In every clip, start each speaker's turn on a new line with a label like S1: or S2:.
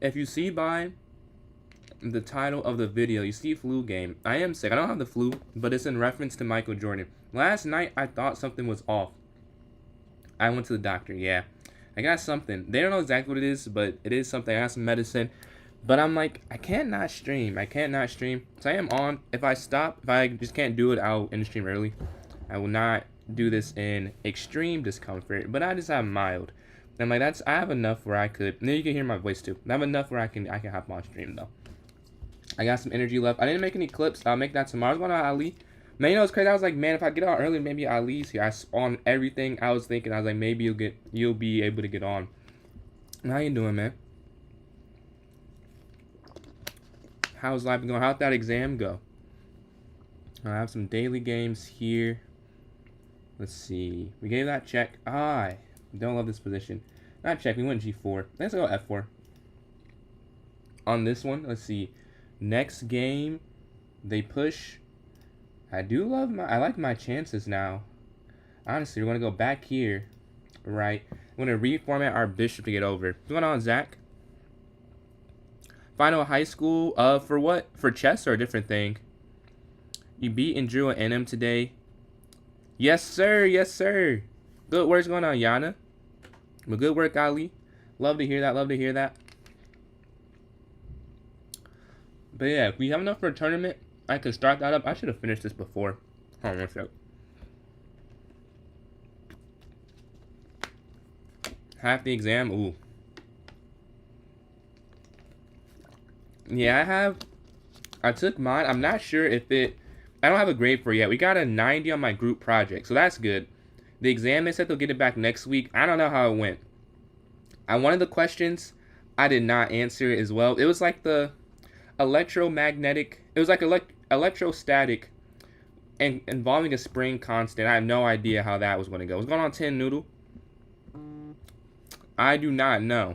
S1: If you see by the title of the video, you see flu game. I am sick. I don't have the flu, but it's in reference to Michael Jordan. Last night, I thought something was off. I went to the doctor. Yeah, I got something. They don't know exactly what it is, but it is something. I got some medicine. But I'm like, I can't not stream. I can't not stream. So I am on. If I stop, if I just can't do it, I'll end the stream early. I will not do this in extreme discomfort, but I just have mild. And like I have enough where I could. And then you can hear my voice too. I have enough where I can hop on stream though. I got some energy left. I didn't make any clips. I'll make that tomorrow. I was going on Ali. Man, you know it's crazy. I was like, man, if I get on early, maybe Ali's here. I spawned everything. I was thinking, I was like, maybe you'll be able to get on. How you doing, man? How's life going? How'd that exam go? I have some daily games here. Let's see. We gave that check. I don't love this position. Not check. We went G4. Let's go F4. On this one, let's see. Next game, they push. I like my chances now. Honestly, we're going to go back here. Right. We're going to reformat our bishop to get over. What's going on, Zach? Final high school, for what? For chess or a different thing? You beat and drew an NM today. Yes, sir. Yes, sir. Good work's going on, Yana. But good work, Ali. Love to hear that. Love to hear that. But yeah, if we have enough for a tournament, I can start that up. I should have finished this before. Hold on one sec. Half the exam. Ooh. Yeah, I took mine. I'm not sure if I don't have a grade for it yet. We got a 90 on my group project, so that's good. The exam, they said they'll get it back next week. I don't know how it went. One of the questions, I did not answer it as well. It was like the electromagnetic. It was like electrostatic and involving a spring constant. I have no idea how that was going to go. What's going on, Tin Noodle? I do not know.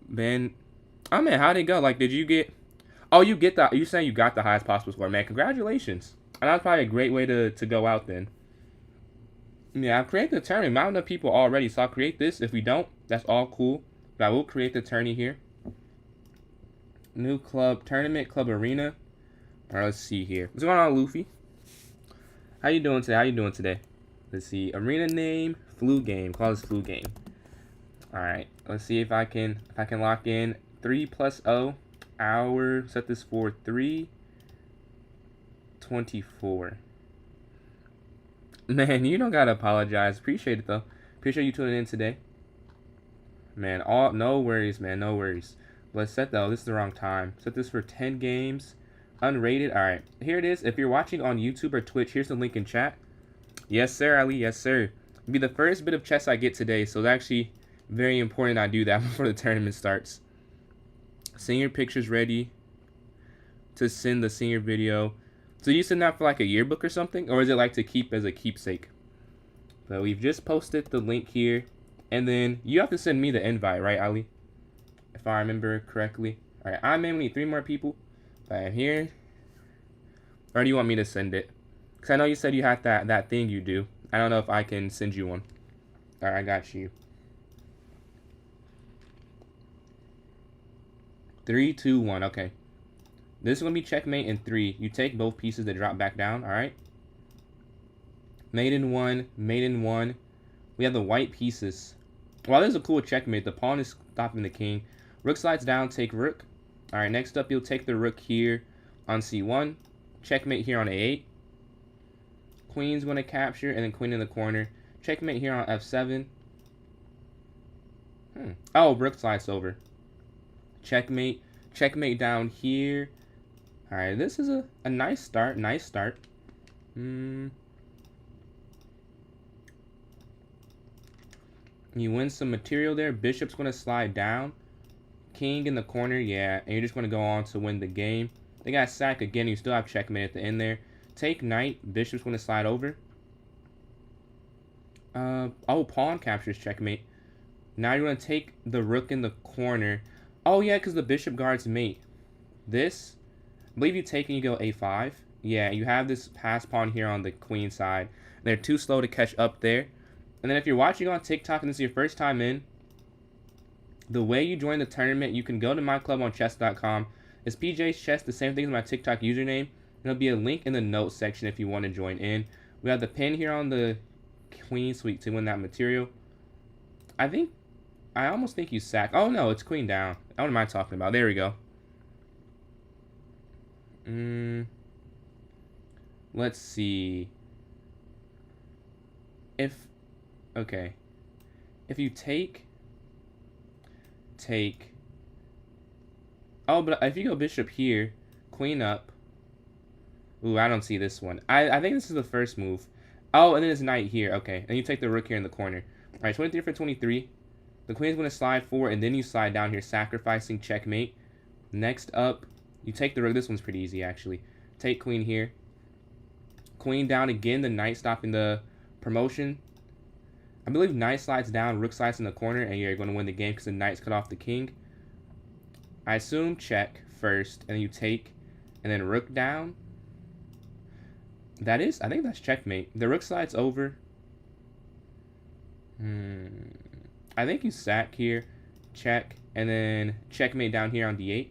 S1: Ben. Oh, man, how'd it go? Like, did you get... Oh, you saying you got the highest possible score. Man, congratulations. And that's probably a great way to go out then. Yeah, I've created the tournament. I have enough people already, so I'll create this. If we don't, that's all cool. But I will create the tourney here. New club, tournament, club arena. All right, let's see here. What's going on, Luffy? How you doing today? Let's see. Arena name, flu game. Call this flu game. All right, let's see if I can lock in 3 + 0 hour. Set this for 3:24. Man, you don't gotta apologize. Appreciate it though. Appreciate you tuning in today. Man, no worries, man. No worries. Let's set though. This is the wrong time. Set this for 10 games. Unrated. All right, here it is. If you're watching on YouTube or Twitch, here's the link in chat. Yes, sir, Ali. Yes, sir. It'll be the first bit of chess I get today, so it's actually very important I do that before the tournament starts. Senior pictures ready to send the senior video. So you send that for like a yearbook or something? Or is it like to keep as a keepsake? So we've just posted the link here. And then you have to send me the invite, right, Ali? If I remember correctly. Alright, I'm in. We need 3 more people. I am here. Or do you want me to send it? Because I know you said you had that thing you do. I don't know if I can send you one. Alright, I got you. 3, 2, 1. Okay. This is going to be checkmate in 3. You take both pieces that drop back down. Alright. Mate in 1. Mate in 1. We have the white pieces. Well, this is a cool checkmate. The pawn is stopping the king. Rook slides down. Take rook. Alright, next up, you'll take the rook here on C1. Checkmate here on A8. Queen's going to capture. And then queen in the corner. Checkmate here on F7. Oh, rook slides over. Checkmate. Checkmate down here. Alright, this is a nice start. Nice start. You win some material there. Bishop's going to slide down. King in the corner. Yeah, and you're just going to go on to win the game. They got sack again. You still have checkmate at the end there. Take knight. Bishop's going to slide over. Oh, pawn captures checkmate. Now you're going to take the rook in the corner. Oh, yeah, because the bishop guards mate. This, I believe you take and you go A5. Yeah, you have this pass pawn here on the queen side. They're too slow to catch up there. And then if you're watching on TikTok and this is your first time in, The way you join the tournament, you can go to myclubonchess.com. It's PJ's Chess, the same thing as my TikTok username. There'll be a link in the notes section if you want to join in. We have the pin here on the queen suite to win that material. I almost think you sack. Oh no, it's queen down. What am I talking about? There we go. Let's see. Okay. If you take. Oh, but if you go bishop here, queen up. Ooh, I don't see this one. I think this is the first move. Oh, and then it's knight here. Okay, and you take the rook here in the corner. All right, 23 for 23. The queen is going to slide forward, and then you slide down here, sacrificing checkmate. Next up, you take the rook. This one's pretty easy, actually. Take queen here. Queen down again, the knight stopping the promotion. I believe knight slides down, rook slides in the corner, and you're going to win the game because the knight's cut off the king. I assume check first, and then you take, and then rook down. I think that's checkmate. The rook slides over. I think you sack here, check, and then checkmate down here on d8.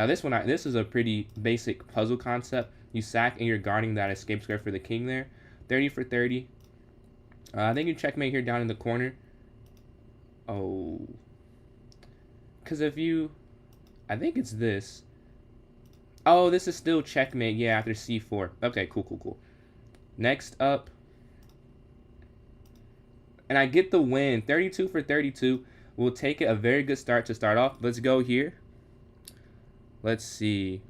S1: This is a pretty basic puzzle concept. You sack and you're guarding that escape square for the king there. 30 for 30. I think you checkmate here down in the corner. Oh. Because I think it's this. Oh, this is still checkmate, yeah, after c4. Okay, cool. Next up. And I get the win. 32 for 32. We'll take it. A very good start to start off. Let's go here. Let's see.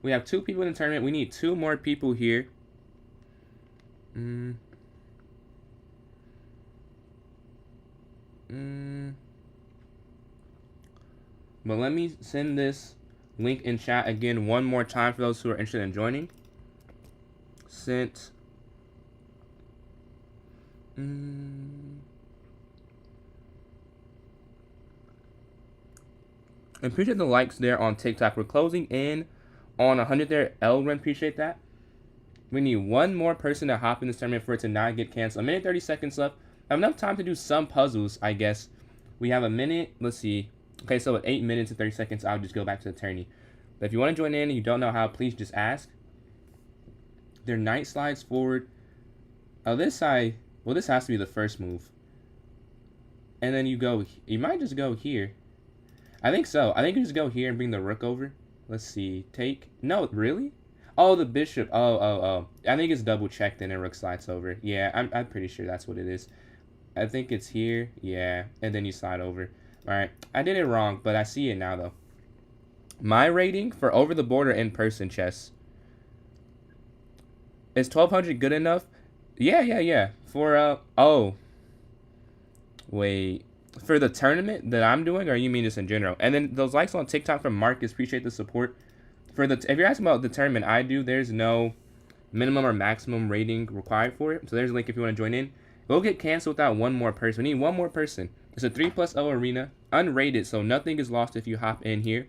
S1: We have 2 people in the tournament. We need 2 more people here. But let me send this link in chat again one more time for those who are interested in joining. Sent. Appreciate the likes there on TikTok. We're closing in on 100 there. Elren, appreciate that. We need 1 more person to hop in this tournament for it to not get canceled. 1 minute 30 seconds left. I have enough time to do some puzzles, I guess. We have a minute. Let's see. Okay, so at 8 minutes and 30 seconds, I'll just go back to the tourney. But if you want to join in and you don't know how, please just ask. Their knight slides forward. Oh, this has to be the first move. And then you might just go here. I think so. I think you just go here and bring the rook over. Let's see. Take. No, really? Oh, the bishop. Oh. I think it's double checked and then rook slides over. Yeah, I'm pretty sure that's what it is. I think it's here. Yeah, and then you slide over. All right. I did it wrong, but I see it now, though. My rating for over the board or in-person chess. Is 1200 good enough? Yeah. For, wait. For the tournament that I'm doing, or you mean just in general? And then those likes on TikTok from Marcus, appreciate the support. If you're asking about the tournament I do, there's no minimum or maximum rating required for it. So there's a link if you want to join in. We'll get canceled without 1 more person. We need 1 more person. It's a 3+0 arena, unrated, so nothing is lost if you hop in here.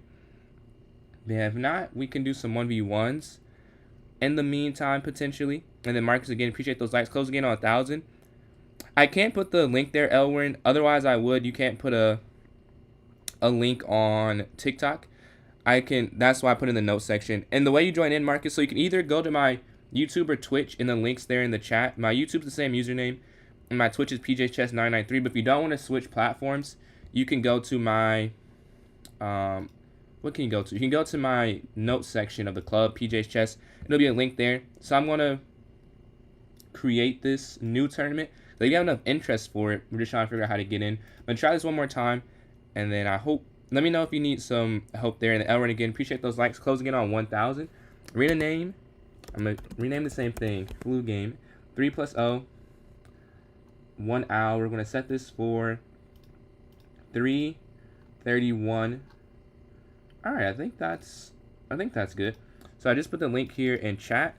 S1: If not, we can do some 1v1s in the meantime, potentially. And then Marcus, again, appreciate those likes. Close again on 1,000. I can't put the link there, Elwin. Otherwise, I would. You can't put a link on TikTok. That's why I put in the notes section. And the way you join in, Marcus, so you can either go to my YouTube or Twitch, and the link's there in the chat. My YouTube's the same username, and my Twitch is PJChess993. But if you don't want to switch platforms, you can go to my what can you go to? You can go to my notes section of the club, PJ's Chess. It'll be a link there. So I'm gonna create this new tournament. So if you have enough interest for it, we're just trying to figure out how to get in. I'm gonna try this one more time, and then I hope. Let me know if you need some help there. And Elren, again, appreciate those likes. Closing in on 1,000. Arena name. I'm gonna rename the same thing. Blue game. 3+0. 1 hour. We're gonna set this for 3:31. All right, I think that's good. So I just put the link here in chat.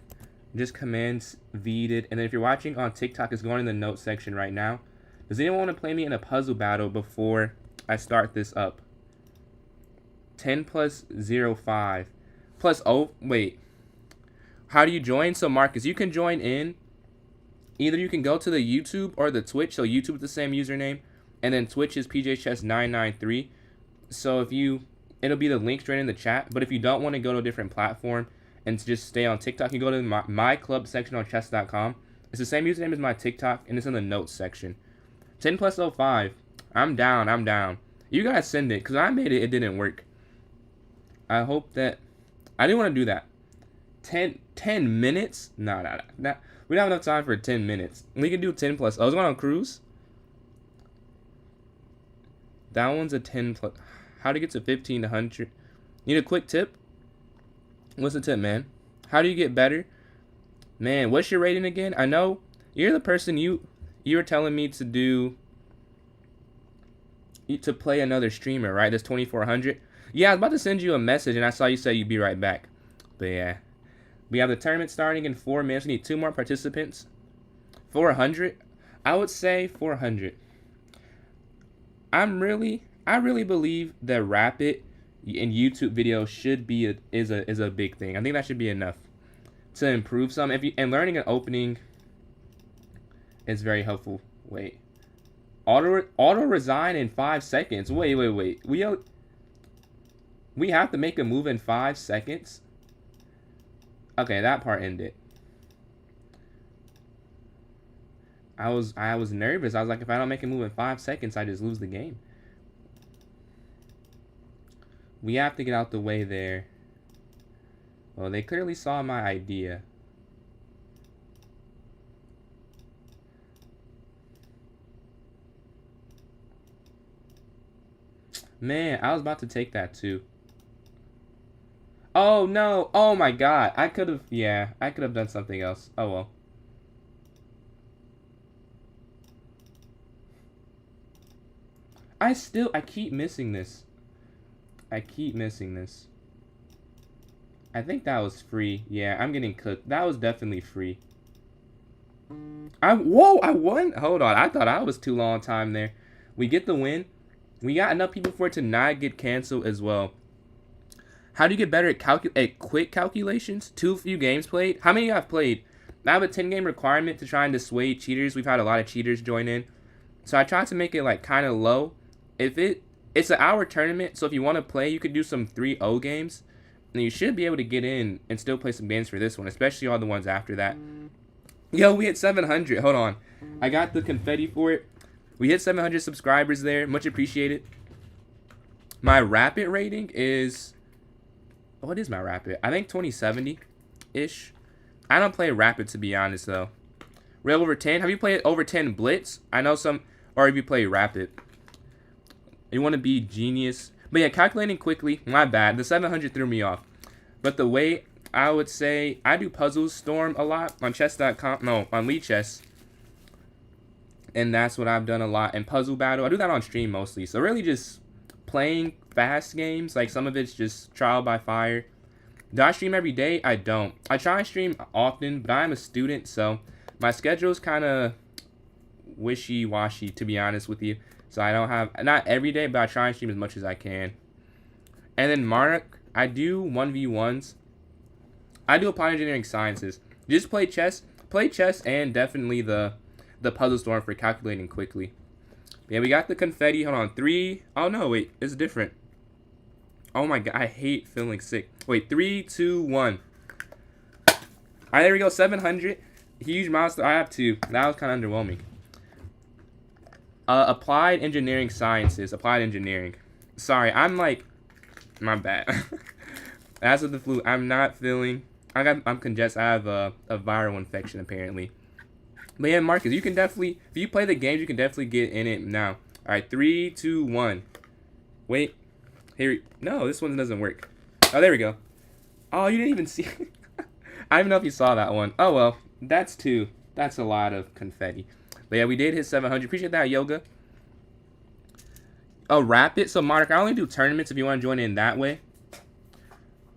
S1: Just commands V'd it. And then if you're watching on TikTok, it's going in the notes section right now. Does anyone want to play me in a puzzle battle before I start this up? 10 plus 05 plus, oh, wait. How do you join? So, Marcus, you can join in. Either you can go to the YouTube or the Twitch. So, YouTube is the same username. And then Twitch is PJChess993. So it'll be the link straight in the chat. But if you don't want to go to a different platform and just stay on TikTok, you go to my club section on chess.com. It's the same username as my TikTok, and it's in the notes section. 10 plus 05. I'm down. You guys send it, because I made it. It didn't work. I hope that... I didn't want to do that. 10 minutes? Nah. We don't have enough time for 10 minutes. We can do 10 plus. I was going on cruise. That one's a 10 plus. How to get to 15 to 100. Need a quick tip? What's the tip, man? How do you get better? Man, what's your rating again? I know you're the person you were telling me to play another streamer, right? That's 2400. Yeah, I was about to send you a message, and I saw you say you'd be right back. But yeah, we have the tournament starting in 4 minutes. We need 2 more participants. 400. I would say 400. I really believe that rapid in YouTube videos should be is a big thing. I think that should be enough to improve some. And learning an opening is very helpful. Wait, auto resign in 5 seconds. Wait. We have to make a move in 5 seconds. Okay, that part ended. I was nervous. I was like, if I don't make a move in 5 seconds, I just lose the game. We have to get out the way there. Well, they clearly saw my idea. Man, I was about to take that too. Oh no! Oh my god! I could have done something else. Oh well. I keep missing this. I think that was free. Yeah, I'm getting cooked. That was definitely free. Whoa, I won. Hold on. I thought I was too long time there. We get the win. We got enough people for it to not get canceled as well. How do you get better at quick calculations? Too few games played. How many I've played? I have a 10-game requirement to try and dissuade cheaters. We've had a lot of cheaters join in. So I tried to make it like kind of low. It's an hour tournament, so if you want to play, you could do some 3-0 games. And you should be able to get in and still play some games for this one, especially all the ones after that. Yo, we hit 700. Hold on. I got the confetti for it. We hit 700 subscribers there. Much appreciated. My rapid rating is... What is my rapid? I think 2070-ish. I don't play rapid, to be honest, though. Rail over 10. Have you played over 10 blitz? I know some... Or have you played rapid? You want to be genius. But yeah, calculating quickly. My bad. The 700 threw me off. But the way I would say... I do Puzzles Storm a lot on chess.com. No, on Lichess. And that's what I've done a lot. And Puzzle Battle. I do that on stream mostly. So really just playing fast games. Like some of it's just trial by fire. Do I stream every day? I don't. I try and stream often, but I'm a student. So my schedule's kind of wishy-washy, to be honest with you. So I don't have... Not every day, but I try and stream as much as I can. And then Monarch. I do 1v1s. I do Applied Engineering Sciences. Just play chess. Play chess and definitely the Puzzle Storm for calculating quickly. Yeah, we got the confetti. Hold on. 3. Oh, no. Wait. It's different. Oh, my God. I hate feeling sick. Wait. 3, 2, 1. All right, there we go. 700. Huge milestone. I have 2. That was kind of underwhelming. Applied Engineering Sciences. Applied Engineering. Sorry. I'm like... My bad. As with the flu, I'm not feeling... I'm congested. I have a viral infection, apparently. But yeah, Marcus, you can definitely... If you play the games, you can definitely get in it now. All right, 3, 2, 1. Wait. Here. No, this one doesn't work. Oh, there we go. Oh, you didn't even see... I don't even know if you saw that one. Oh, well. That's 2. That's a lot of confetti. But yeah, we did hit 700. Appreciate that, Yoga. Oh, Rapid. So, Monarch, I only do tournaments if you want to join in that way.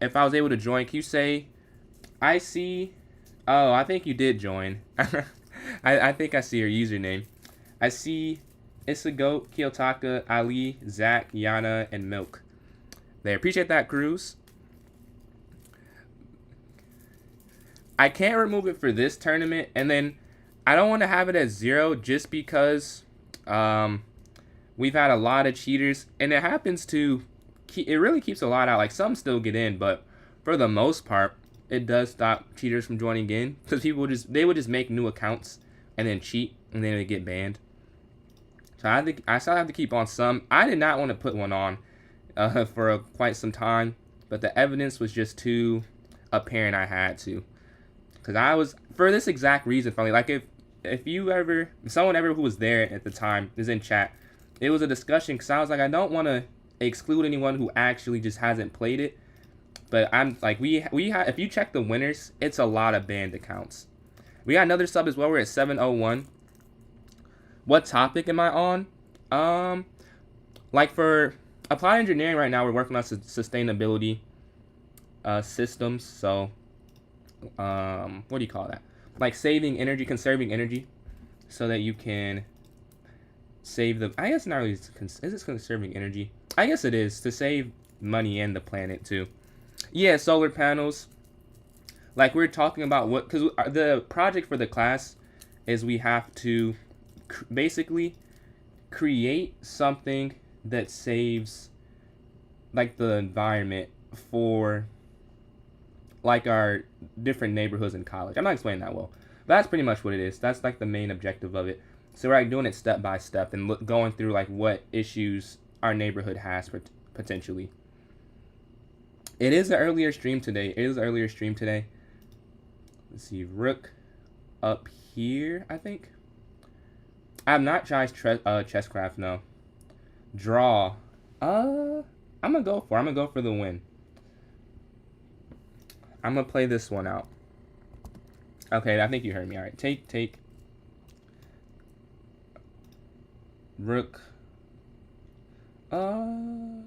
S1: If I was able to join, can you say... I see... Oh, I think you did join. I think I see your username. I see Isagoat, Kiyotaka, Ali, Zach, Yana, and Milk. There. Appreciate that, Cruz. I can't remove it for this tournament, and then I don't want to have it at 0 just because We've had a lot of cheaters, and it happens to it really keeps a lot out. Like some still get in, but for the most part, it does stop cheaters from joining in because people would just make new accounts and then cheat and then they get banned. So I think I still have to keep on some. I did not want to put one on for quite some time, but the evidence was just too apparent. I had to, because I was for this exact reason. Finally, like if someone ever who was there at the time is in chat, it was a discussion because I was like, I don't want to exclude anyone who actually just hasn't played it. But I'm like, if you check the winners, it's a lot of banned accounts. We got another sub as well. We're at 701. What topic am I on? Like for applied engineering right now, we're working on sustainability systems. So, what do you call that? Like saving energy, conserving energy, so that you can save the. I guess not really. Is it conserving energy? I guess it is to save money and the planet too. Yeah, solar panels. Like we're talking about because the project for the class is we have to basically create something that saves like the environment for like our different neighborhoods in college. I'm not explaining that well, but that's pretty much what it is. That's like the main objective of it. So we're like doing it step by step and going through like what issues our neighborhood has potentially. It is an earlier stream today. Let's see, Rook up here, I think. I have not tried Chesscraft, no. Draw. I'm gonna go for the win. I'm gonna play this one out. Okay, I think you heard me. All right, take. Rook. Pawn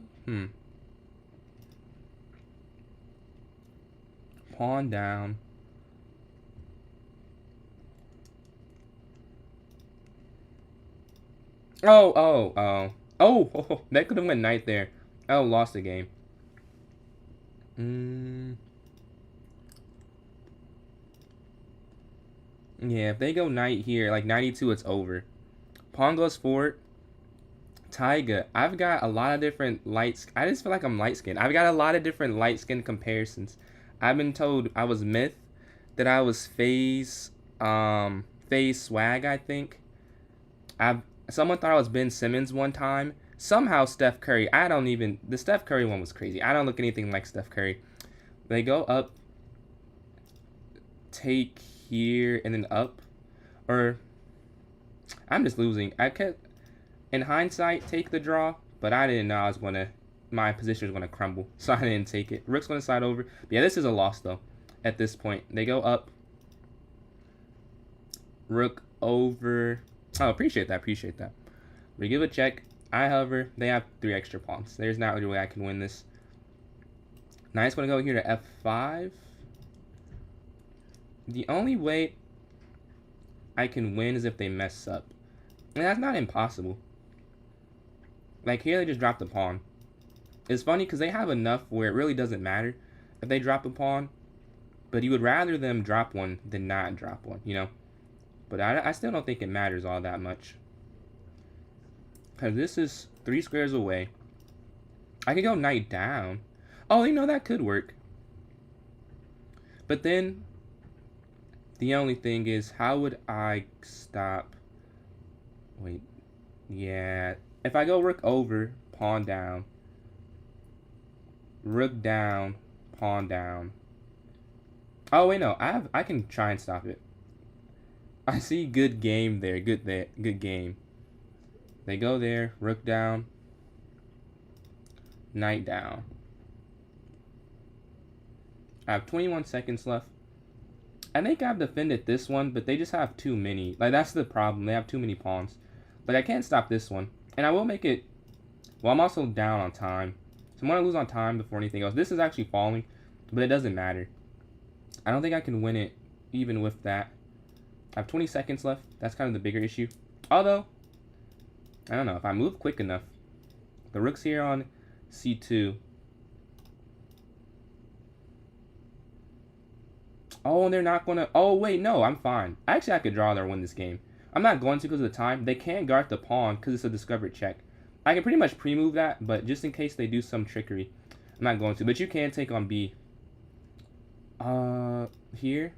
S1: down. Oh, that could have went knight there. Oh, lost the game. Yeah, if they go knight here, like 92, it's over. Pawn goes forward. Taiga. I've got a lot of different I just feel like I'm light skinned. I've got a lot of different light skin comparisons. I've been told I was Myth, that I was FaZe Swag, I think. Someone thought I was Ben Simmons one time. Somehow Steph Curry. The Steph Curry one was crazy. I don't look anything like Steph Curry. They go up, take here, and then up. Or, I'm just losing. I kept, in hindsight, take the draw, but I didn't know my position was going to crumble, so I didn't take it. Rook's going to slide over. But yeah, this is a loss, though, at this point. They go up. Rook over. Oh, appreciate that. We give a check. I hover. They have 3 extra pawns. There's not really a way I can win this. Knight's going to go here to f5. The only way I can win is if they mess up. And that's not impossible. Like here, they just dropped the pawn. It's funny because they have enough where it really doesn't matter if they drop a pawn. But you would rather them drop one than not drop one, you know? But I still don't think it matters all that much. Because this is 3 squares away. I could go knight down. Oh, you know, that could work. But then, the only thing is, how would I stop? Wait. Yeah. If I go rook over, pawn down. Rook down, pawn down. Oh, wait, no. I can try and stop it. I see good game there. Good game. They go there. Rook down. Knight down. I have 21 seconds left. I think I've defended this one, but they just have too many. Like, that's the problem. They have too many pawns. Like, I can't stop this one. And I will make it... Well, I'm also down on time. So I'm going to lose on time before anything else. This is actually falling, but it doesn't matter. I don't think I can win it even with that. I have 20 seconds left. That's kind of the bigger issue. Although, I don't know. If I move quick enough. The rook's here on c2. Oh, and they're not going to... Oh, wait, no, I'm fine. Actually, I could draw there and win this game. I'm not going to because of the time. They can't guard the pawn because it's a discovered check. I can pretty much pre-move that, but just in case they do some trickery, I'm not going to. But you can take on B. Here.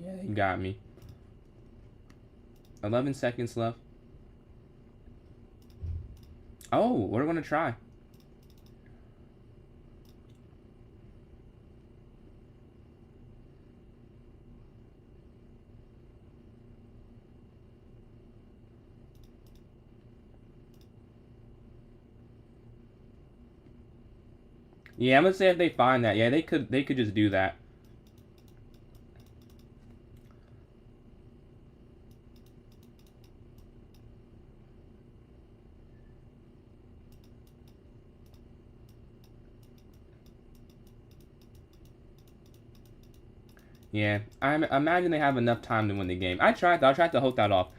S1: Yeah, they got me. 11 seconds left. Oh, we're going to try. Yeah, I'm going to say if they find that. Yeah, they could just do that. Yeah, I imagine they have enough time to win the game. I tried to hold that off.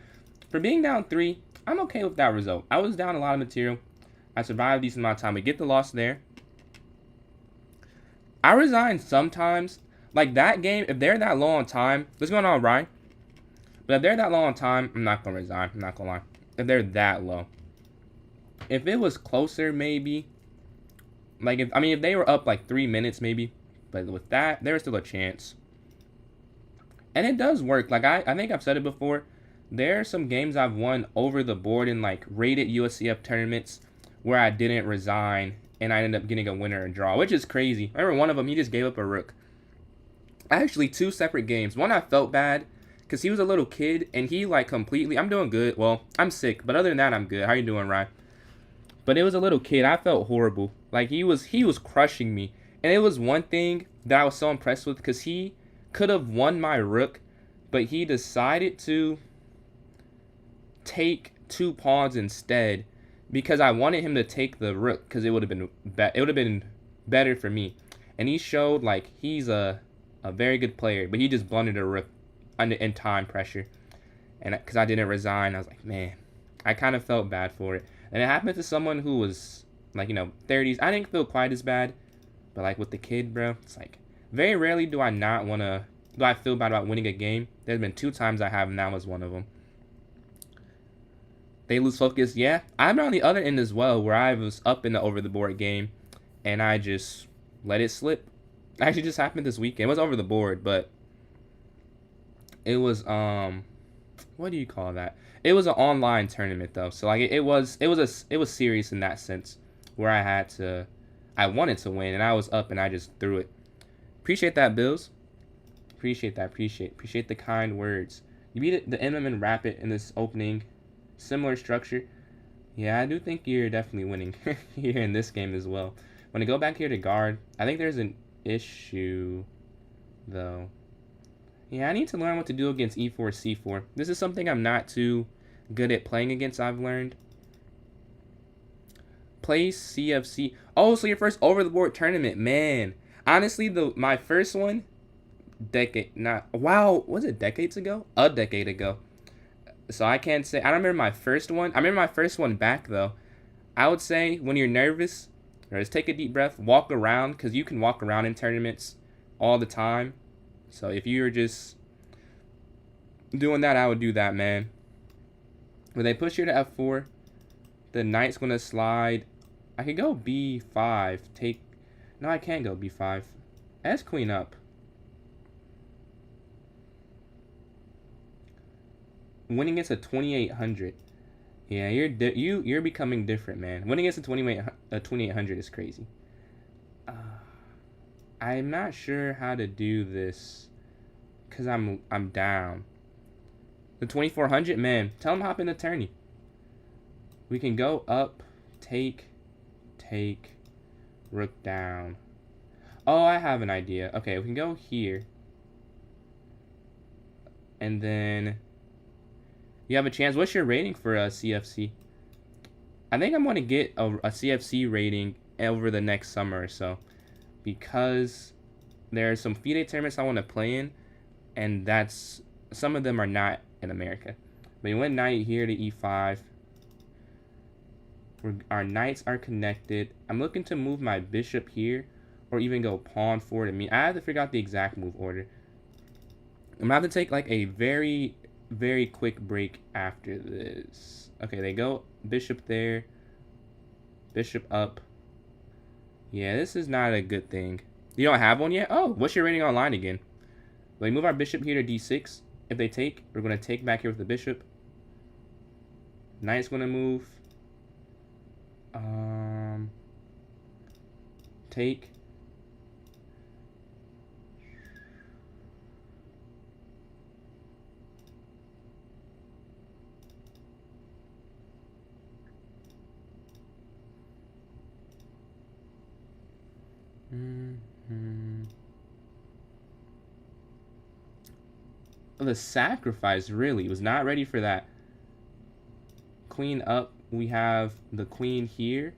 S1: For being down 3, I'm okay with that result. I was down a lot of material. I survived a decent amount of time. We get the loss there. I resign sometimes. Like that game, if they're that low on time, what's going on, Ryan? But if they're that low on time, I'm not going to resign. I'm not going to lie. If they're that low. If it was closer, maybe. Like, if they were up like 3 minutes, maybe. But with that, there's still a chance. And it does work. Like, I think I've said it before. There are some games I've won over the board in, like, rated USCF tournaments where I didn't resign and I ended up getting a winner and draw, which is crazy. I remember one of them, he just gave up a rook. Actually, 2 separate games. One I felt bad because he was a little kid and he, like, completely... I'm doing good. Well, I'm sick, but other than that, I'm good. How you doing, Ryan? But it was a little kid. I felt horrible. Like, he was crushing me. And it was one thing that I was so impressed with because he could have won my rook, but he decided to take 2 pawns instead because I wanted him to take the rook because it would have been better for me. And he showed like he's a very good player, but he just blundered a rook in time pressure. And because I didn't resign, I was like, man, I kind of felt bad for it. And it happened to someone who was like, 30s. I didn't feel quite as bad, but like with the kid, bro, it's like very rarely do I feel bad about winning a game. There's been 2 times I have, and that was one of them. They lose focus. Yeah, I'm on the other end as well, where I was up in the over the board game, and I just let it slip. Actually, just happened this weekend. It was over the board, but it was what do you call that? It was an online tournament though, so like it was serious in that sense, where I wanted to win, and I was up, and I just threw it. Appreciate that, Bills. Appreciate that. Appreciate the kind words. You beat the MM and Rapid in this opening. Similar structure. Yeah, I do think you're definitely winning here in this game as well. When I go back here to guard, I think there's an issue, though. Yeah, I need to learn what to do against E4, C4. This is something I'm not too good at playing against, I've learned. Play CFC. Oh, so your first over-the-board tournament. Man. Honestly, my first one, was it decades ago? A decade ago. So I can't say, I don't remember my first one. I remember my first one back, though. I would say when you're nervous, just take a deep breath, walk around, because you can walk around in tournaments all the time. So if you're just doing that, I would do that, man. When they push you to F4, the knight's going to slide. I could go B5. No, I can't go B5. S queen up. Winning against a 2800. Yeah, you're becoming different, man. Winning against a 2800 is crazy. I'm not sure how to do this because I'm down. The 2400, man. Tell him hop in the tourney. We can go up, take, rook down. Oh, I have an idea. Okay, we can go here. And then you have a chance. What's your rating for a CFC? I think I'm going to get a CFC rating over the next summer or so, because there are some FIDE tournaments I want to play in, and some of them are not in America. But you went knight here to E5. Our knights are connected. I'm looking to move my bishop here, or even go pawn forward. I have to figure out the exact move order. I'm gonna have to take like a very, very quick break after this. Okay, they go bishop there, bishop up. Yeah, this is not a good thing. You don't have one yet? Oh, what's your rating online again? We move our bishop here to d6. If they take, we're gonna take back here with the bishop. Knight's gonna move. Take. The sacrifice really was not ready for that. Queen up. We have the queen here.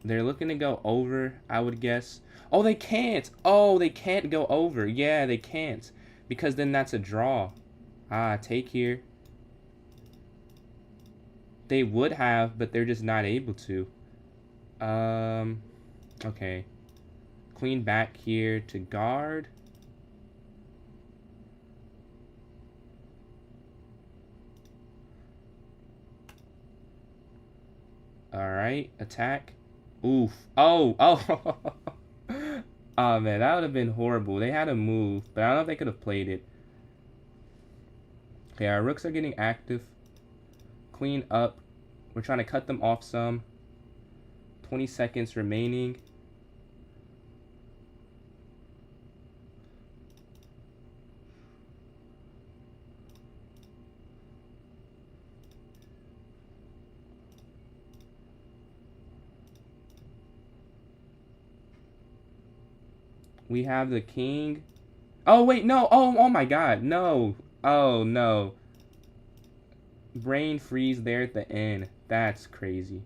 S1: They're looking to go over, I would guess. Oh, they can't. Oh, they can't go over. Yeah, they can't. Because then that's a draw. Ah, take here. They would have, but they're just not able to. Okay. Queen back here to guard. Alright, attack. Oof. Oh, oh. Oh, man, that would have been horrible. They had a move, but I don't know if they could have played it. Okay, our rooks are getting active. Queen up. We're trying to cut them off some. 20 seconds remaining. We have the king. Oh, wait, no. Oh my god. No. Oh, no. Brain freeze there at the end. That's crazy.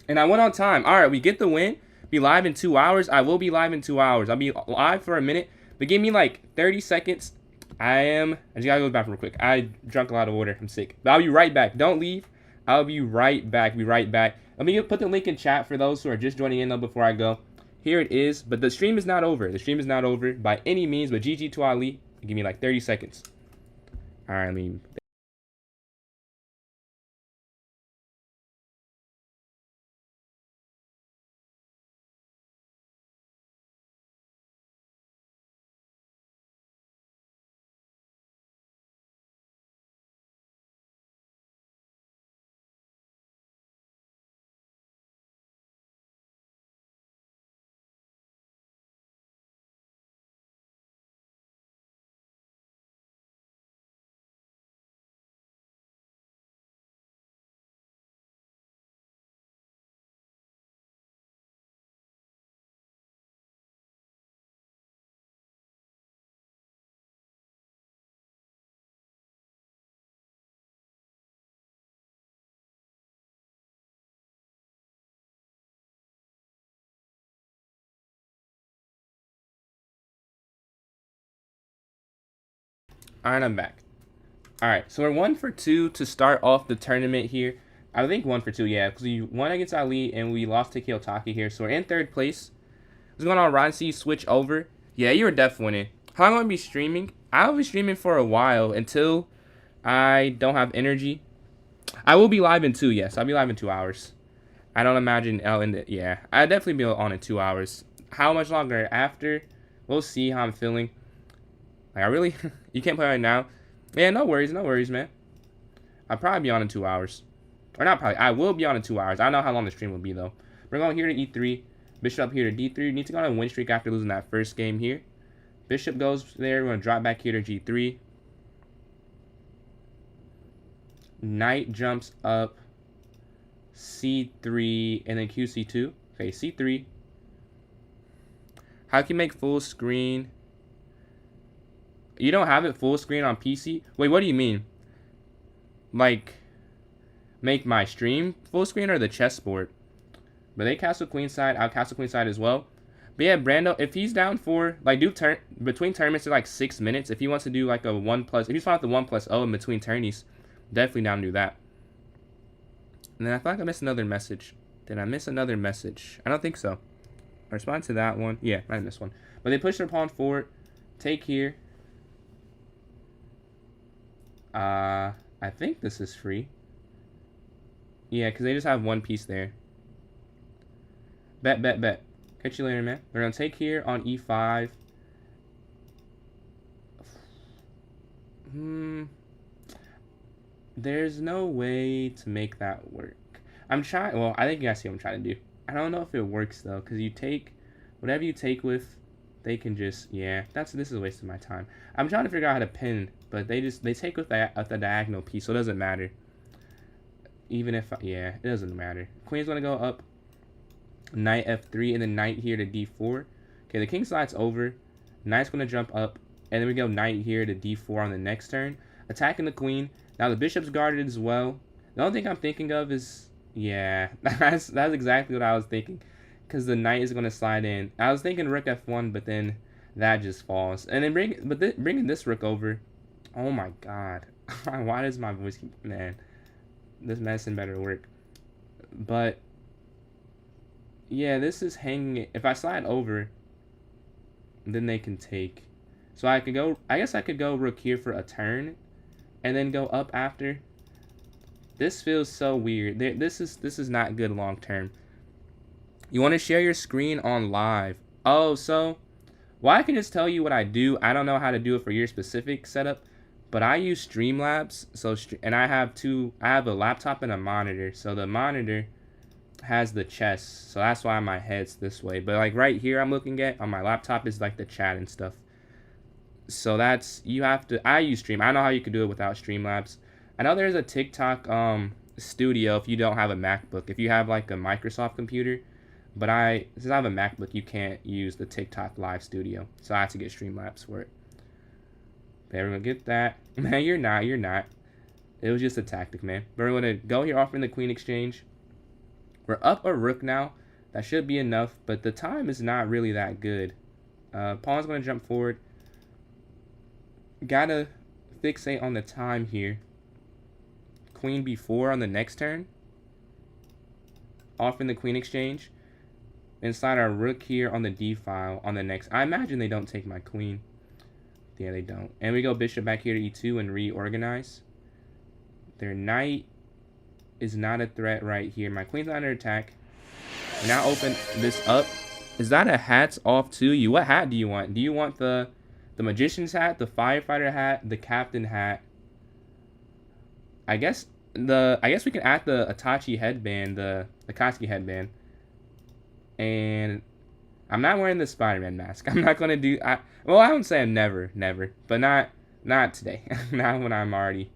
S1: And I went on time. All right, we get the win. Be live in 2 hours. I will be live in 2 hours. I'll be live for a minute. But give me like 30 seconds. I just gotta go to the bathroom real quick. I drank a lot of water. I'm sick. But I'll be right back. Don't leave. I'll be right back. Be right back. Let me put the link in chat for those who are just joining in though before I go. Here it is. But the stream is not over. The stream is not over by any means. But GG to Ali. Give me like 30 seconds. All right, all right, I'm back. All right, so we're 1 for 2 to start off the tournament here. I think 1 for 2, yeah, because we won against Ali and we lost to Kiyotaki here. So we're in 3rd place. What's going on, Ron C? Switch over. Yeah, you were def winning. How long will I be streaming? I'll be streaming for a while until I don't have energy. I will be live in 2, yes. I'll be live in 2 hours. I don't imagine yeah. I'll definitely be on in 2 hours. How much longer after? We'll see how I'm feeling. Like, I really... You can't play right now? Yeah, no worries, man. I'll probably be on in 2 hours. Or not probably. I will be on in 2 hours. I don't know how long the stream will be, though. We're going here to E3. Bishop up here to D3. Need to go on a win streak after losing that first game here. Bishop goes there. We're going to drop back here to G3. Knight jumps up. C3. And then QC2. Okay, C3. How can you make full screen? You don't have it full screen on PC? Wait, what do you mean? like make my stream full screen or the chessboard. But they castle queenside. I'll castle queenside as well. But yeah, Brando, if he's down for like between tournaments, are like 6 minutes. If he wants to do like a 1+, if he's fine with the 1+0 in between tourneys, definitely down to do that. And then I feel like I missed another message. Did I miss another message? I don't think so. I respond to that one. Yeah, I missed one. But they push their pawn forward. Take here. I think this is free. Yeah, because they just have one piece there. Bet. Catch you later, man. They're going to take here on e5. There's no way to make that work. I'm trying. Well, I think you guys see what I'm trying to do. I don't know if it works, though, because you take whatever you take with, they can just, yeah, this is a waste of my time. I'm trying to figure out how to pin, but they take with the diagonal piece, so it doesn't matter. Even if, yeah, it doesn't matter. Queen's going to go up, knight f3, and then knight here to d4. Okay, the king slide's over. Knight's going to jump up, and then we go knight here to d4 on the next turn. Attacking the queen. Now the bishop's guarded as well. The only thing I'm thinking of is, yeah, that's exactly what I was thinking. Because the knight is going to slide in. I was thinking rook f1, but then that just falls. And then bringing this rook over. Oh my god. Why does my voice keep... Man, this medicine better work. But, yeah, this is hanging... If I slide over, then they can take. So I could go... I guess I could go rook here for a turn. And then go up after. This feels so weird. This is not good long term. You want to share your screen on live. Oh, so, well, I can just tell you what I do. I don't know how to do it for your specific setup, but I use Streamlabs. So, and I have a laptop and a monitor. So the monitor has the chess. So that's why my head's this way. But like right here I'm looking at on my laptop is like the chat and stuff. So that's, I use Stream. I don't know how you could do it without Streamlabs. I know there's a TikTok studio if you don't have a MacBook. If you have like a Microsoft computer. But since I have a MacBook, you can't use the TikTok live studio. So I have to get Streamlabs for it. There, we're going to get that. Man, you're not. It was just a tactic, man. But we're going to go here offering the queen exchange. We're up a rook now. That should be enough. But the time is not really that good. Pawn's going to jump forward. Gotta fixate on the time here. Queen b4 on the next turn. Offering the queen exchange. And slide our rook here on the d file on the next. I imagine they don't take my queen. Yeah, they don't. And we go bishop back here to e2 and reorganize. Their knight is not a threat right here. My queen's under attack. Now open this up. Is that a hats off to you? What hat do you want? Do you want the magician's hat, the firefighter hat, the captain hat? I guess we can add the Itachi headband, the Akatsuki headband. And I'm not wearing the Spider-Man mask. I'm not gonna do. Well, I wouldn't say never, but not today. Not when I'm already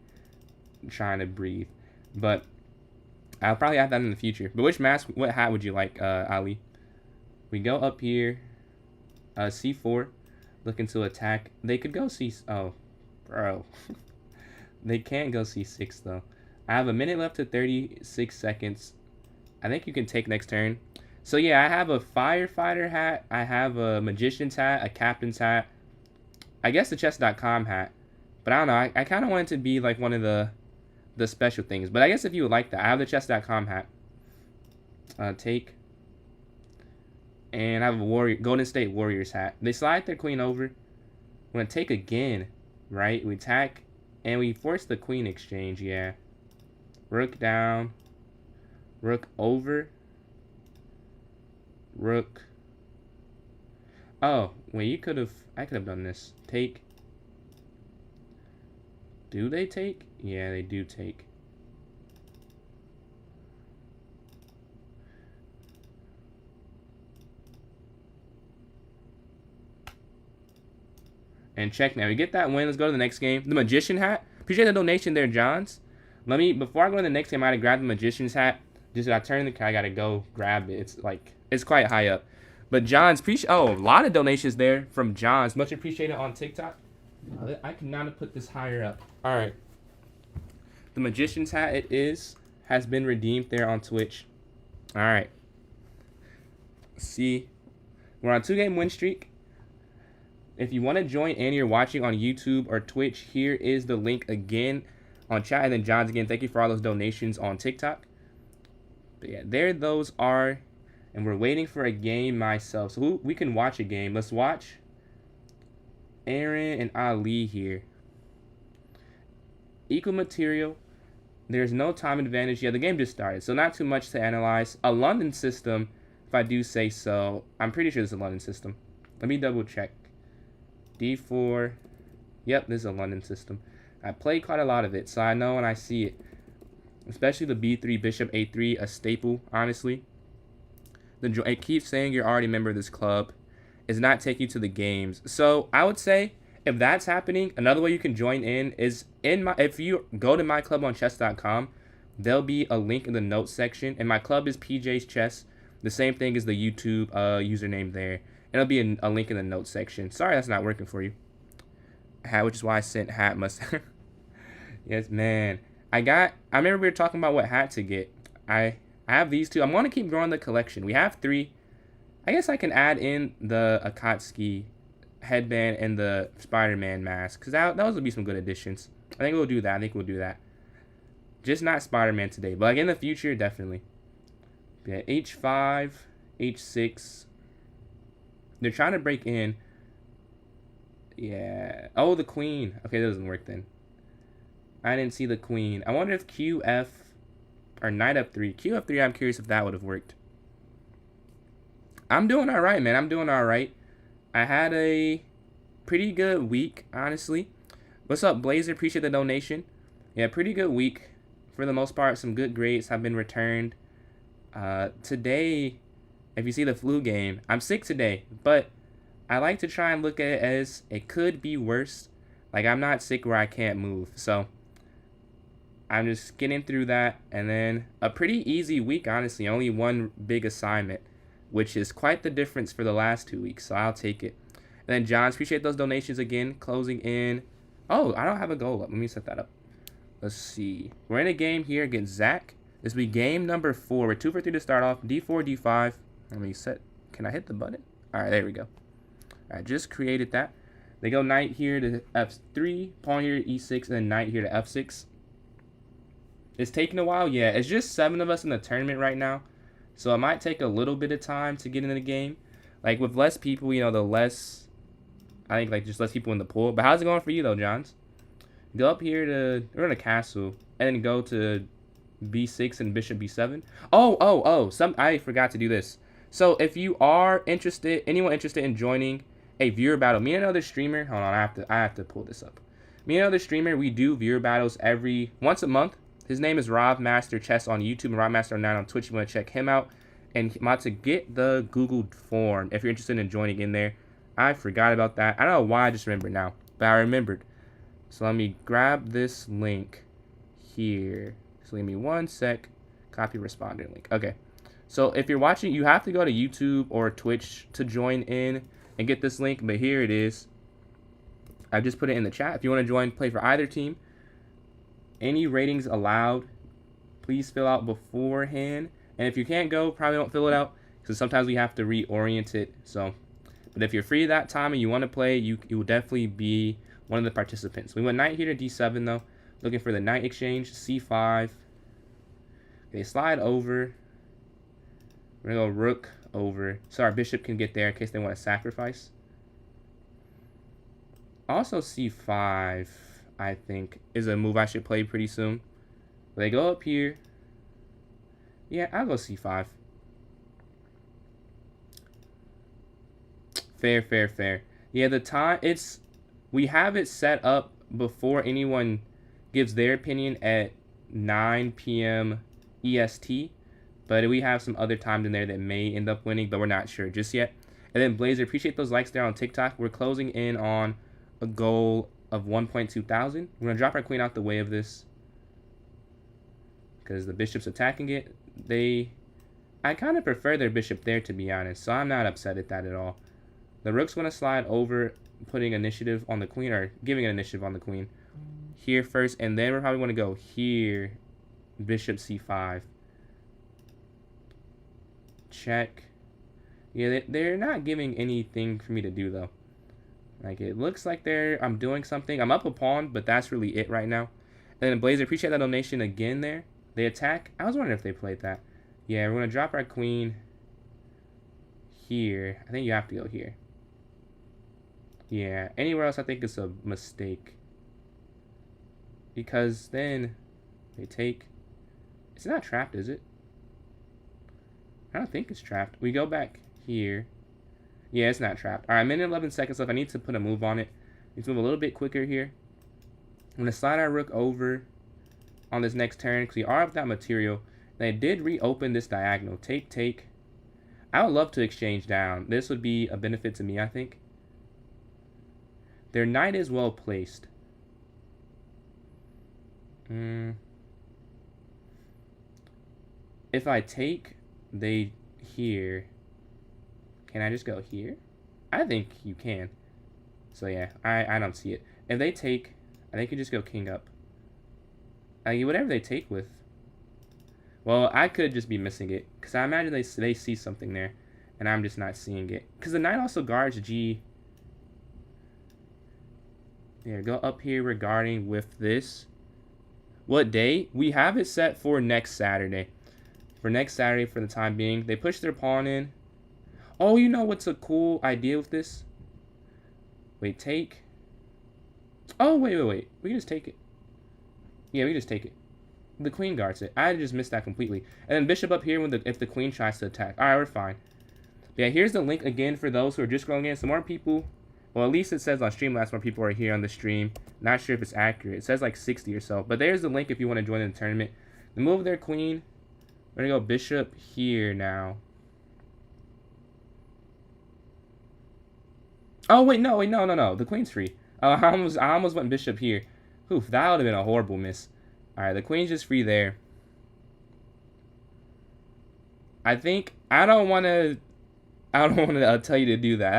S1: trying to breathe. But I'll probably add that in the future. But what hat would you like, Ali? We go up here, c4, looking to attack. They could go oh, bro. They can't go c6 though. I have a minute left to 36 seconds. I think you can take next turn. So yeah, I have a firefighter hat, I have a magician's hat, a captain's hat, I guess the chess.com hat, but I don't know, I kind of want it to be like one of the special things, but I guess if you would like that, I have the chess.com hat, take, and I have a Golden State Warriors hat. They slide their queen over, we're going to take again, right, we attack, and we force the queen exchange, yeah, rook down, rook over, rook. Oh, wait, I could have done this. Take. Do they take? Yeah, they do take. And check now. We get that win. Let's go to the next game. The magician hat. Appreciate the donation there, Johns. Before I go to the next game, I gotta grab the magician's hat. Just I turn the car, I gotta go grab it. It's quite high up. But John's, a lot of donations there from John's. Much appreciated on TikTok. I could not have put this higher up. All right. The Magician's hat has been redeemed there on Twitch. All right. See, we're on 2-game win streak. If you want to join in, you're watching on YouTube or Twitch, here is the link again on chat. And then John's again, thank you for all those donations on TikTok. But yeah, there those are. And we're waiting for a game myself. So we can watch a game. Let's watch Aaron and Ali here. Equal material. There's no time advantage. Yeah, the game just started, so not too much to analyze. A London system, if I do say so. I'm pretty sure this is a London system. Let me double check. D4. Yep, this is a London system. I play quite a lot of it, so I know when I see it. Especially the B3, Bishop A3, a staple, honestly. It keeps saying you're already a member of this club. Is not take you to the games. So I would say if that's happening, another way you can join in is if you go to my club on chess.com, there'll be a link in the notes section. And my club is PJ's Chess. The same thing as the YouTube username there. It'll be a link in the notes section. Sorry that's not working for you. Hat, which is why I sent hat must. Yes, man. I remember we were talking about what hat to get. I have these two. I'm going to keep growing the collection. We have 3. I guess I can add in the Akatsuki headband and the Spider-Man mask, because those would be some good additions. I think we'll do that. Just not Spider-Man today, but like in the future, definitely. Yeah, H5, H6. They're trying to break in. Yeah. Oh, the queen. Okay, that doesn't work then. I didn't see the queen. I wonder if QF or knight F3. QF3, I'm curious if that would have worked. I'm doing all right, man. I'm doing all right. I had a pretty good week, honestly. What's up, Blazer? Appreciate the donation. Yeah, pretty good week. For the most part, some good grades have been returned. Today, if you see the flu game, I'm sick today, but I like to try and look at it as it could be worse. Like, I'm not sick where I can't move. So, I'm just getting through that. And then a pretty easy week, honestly. Only one big assignment, which is quite the difference for the last 2 weeks, so I'll take it. And then, John, appreciate those donations again. Closing in. Oh, I don't have a goal up. Let me set that up. Let's see. We're in a game here against Zach. This will be game number 4. We're 2 for 3 to start off. D4, D5. Let me set. Can I hit the button? All right, there we go. All right, just created that. They go knight here to F3, pawn here to E6, and then knight here to F6. It's taking a while. Yeah, it's just 7 of us in the tournament right now. So it might take a little bit of time to get into the game. Like with less people, you know, the less, I think like just less people in the pool. But how's it going for you though, Johns? Go up here to, we're in a castle, and then go to B6 and Bishop B7. I forgot to do this. So if you are interested, anyone interested in joining a viewer battle, me and another streamer, hold on, I have to pull this up. Me and another streamer, we do viewer battles once a month. His name is Rob Master Chess on YouTube and Rob Master 9 on Twitch. You want to check him out. And I'm about to get the Google form if you're interested in joining in there. I forgot about that. I don't know why I just remembered now, but I remembered. So let me grab this link here. So give me 1 sec. Copy responder link. Okay. So if you're watching, you have to go to YouTube or Twitch to join in and get this link. But here it is. I just put it in the chat. If you want to join, play for either team. Any ratings allowed, please fill out beforehand. And if you can't go, probably don't fill it out because sometimes we have to reorient it. So, but if you're free that time and you want to play, you will definitely be one of the participants. We went knight here to D7 though, looking for the knight exchange. C5. Okay, slide over. We're gonna go rook over, so our bishop can get there in case they want to sacrifice. Also, C5. I think is a move I should play pretty soon. They go up here. Yeah, I'll go C5. Fair. Yeah, the time we have it set up before anyone gives their opinion at 9 p.m. EST, but we have some other times in there that may end up winning, but we're not sure just yet. And then Blazer, appreciate those likes there on TikTok. We're closing in on a goal of 1.2 thousand. We're gonna drop our queen out the way of this because the bishop's attacking it. I kind of prefer their bishop there, to be honest, so I'm not upset at that at all. The rook's gonna slide over, putting initiative on the queen, or giving an initiative on the queen. here first, and then we're probably going to go here. Bishop c5. Check. Yeah, they're not giving anything for me to do, though. Like, it looks like I'm doing something. I'm up a pawn, but that's really it right now. And then Blazer, appreciate that donation again there. They attack. I was wondering if they played that. Yeah, we're going to drop our queen here. I think you have to go here. Yeah, anywhere else I think it's a mistake. Because then they take... It's not trapped, is it? I don't think it's trapped. We go back here. Yeah, it's not trapped. Alright, minute 11 seconds left. I need to put a move on it. Need to move a little bit quicker here. I'm going to slide our rook over on this next turn because we are up that material. They did reopen this diagonal. Take, take. I would love to exchange down. This would be a benefit to me, I think. Their knight is well placed. If I take, they here. Can I just go here? I think you can. So yeah, I don't see it. If they take, they could just go king up. Whatever they take with. Well, I could just be missing it. Because I imagine they see something there. And I'm just not seeing it. Because the knight also guards G. Yeah, go up here regarding with this. What day? We have it set for next Saturday. For next Saturday for the time being. They push their pawn in. Oh, you know what's a cool idea with this? Wait, take. Oh, wait. We can just take it. Yeah, we can just take it. The queen guards it. I just missed that completely. And then bishop up here if the queen tries to attack. Alright, we're fine. Yeah, here's the link again for those who are just scrolling in. Some more people, well, at least it says on Streamlabs more people are here on the stream. Not sure if it's accurate. It says like 60 or so. But there's the link if you want to join in the tournament. They move their queen. We're going to go bishop here now. Oh, wait, no. The queen's free. I almost went bishop here. Oof, that would have been a horrible miss. Alright, the queen's just free there. I don't want to tell you to do that.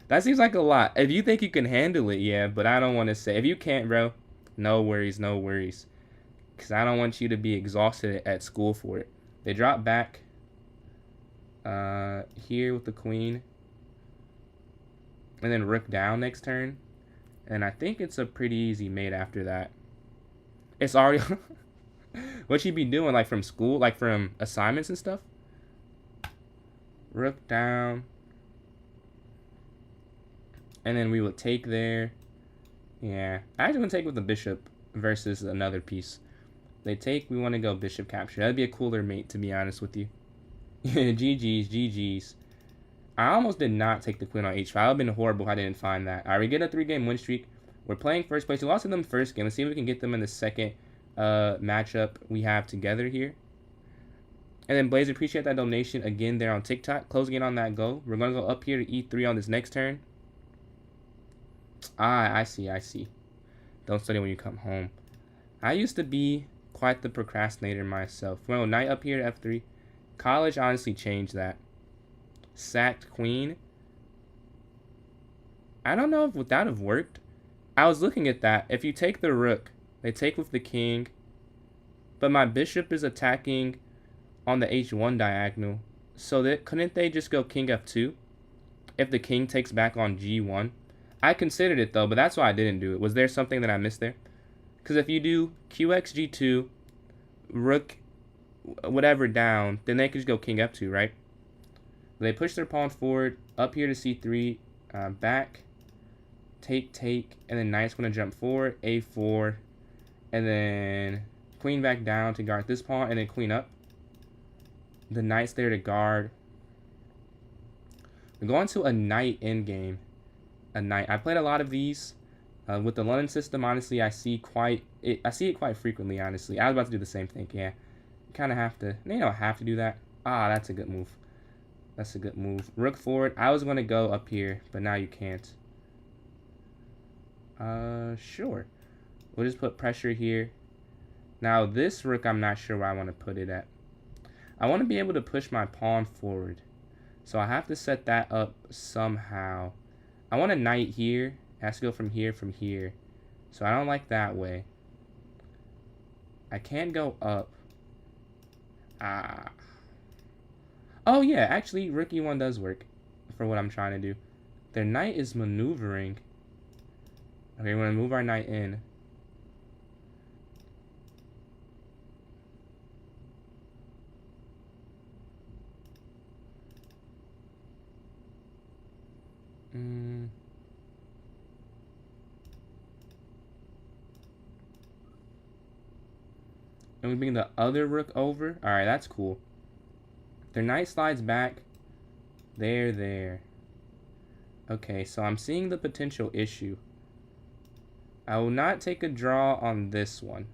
S1: That seems like a lot. If you think you can handle it, yeah, but I don't want to say. If you can't, bro, no worries. Because I don't want you to be exhausted at school for it. They drop back here with the queen. And then rook down next turn. And I think it's a pretty easy mate after that. It's already... What you be doing, like from school, like from assignments and stuff? Rook down. And then we will take there. Yeah. I actually want to take with the bishop versus another piece. They take, we want to go bishop capture. That'd be a cooler mate, to be honest with you. GG's. I almost did not take the queen on h5. It would have been horrible if I didn't find that. Alright, we get a 3-game win streak. We're playing first place. We lost to them first game. Let's see if we can get them in the second matchup we have together here. And then Blazer, appreciate that donation again there on TikTok. Closing in on that goal. We're going to go up here to e3 on this next turn. I see. Don't study when you come home. I used to be quite the procrastinator myself. Well, knight up here to f3. College honestly changed that. Sacked queen. I don't know if would that have worked. I was looking at that. If you take the rook, they take with the king. But my bishop is attacking on the h1 diagonal. So couldn't they just go king f2? If the king takes back on g1. I considered it though, but that's why I didn't do it. Was there something that I missed there? Because if you do qx g2, rook, whatever down, then they could just go king f2, right? They push their pawn forward, up here to c3, back, take, and then knight's going to jump forward, a4, and then queen back down to guard this pawn, and then queen up. The knight's there to guard. We're going to a knight endgame. A knight. I played a lot of these. With the London system, honestly, I see it quite frequently, honestly. I was about to do the same thing, yeah. You kind of have to, you don't have to do that. Ah, that's a good move. That's a good move. Rook forward. I was going to go up here, but now you can't. Sure. We'll just put pressure here. Now, this rook, I'm not sure where I want to put it at. I want to be able to push my pawn forward. So I have to set that up somehow. I want a knight here. It has to go from here, So I don't like that way. I can't go up. Ah. Oh, yeah. Actually, rook e1 does work for what I'm trying to do. Their knight is maneuvering. Okay, we're going to move our knight in. And we bring the other rook over. Alright, that's cool. Their knight slides back. There. Okay, so I'm seeing the potential issue. I will not take a draw on this one.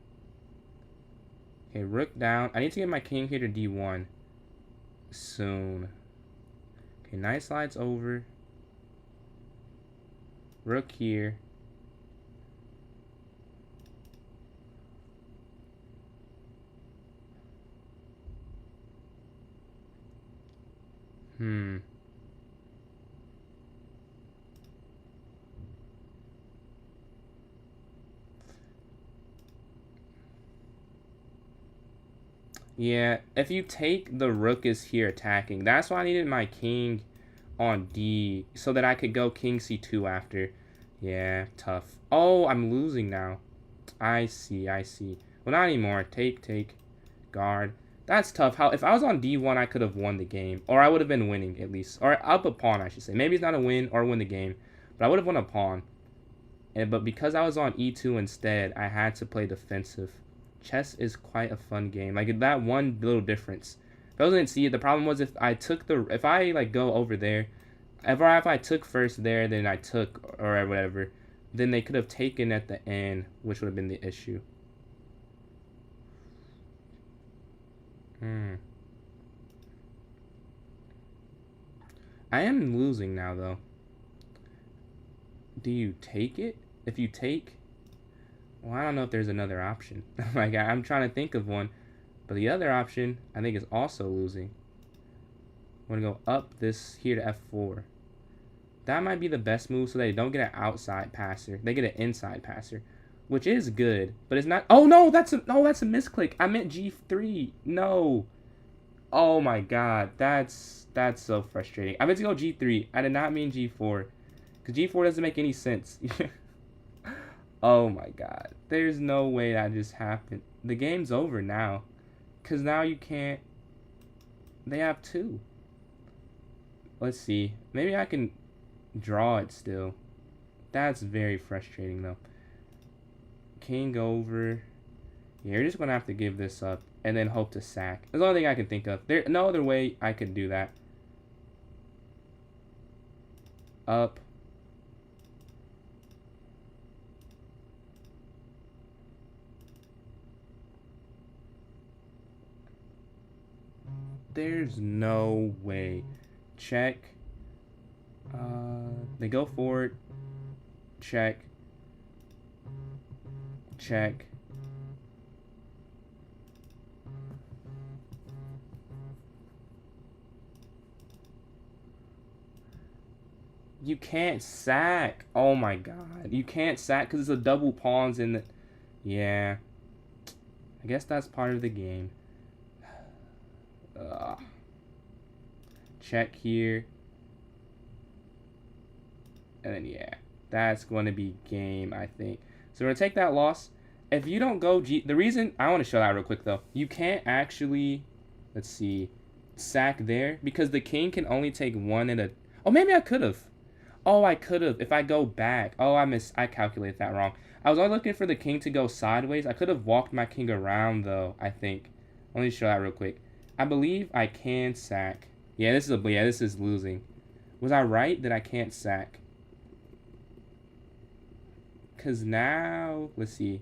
S1: Okay, rook down. I need to get my king here to d1 soon. Okay, knight slides over. Rook here. Yeah, if you take the rook is here attacking. That's why I needed my king on D so that I could go king c2 after. Yeah, tough. Oh, I'm losing now. I see. Well, not anymore. Take, guard. That's tough. How if I was on d1, I could have won the game, or I would have been winning at least, or up a pawn, I should say. Maybe it's not a win or win the game, but I would have won a pawn. But because I was on e2 instead, I had to play defensive. Chess is quite a fun game. Like that one little difference. If I didn't see it, the problem was if I like go over there, if I took first there, then I took or whatever, then they could have taken at the end, which would have been the issue. I am losing now though. Do you take it? If you take, well, I don't know if there's another option. Like I'm trying to think of one, but the other option I think is also losing. I'm gonna go up this here to f4. That might be the best move so they don't get an outside passer. They get an inside passer, which is good, but it's not. Oh no, that's a misclick. I meant g3. No. Oh my god, that's so frustrating. I meant to go g3. I did not mean g4, because g4 doesn't make any sense. Oh my god, there's no way that just happened. The game's over now, because now you can't. They have two. Let's see. Maybe I can draw it still. That's very frustrating though. King over. Yeah, you're just gonna have to give this up and then hope to sack. That's the only thing I can think of. There's no other way I could do that. Up. There's no way. Check. They go forward. Check. Check. You can't sack. Oh my god. You can't sack because it's a double pawns in the... Yeah. I guess that's part of the game. Check here. And then, yeah. That's going to be game, I think. So we're going to take that loss. If you don't go G... The reason... I want to show that real quick, though. You can't actually... Let's see. Sack there. Because the king can only take one at a... Oh, maybe I could have. Oh, I could have. If I go back. Oh, I calculated that wrong. I was only looking for the king to go sideways. I could have walked my king around, though, I think. Let me show that real quick. I believe I can sack. Yeah, this is losing. Was I right that I can't sack? Because now, let's see.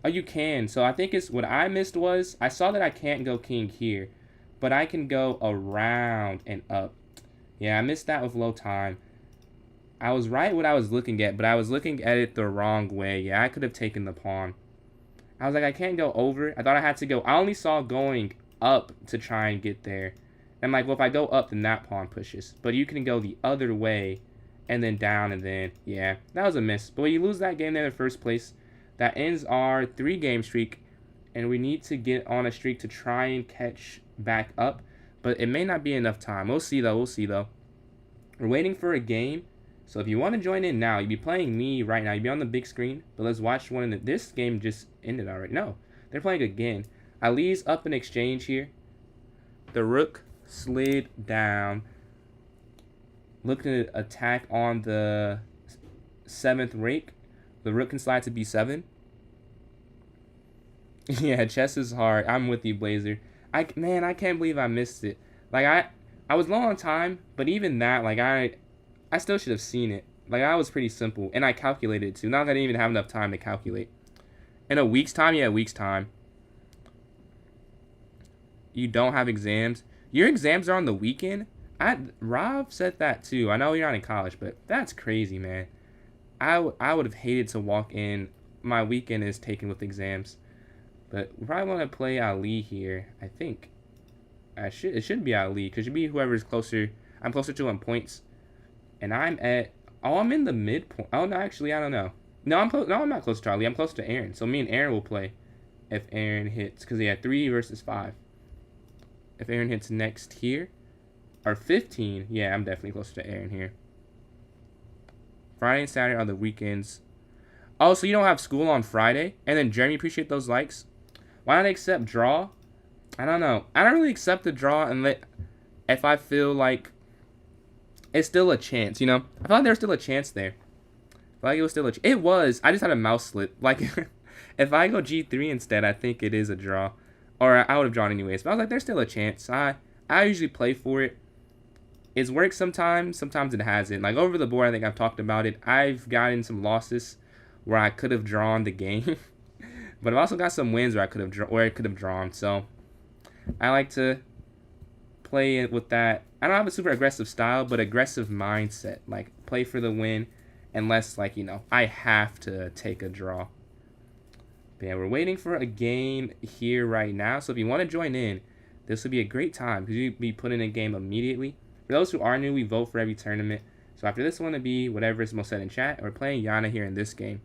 S1: Oh, you can. So I think it's what I missed was I saw that I can't go king here, but I can go around and up. Yeah, I missed that with low time. I was right what I was looking at, but I was looking at it the wrong way. Yeah, I could have taken the pawn. I was like, I can't go over. I thought I had to go. I only saw going up to try and get there. And I'm like, well, if I go up, then that pawn pushes. But you can go the other way and then down, and then, yeah, that was a miss. But when you lose that game there in the first place, that ends our 3-game streak, and we need to get on a streak to try and catch back up. But it may not be enough time. We'll see, though. We'll see, though. We're waiting for a game. So if you want to join in now, you'd be playing me right now. You'd be on the big screen. But let's watch one. This game just ended already. No, they're playing again. Ali's up in exchange here. The rook slid down. Looking to attack on the 7th rake. The rook can slide to b7. Yeah, chess is hard. I'm with you, Blazer. Man, I can't believe I missed it. Like, I was low on time, but even that, like, I still should have seen it. Like, I was pretty simple, and I calculated it too. Not that I didn't even have enough time to calculate. In a week's time? Yeah, a week's time. You don't have exams? Your exams are on the weekend? Rob said that too. I know you're not in college, but that's crazy, man. I would have hated to walk in. My weekend is taken with exams. But we probably want to play Ali here, I think. It should be Ali, because it should be whoever's closer. I'm closer to 1 points. And I'm at... Oh, I'm in the midpoint. Oh, no, actually, I don't know. No, I'm not close to Ali. I'm close to Aaron. So me and Aaron will play if Aaron hits. Because he had 3 versus 5. If Aaron hits next here. Or 15. Yeah, I'm definitely closer to Aaron here. Friday and Saturday are the weekends. Oh, so you don't have school on Friday? And then, Jeremy, appreciate those likes. Why not accept draw? I don't know. I don't really accept the draw if I feel like it's still a chance, you know? I feel like there's still a chance there. I feel like it was still it was. I just had a mouse slip. Like, if I go G3 instead, I think it is a draw. Or I would have drawn anyways. But I was like, there's still a chance. I usually play for it. It's worked sometimes. Sometimes it hasn't. Like, over the board, I think I've talked about it. I've gotten some losses where I could have drawn the game. But I've also got some wins where I could have drawn. So I like to play it with that. I don't have a super aggressive style, but aggressive mindset. Like, play for the win, unless, like, you know, I have to take a draw. But yeah, we're waiting for a game here right now. So if you want to join in, this would be a great time because you'd be put in a game immediately. For those who are new, we vote for every tournament. So after this one, it'll be whatever is most said in chat. We're playing Yana here in this game.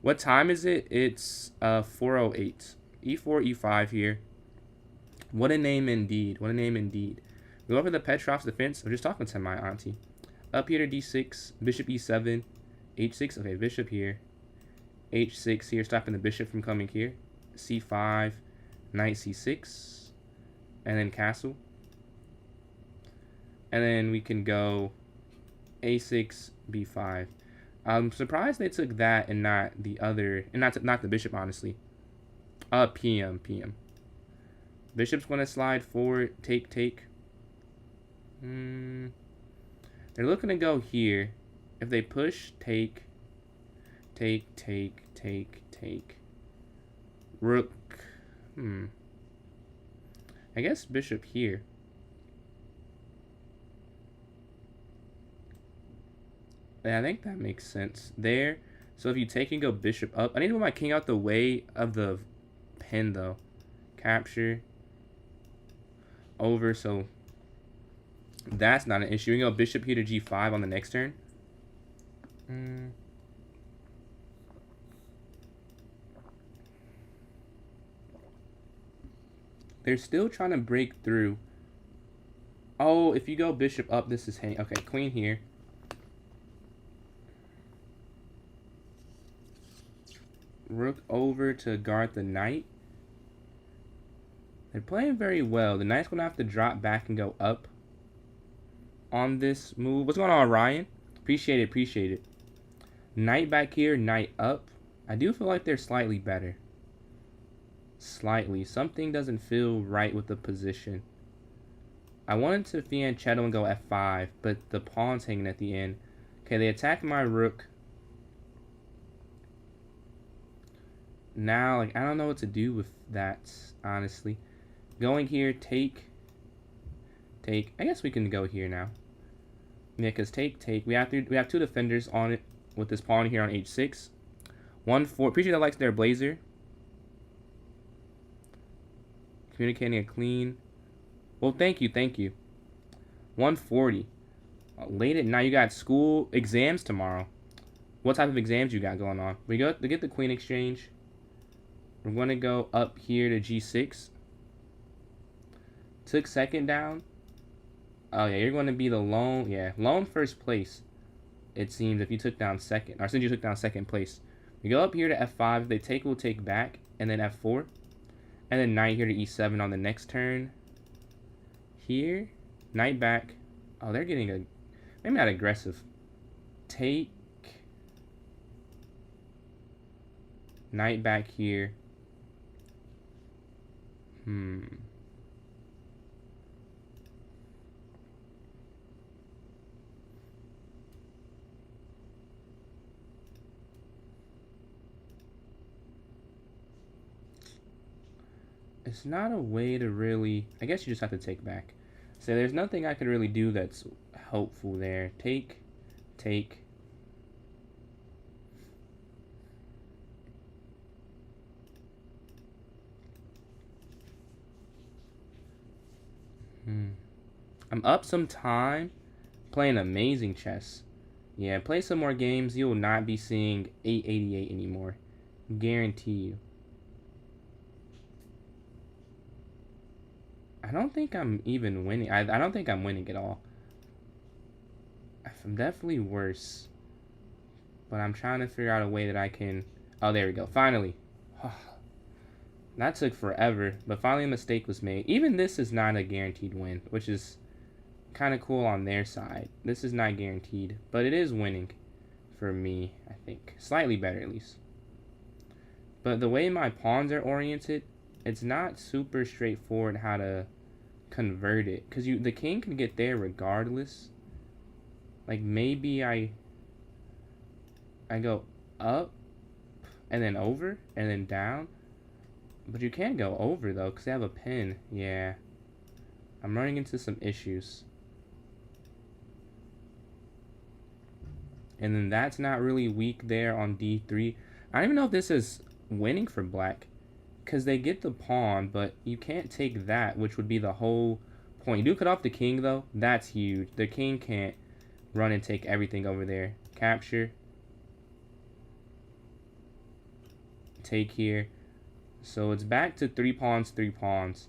S1: What time is it? It's 4:08. E4, E5 here. What a name indeed. What a name indeed. We go over the Petrov's defense. I'm just talking to my auntie. Up here to D6. Bishop E7. H6. Okay, bishop here. H6 here, stopping the bishop from coming here. C5. Knight C6. And then castle. And then we can go A6, B5. I'm surprised they took that and not the other, and not the bishop, honestly. PM. Bishop's going to slide forward, take. They're looking to go here. If they push, take. Rook. I guess bishop here. Yeah, I think that makes sense there. So if you take and go bishop up, I need to move my king out the way of the pin though. Capture. Over, so that's not an issue. We can go bishop here to G5 on the next turn. They're still trying to break through. Oh, if you go bishop up, this is hanging. Okay, queen here. Rook over to guard the knight. They're playing very well. The knight's going to have to drop back and go up on this move. What's going on, Ryan? Appreciate it. Knight back here, knight up. I do feel like they're slightly better. Slightly. Something doesn't feel right with the position. I wanted to fianchetto and go F5, but the pawn's hanging at the end. Okay, they attack my rook. Now, like, I don't know what to do with that, honestly. Going here, take. I guess we can go here now. Yeah, because take. We have two defenders on it with this pawn here on H6. 1-4. Appreciate the likes there, Blazer. Communicating a clean. Well, thank you. 140. Late at night, you got school exams tomorrow. What type of exams you got going on? We go to get the queen exchange. We're going to go up here to g6. Took second down. Oh, yeah, you're going to be the lone. Yeah, lone first place, it seems, if you took down second. Or since you took down second place. We go up here to f5. If they take, we'll take back. And then f4. And then knight here to e7 on the next turn. Here. Knight back. Oh, they're getting a... Maybe not aggressive. Take. Knight back here. It's not a way to really... I guess you just have to take back. So there's nothing I could really do that's helpful there. Take. I'm up some time playing amazing chess. Yeah, play some more games. You will not be seeing 888 anymore. Guarantee you. I don't think I'm even winning. I don't think I'm winning at all. I'm definitely worse. But I'm trying to figure out a way that I can... Oh, there we go. Finally. That took forever. But finally a mistake was made. Even this is not a guaranteed win, which is kind of cool on their side. This is not guaranteed. But it is winning for me, I think. Slightly better, at least. But the way my pawns are oriented, it's not super straightforward how to convert it. Because the king can get there regardless. Like, maybe I go up and then over and then down. But you can't go over, though, because they have a pin. Yeah. I'm running into some issues. And then that's not really weak there on d3. I don't even know if this is winning for black. Because they get the pawn, but you can't take that, which would be the whole point. You do cut off the king, though. That's huge. The king can't run and take everything over there. Capture. Take here. So it's back to 3 pawns, 3 pawns.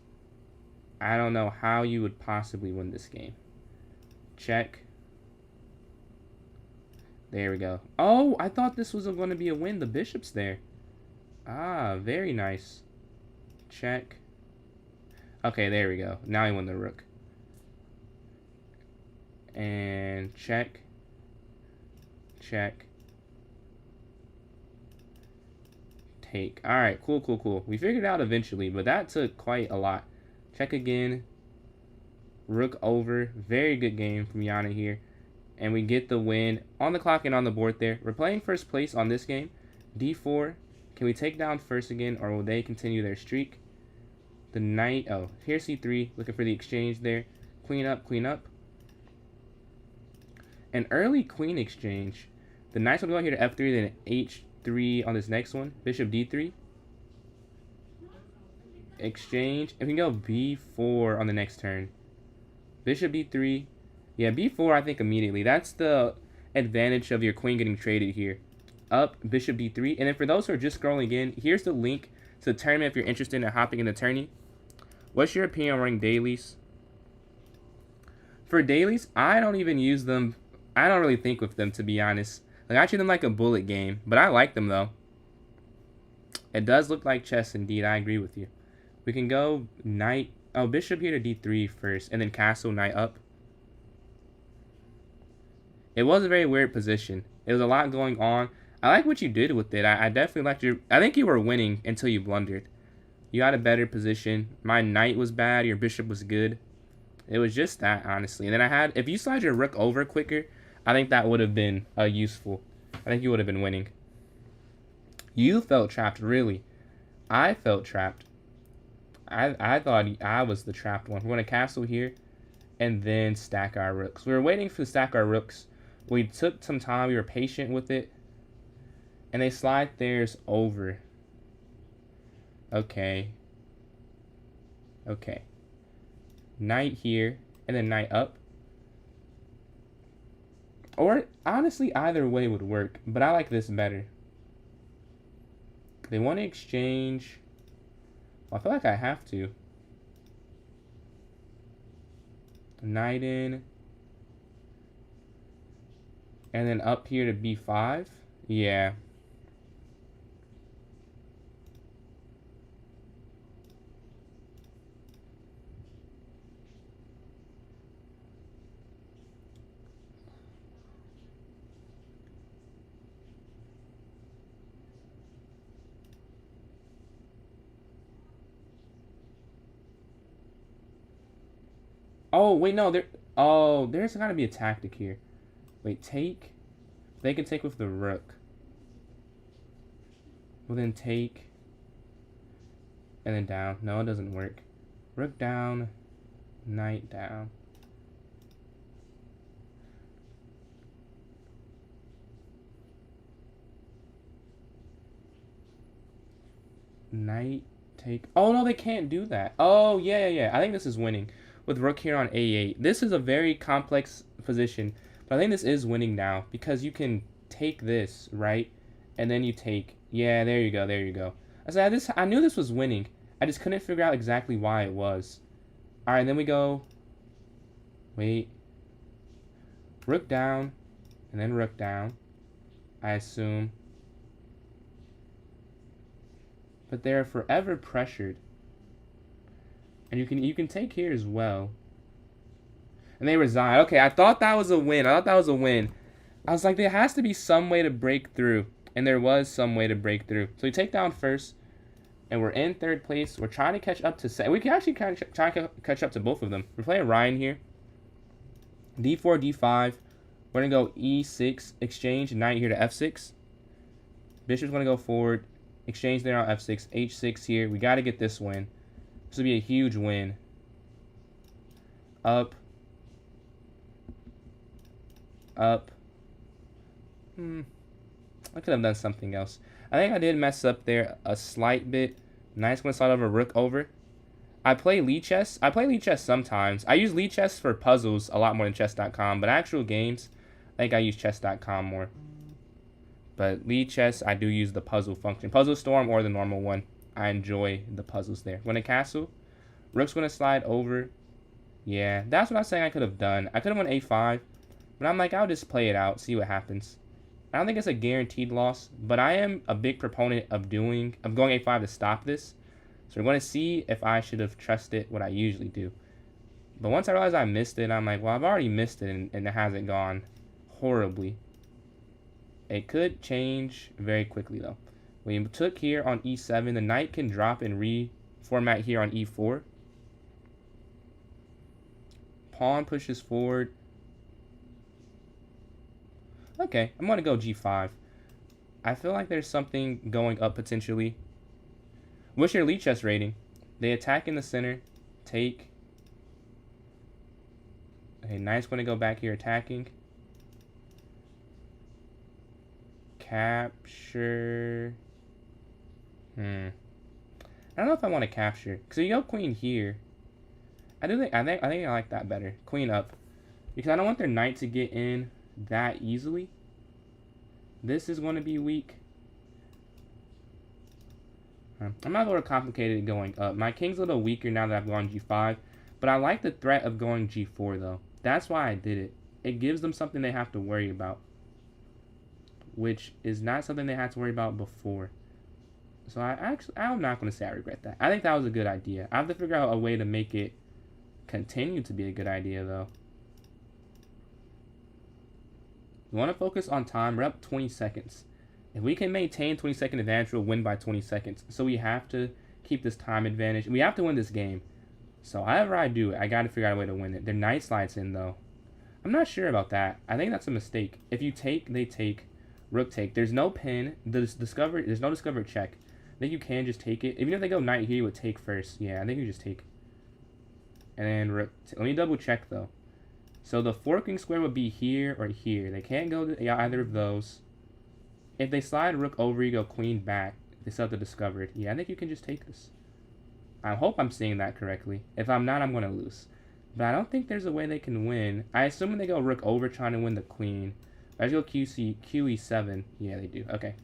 S1: I don't know how you would possibly win this game. Check. There we go. Oh, I thought this was going to be a win. The bishop's there. Ah, very nice. Check. Okay, there we go. Now he won the rook. And check. Check. Take. Alright, cool. We figured it out eventually, but that took quite a lot. Check again. Rook over. Very good game from Yana here. And we get the win on the clock and on the board there. We're playing first place on this game. d4. Can we take down first again, or will they continue their streak? The knight. Oh, here's c3. Looking for the exchange there. Queen up, queen up. An early queen exchange. The knight's going to go here to f3, then h3 on this next one. Bishop d3. Exchange. And we can go b4 on the next turn. Bishop d3. Yeah, b4 I think immediately. That's the advantage of your queen getting traded here. Up, bishop d3. And then for those who are just scrolling in, here's the link to the tournament if you're interested in hopping in the tourney. What's your opinion on running dailies? For dailies, I don't even use them. I don't really think with them, to be honest. Like, I treat them like a bullet game, but I like them, though. It does look like chess, indeed. I agree with you. We can go knight. Oh, bishop here to d3 first, and then castle, knight up. It was a very weird position. There was a lot going on. I like what you did with it. I definitely liked your... I think you were winning until you blundered. You had a better position. My knight was bad. Your bishop was good. It was just that, honestly. And then I had... If you slide your rook over quicker, I think that would have been useful. I think you would have been winning. You felt trapped, really. I felt trapped. I thought I was the trapped one. We're going to castle here and then stack our rooks. We were waiting to stack our rooks. We took some time. We were patient with it. And they slide theirs over. Okay. Okay. Knight here. And then knight up. Or, honestly, either way would work. But I like this better. They want to exchange. Well, I feel like I have to. Knight in. And then up here to b5. Yeah. Oh, wait, no. Oh, there's got to be a tactic here. Wait, take. They can take with the rook. Well, then take. And then down. No, it doesn't work. Rook down. Knight down. Knight take. Oh, no, they can't do that. Oh, yeah. I think this is winning. With rook here on a8. This is a very complex position. But I think this is winning now. Because you can take this, right? And then you take. Yeah, there you go. I knew this was winning. I just couldn't figure out exactly why it was. Alright, then we go. Wait. Rook down. And then rook down. I assume. But they're forever pressured. And you can take here as well. And they resign. Okay, I thought that was a win. I was like, there has to be some way to break through. And there was some way to break through. So we take down first. And we're in third place. We're trying to catch up to... We can actually try to catch up to both of them. We're playing Ryan here. D4, D5. We're going to go E6. Exchange. Knight here to F6. Bishop's going to go forward. Exchange there on F6. H6 here. We got to get this win. This would be a huge win. Up. Up. I could have done something else. I think I did mess up there a slight bit. Knight's going to slide over, rook over. I play Lichess. I play Lichess sometimes. I use Lichess for puzzles a lot more than chess.com, but actual games, I think I use chess.com more. But Lichess, I do use the puzzle function. Puzzle Storm or the normal one. I enjoy the puzzles there. When a castle, rook's going to slide over. Yeah, that's what I was saying I could have done. I could have won a5, but I'm like, I'll just play it out, see what happens. I don't think it's a guaranteed loss, but I am a big proponent of going a5 to stop this. So we're going to see if I should have trusted what I usually do. But once I realized I missed it, I'm like, well, I've already missed it, and it hasn't gone horribly. It could change very quickly, though. We took here on e7. The knight can drop and reformat here on e4. Pawn pushes forward. Okay, I'm going to go g5. I feel like there's something going up potentially. What's your Lichess rating? They attack in the center. Take. Okay, knight's going to go back here attacking. Capture. I don't know if I want to capture. Because you go queen here. I think I like that better. Queen up. Because I don't want their knight to get in that easily. This is going to be weak. I'm not overcomplicated going up. My king's a little weaker now that I've gone g5. But I like the threat of going g4 though. That's why I did it. It gives them something they have to worry about. Which is not something they had to worry about before. So I'm not going to say I regret that. I think that was a good idea. I have to figure out a way to make it continue to be a good idea though. We want to focus on time. We're up 20 seconds. If we can maintain 20-second advantage, we'll win by 20 seconds. So we have to keep this time advantage. We have to win this game. So however I do it, I got to figure out a way to win it. Their knight slides in, though. I'm not sure about that. I think that's a mistake. If you take, they take. Rook take. There's no pin. There's no discovered check. I think you can just take it. Even if they go knight here, you would take first. Yeah, I think you just take. And then rook. Let me double check, though. So the forking square would be here or here. They can't go to either of those. If they slide rook over, you go queen back. They still have to discover it. Yeah, I think you can just take this. I hope I'm seeing that correctly. If I'm not, I'm going to lose. But I don't think there's a way they can win. I assume when they go rook over trying to win the queen. I just go QE7. Yeah, they do. Okay.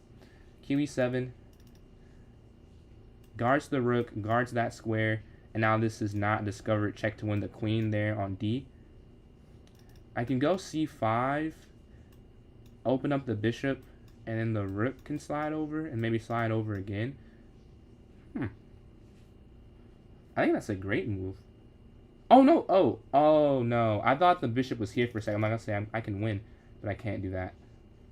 S1: QE7. Guards the rook, guards that square. And now this is not discovered. Check to win the queen there on D. I can go C5. Open up the bishop. And then the rook can slide over. And maybe slide over again. I think that's a great move. Oh, no. Oh, no. I thought the bishop was here for a second. I'm not going to say I can win. But I can't do that.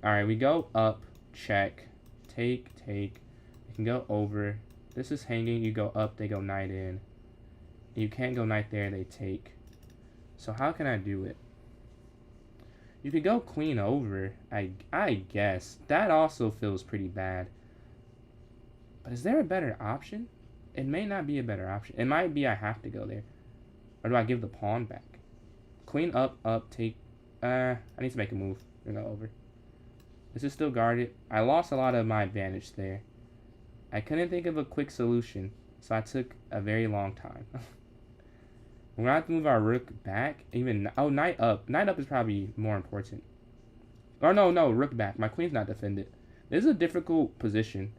S1: All right, we go up. Check. Take. We can go over. This is hanging. You go up. They go knight in. You can't go knight there. They take. So how can I do it? You could go queen over. I guess. That also feels pretty bad. But is there a better option? It may not be a better option. It might be I have to go there. Or do I give the pawn back? Queen up, take. I need to make a move. We're going to go over. This is still guarded. I lost a lot of my advantage there. I couldn't think of a quick solution, so I took a very long time. We're going to have to move our rook back. Knight up. Knight up is probably more important. Or no, rook back. My queen's not defended. This is a difficult position.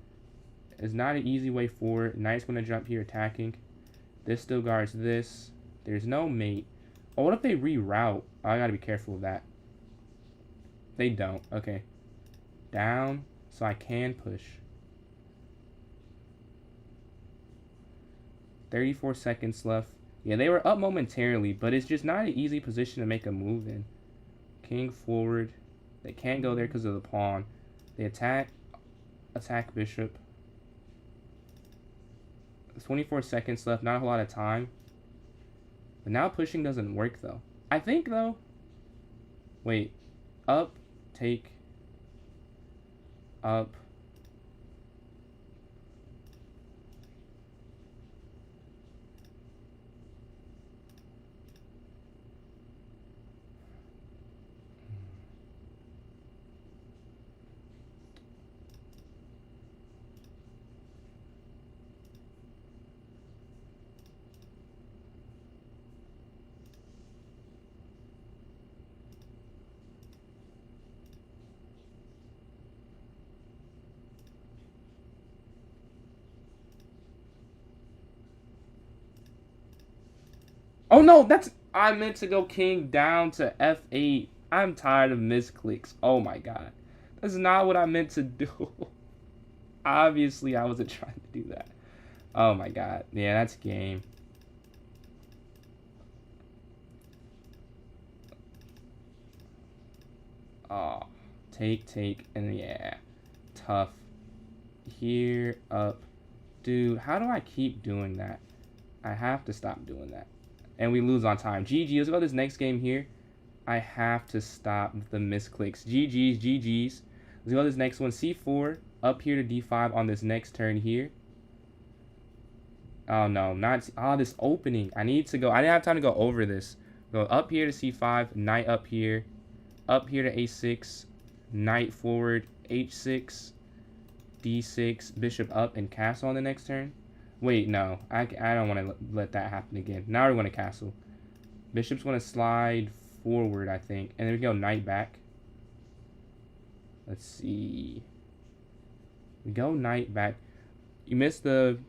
S1: It's not an easy way forward. Knight's going to jump here attacking. This still guards this. There's no mate. Oh, what if they reroute? Oh, I got to be careful of that. They don't. Okay. Down. So I can push. 34 seconds left. Yeah, they were up momentarily, but it's just not an easy position to make a move in. King forward. They can't go there because of the pawn. They attack bishop. 24 seconds left, not a whole lot of time. But now pushing doesn't work, though. I think, though... Wait. Up, take. Up. Oh no, I meant to go king down to f8. I'm tired of misclicks. Oh my god. That's not what I meant to do. Obviously, I wasn't trying to do that. Oh my god. Yeah, that's game. Oh, take, and yeah. Tough. Here, up. Dude, how do I keep doing that? I have to stop doing that. And we lose on time. GG. Let's go to this next game here. I have to stop the misclicks. GG's. Let's go to this next one. C4. Up here to D5 on this next turn here. Oh, no. This opening. I need to go. I didn't have time to go over this. Go up here to C5. Knight up here. Up here to A6. Knight forward. H6. D6. Bishop up and castle on the next turn. Wait, no. I don't want to let that happen again. Now we're going to castle. Bishop's going to slide forward, I think. And then we go knight back. Let's see. We go knight back. You missed the...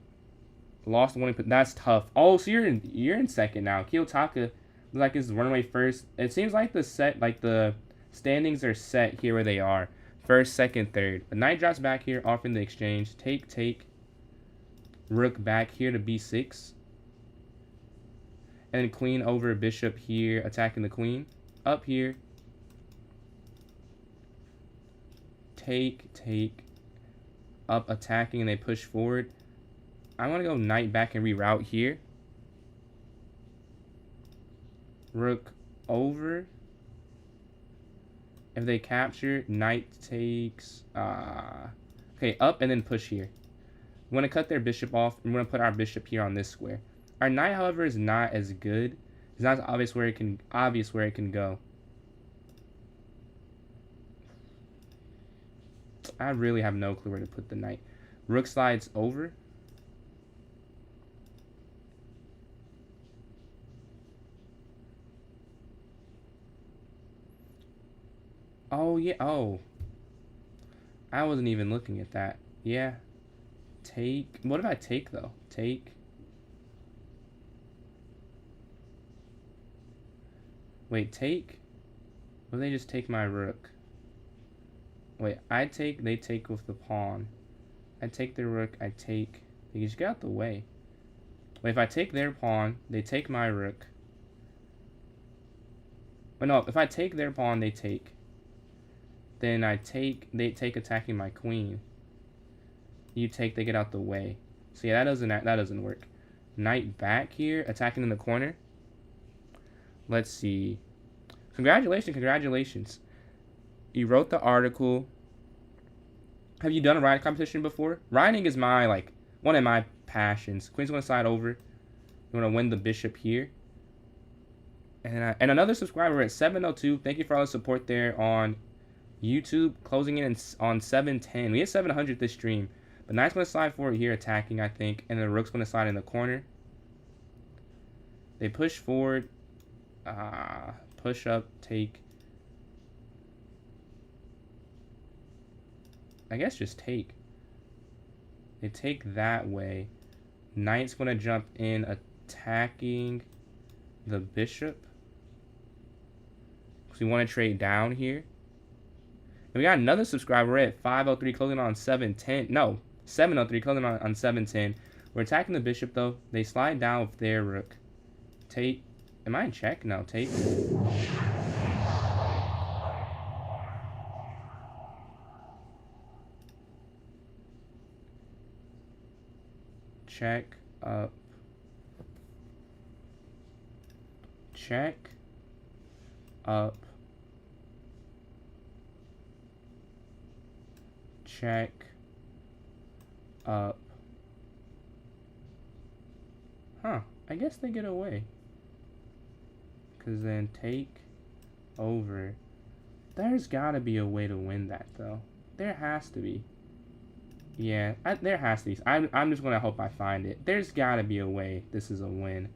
S1: Lost the one. That's tough. Oh, so you're in second now. Kiyotaka looks like it's runaway first. It seems like the standings are set here where they are. First, second, third. But knight drops back here, offering the exchange. Take. Rook back here to b6. And then queen over bishop here, attacking the queen. Up here. Take. Up attacking, and they push forward. I want to go knight back and reroute here. Rook over. If they capture, knight takes... Okay, up and then push here. We want to cut their bishop off. And we're going to put our bishop here on this square. Our knight, however, is not as good. It's not obvious where it can go. I really have no clue where to put the knight. Rook slides over. Oh, yeah. Oh. I wasn't even looking at that. Yeah. Take. What if I take, though? Take. Wait, take? What if they just take my rook? Wait, I take, they take with the pawn. I take their rook, I take. You just get out the way. Wait, if I take their pawn, they take my rook. But no, if I take their pawn, they take. Then I take, they take attacking my queen. You take, they get out the way. So yeah, that doesn't work. Knight back here, attacking in the corner. Let's see. Congratulations, congratulations. You wrote the article. Have you done a writing competition before? Writing is my, like, one of my passions. Queen's gonna slide over. You wanna win the bishop here. And another subscriber at 702. Thank you for all the support there on YouTube. Closing in on 710. We hit 700 this stream. But Knight's gonna slide forward here, attacking, I think. And the Rook's gonna slide in the corner. They push forward. Push up, take. I guess just take. They take that way. Knight's gonna jump in, attacking the bishop. Because we want to trade down here. And we got another subscriber at 503, closing on 710. No, 703, closing on 710. We're attacking the bishop, though. They slide down with their rook. Take. Am I in check? No, take. Check up. Check up. Check up. Huh. I guess they get away. Because then take over. There's got to be a way to win that, though. There has to be. Yeah, there has to be. I'm just going to hope I find it. There's got to be a way this is a win.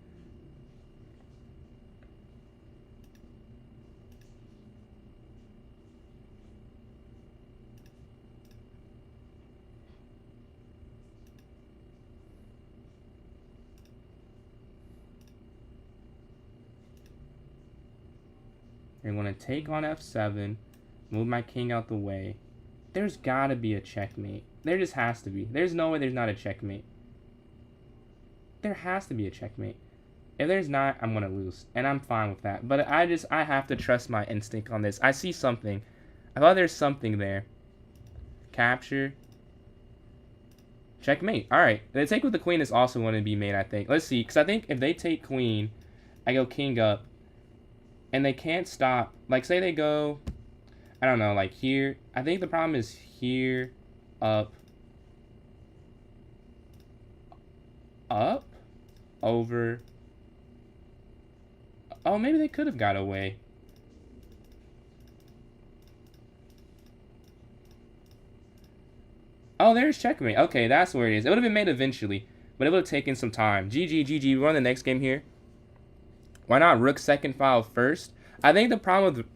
S1: I'm going to take on f7, move my king out the way. There's got to be a checkmate. There just has to be. There's no way there's not a checkmate. There has to be a checkmate. If there's not, I'm going to lose. And I'm fine with that. But I have to trust my instinct on this. I see something. I thought there's something there. Capture. Checkmate. Alright. The take with the queen is also going to be made, I think. Let's see. Because I think if they take queen, I go king up. And they can't stop. Like, say they go, I don't know, like here. I think the problem is here, up, over. Oh, maybe they could have got away. Oh, there's checkmate. Okay, that's where it is. It would have been made eventually, but it would have taken some time. GG. We're on the next game here. Why not rook second file first? I think the problem with...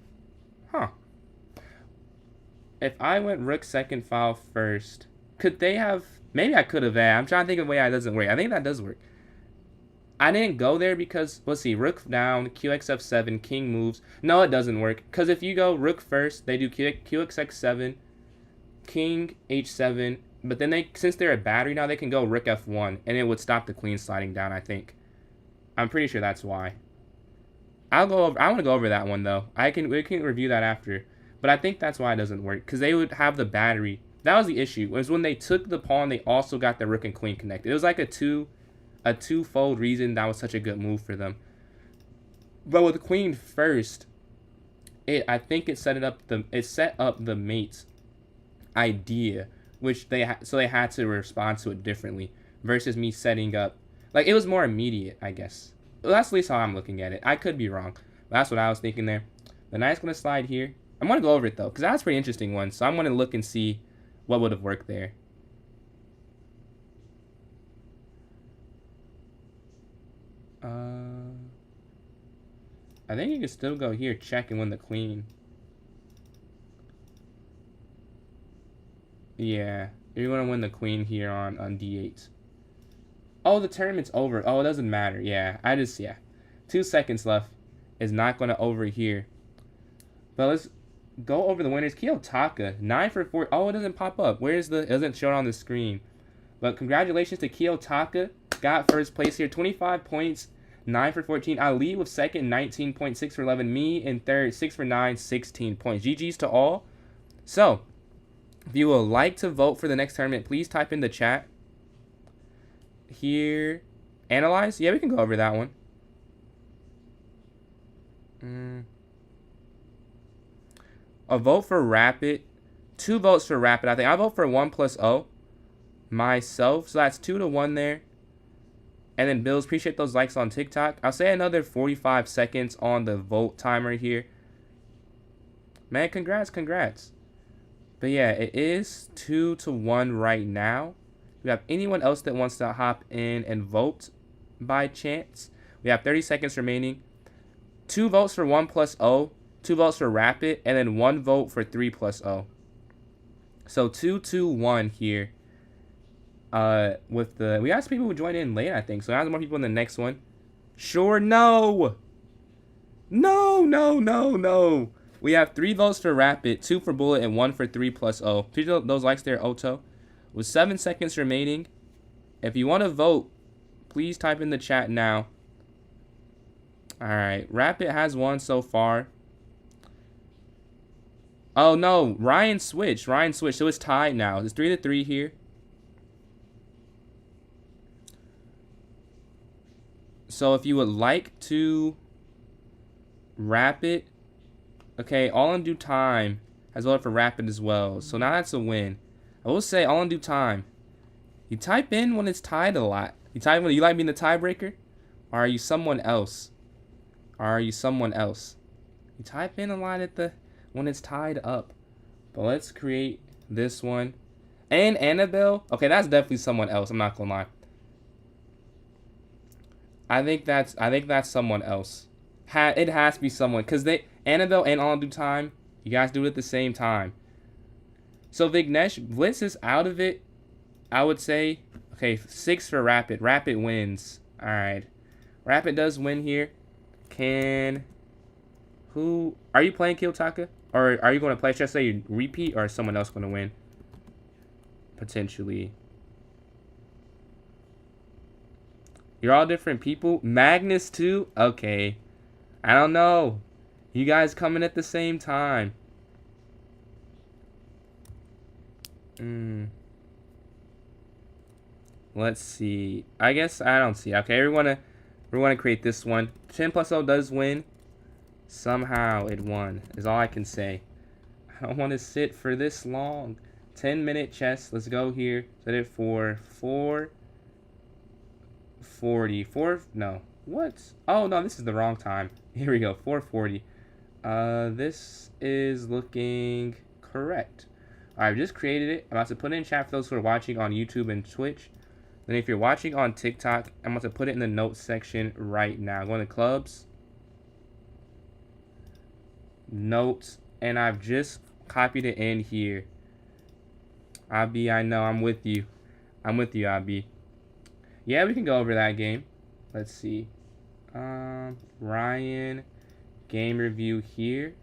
S1: If I went rook second file first, could they have... Maybe I could have. I'm trying to think of a way that doesn't work. I think that does work. I didn't go there because... Let's see. Rook down, qxf7, king moves. No, it doesn't work. Because if you go rook first, they do qxx7, king h7. But then they, since they're a battery now, they can go rook f1. And it would stop the queen sliding down, I think. I'm pretty sure that's why. I want to go over that one though. We can review that after. But I think that's why it doesn't work, because they would have the battery. That was the issue. Was when they took the pawn, they also got the rook and queen connected. It was like a twofold reason that was such a good move for them. But with the queen first, I think it set up the mate's idea, which they had to respond to it differently versus me setting up. Like, it was more immediate, I guess. Well, that's at least how I'm looking at it. I could be wrong. But that's what I was thinking there. The knight's going to slide here. I'm going to go over it, though, because that's a pretty interesting one. So I'm going to look and see what would have worked there. I think you can still go here, check, and win the queen. Yeah, you're going to win the queen here on d8. Oh, the tournament's over. Oh, it doesn't matter. Yeah, yeah. 2 seconds left. Is not going to over here. But let's go over the winners. Kiyotaka, 9 for 4. Oh, it doesn't pop up. It doesn't show it on the screen. But congratulations to Kiyotaka. Got first place here. 25 points, 9 for 14. Ali with second, 19.6 for 11. Me in third, 6 for 9, 16 points. GG's to all. So, if you would like to vote for the next tournament, please type in the chat. Here, analyze. Yeah, we can go over that one. A vote for Rapid. 2 votes for Rapid. I think I vote for 1 plus O. Myself. So that's 2 to 1 there. And then Bills, appreciate those likes on TikTok. I'll say another 45 seconds on the vote timer here. Man, congrats. But yeah, it is 2 to 1 right now. Do we have anyone else that wants to hop in and vote by chance? We have 30 seconds remaining. 2 votes for 1 plus O. 2 votes for Rapid. And then 1 vote for 3 plus O. So 2-2-1 here. We asked people who joined in late, I think. So I have more people in the next one. Sure, no. No. We have 3 votes for Rapid, 2 for Bullet, and 1 for 3 plus O. Please those likes there, Oto. With 7 seconds remaining, if you want to vote, please type in the chat now. Alright, Rapid has won so far. Oh no, Ryan switched. So it's tied now. It's 3-3 here. So if you would like to Rapid, okay, All in Due Time has voted for Rapid as well. So now that's a win. I will say All in Due Time. You type in when it's tied a lot. You type when you like being the tiebreaker, or are you someone else? You type in a lot when it's tied up. But let's create this one. And Annabelle. Okay, that's definitely someone else. I'm not gonna lie. I think that's someone else. It has to be someone, because Annabelle and All in Due Time, you guys do it at the same time. So Vignesh, Blitz is out of it. I would say, okay, 6 for Rapid. Rapid wins. All right, Rapid does win here. Who are you playing, Kiyotaka? Or are you going to play? Should I say repeat, or is someone else going to win? Potentially. You're all different people. Magnus too? Okay. I don't know. You guys coming at the same time. Let's see. I guess I don't see. Okay, we want to create this one. 10 plus O does win. Somehow it won, is all I can say. I don't want to sit for this long. 10-minute chess. Let's go here. Set it for 4:40. No. What? Oh, no, this is the wrong time. Here we go. 4:40. This is looking correct. Alright, just created it. I'm about to put it in chat for those who are watching on YouTube and Twitch. Then if you're watching on TikTok, I'm about to put it in the notes section right now. Go to clubs. Notes. And I've just copied it in here. Abi, I know. I'm with you. Abi. Yeah, we can go over that game. Let's see. Ryan. Game review here.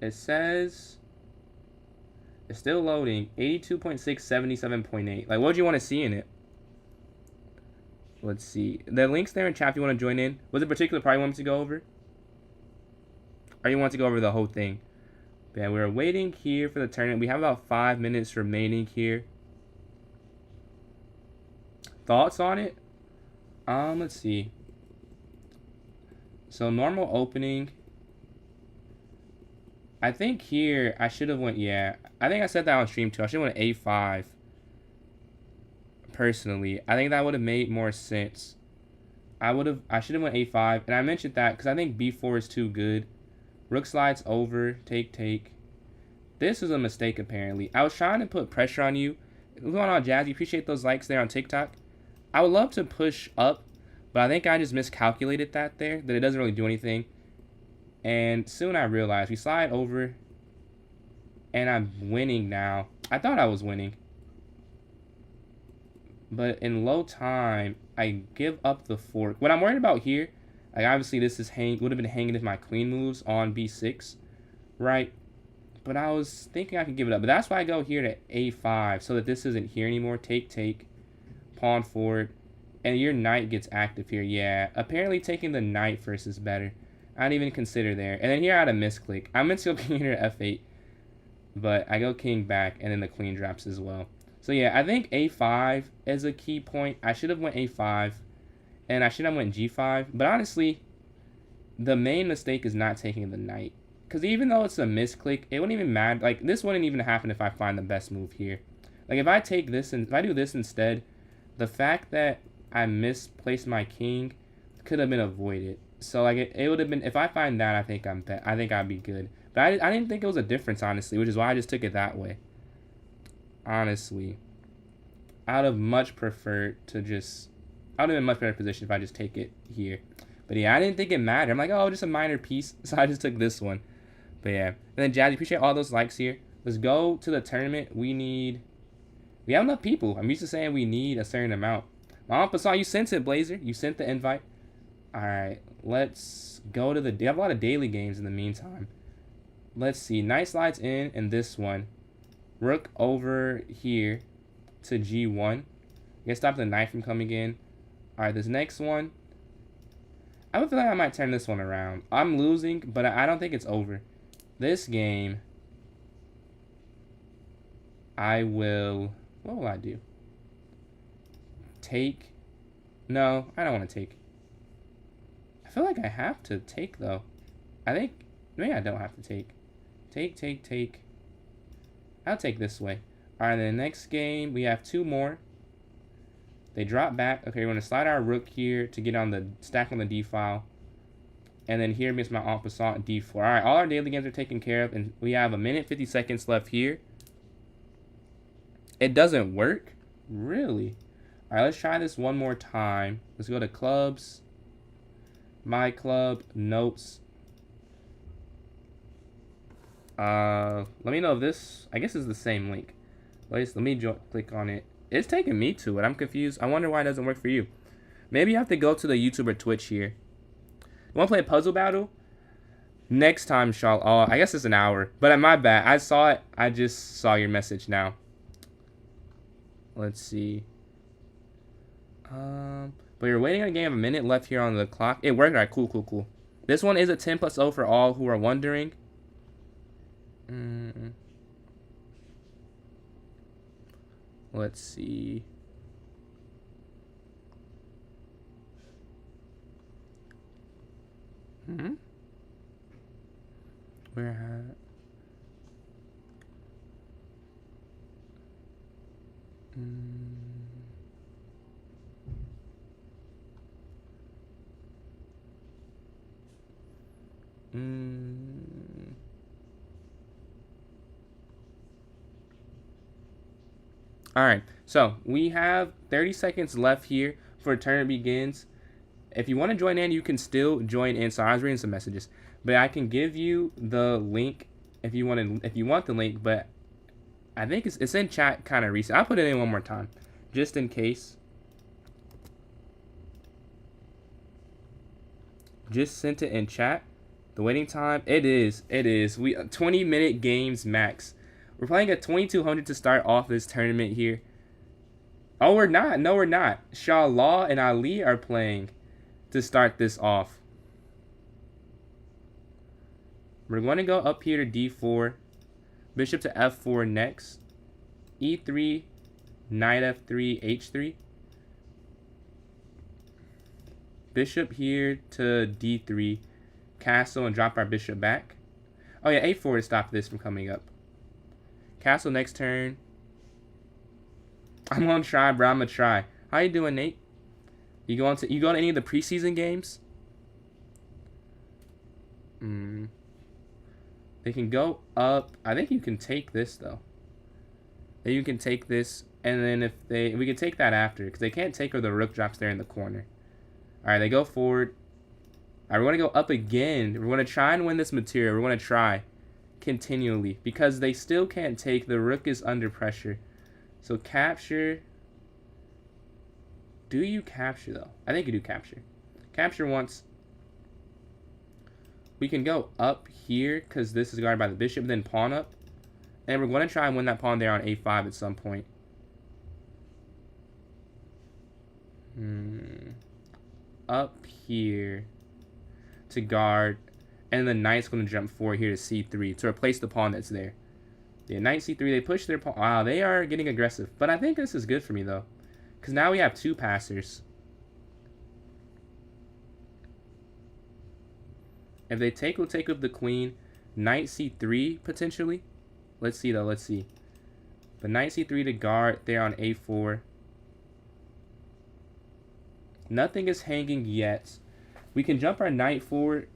S1: It says it's still loading. 82.6, 77.8. Like, what do you want to see in it? Let's see. The link's there in chat if you want to join in. Was it particular part you want me to go over? Or you want to go over the whole thing? But yeah, we're waiting here for the tournament. We have about 5 minutes remaining here. Thoughts on it? Let's see. So normal opening. I think here I should have went, yeah. I think I said that on stream too. I should have went A5. Personally, I think that would have made more sense. I should have went A5, and I mentioned that because I think B4 is too good. Rook slides over, take. This was a mistake apparently. I was trying to put pressure on you. What's going on, Jazzy? Appreciate those likes there on TikTok. I would love to push up, but I think I just miscalculated that there, that it doesn't really do anything. And soon I realized we slide over. And I'm winning now. I thought I was winning. But in low time, I give up the fork. What I'm worried about here, like obviously this is would have been hanging if my queen moves on b6, right? But I was thinking I could give it up. But that's why I go here to a5, so that this isn't here anymore. Take, pawn forward, and your knight gets active here. Yeah, apparently taking the knight first is better. I didn't even consider there. And then here I had a misclick. I meant to go king here to f8, but I go king back, and then the queen drops as well. So yeah, I think a5 is a key point. I should have went a5, and I should have went g5. But honestly, the main mistake is not taking the knight. Because even though it's a misclick, it wouldn't even matter. Like, this wouldn't even happen if I find the best move here. Like, if I take this, and if I do this instead, the fact that I misplaced my king could have been avoided. So, like, it would have been, if I find that, I think I'd be good. But I didn't think it was a difference, honestly, which is why I just took it that way. Honestly. I would have much preferred to just, I would have been in a much better position if I just take it here. But yeah, I didn't think it mattered. I'm like, oh, just a minor piece. So I just took this one. But yeah. And then Jazzy, appreciate all those likes here. Let's go to the tournament. We have enough people. I'm used to saying we need a certain amount. Mom Passant, you sent it, Blazer. You sent the invite. Alright, let's go to they have a lot of daily games in the meantime. Let's see. Knight slides in this one. Rook over here to g1. You can stop the knight from coming in. Alright, this next one. I would feel like I might turn this one around. I'm losing, but I don't think it's over. This game, I will... What will I do? Take? No, I don't want to take. I feel like I have to take, though. I think... Maybe I don't have to take. Take. I'll take this way. Alright, the next game, we have 2 more. They drop back. Okay, we're going to slide our rook here to get on the stack on the d file. And then here means my en passant d4. Alright, all our daily games are taken care of. And we have 1:50 left here. It doesn't work? Really? Alright, let's try this one more time. Let's go to clubs. My club. Notes. Let me know if this... I guess it's the same link. Let me click on it. It's taking me to it. I'm confused. I wonder why it doesn't work for you. Maybe you have to go to the YouTube or Twitch here. You want to play a puzzle battle? Next time, Shaw. Oh, I guess it's an hour. But my bad. I saw it. I just saw your message now. Let's see. But you're waiting on a game. A minute left here on the clock. It worked. All right, cool. This one is a 10+0 for all who are wondering. Let's see. Where at? Alright, so we have 30 seconds left here for tournament begins. If you want to join in, you can still join in. So I was reading some messages, but I can give you the link if you want the link. But I think it's in chat kind of recent. I'll put it in one more time, just in case. Just sent it in chat. The waiting time, it is. We 20-minute games max. We're playing at 2200 to start off this tournament here. Oh, we're not. No, we're not. Shah Law and Ali are playing to start this off. We're going to go up here to d4. Bishop to f4 next. e3, knight f3, h3. Bishop here to d3. Castle and drop our bishop back. Oh yeah, a4 to stop this from coming up. Castle next turn. I'm gonna try, bro. I'm gonna try. How you doing, Nate? You go to any of the preseason games? They can go up. I think you can take this though. You can take this, and then we can take that after, because they can't take her. The rook drops there in the corner. All right, they go forward. All right, we're gonna go up again. We're gonna try and win this material. We're gonna try. continually because they still can't take. The rook is under pressure. So capture. Do you capture, though? I think you do capture. Capture once. We can go up here because this is guarded by the bishop, then pawn up. And we're going to try and win that pawn there on a5 at some point. Up here to guard. And the knight's going to jump forward here to c3 to replace the pawn that's there. Yeah, knight c3. They push their pawn. Wow, they are getting aggressive. But I think this is good for me, though. Because now we have two passers. If they take, we'll take up the queen. Knight c3, potentially. Let's see, though. Let's see. But knight c3 to guard there on a4. Nothing is hanging yet. We can jump our knight forward.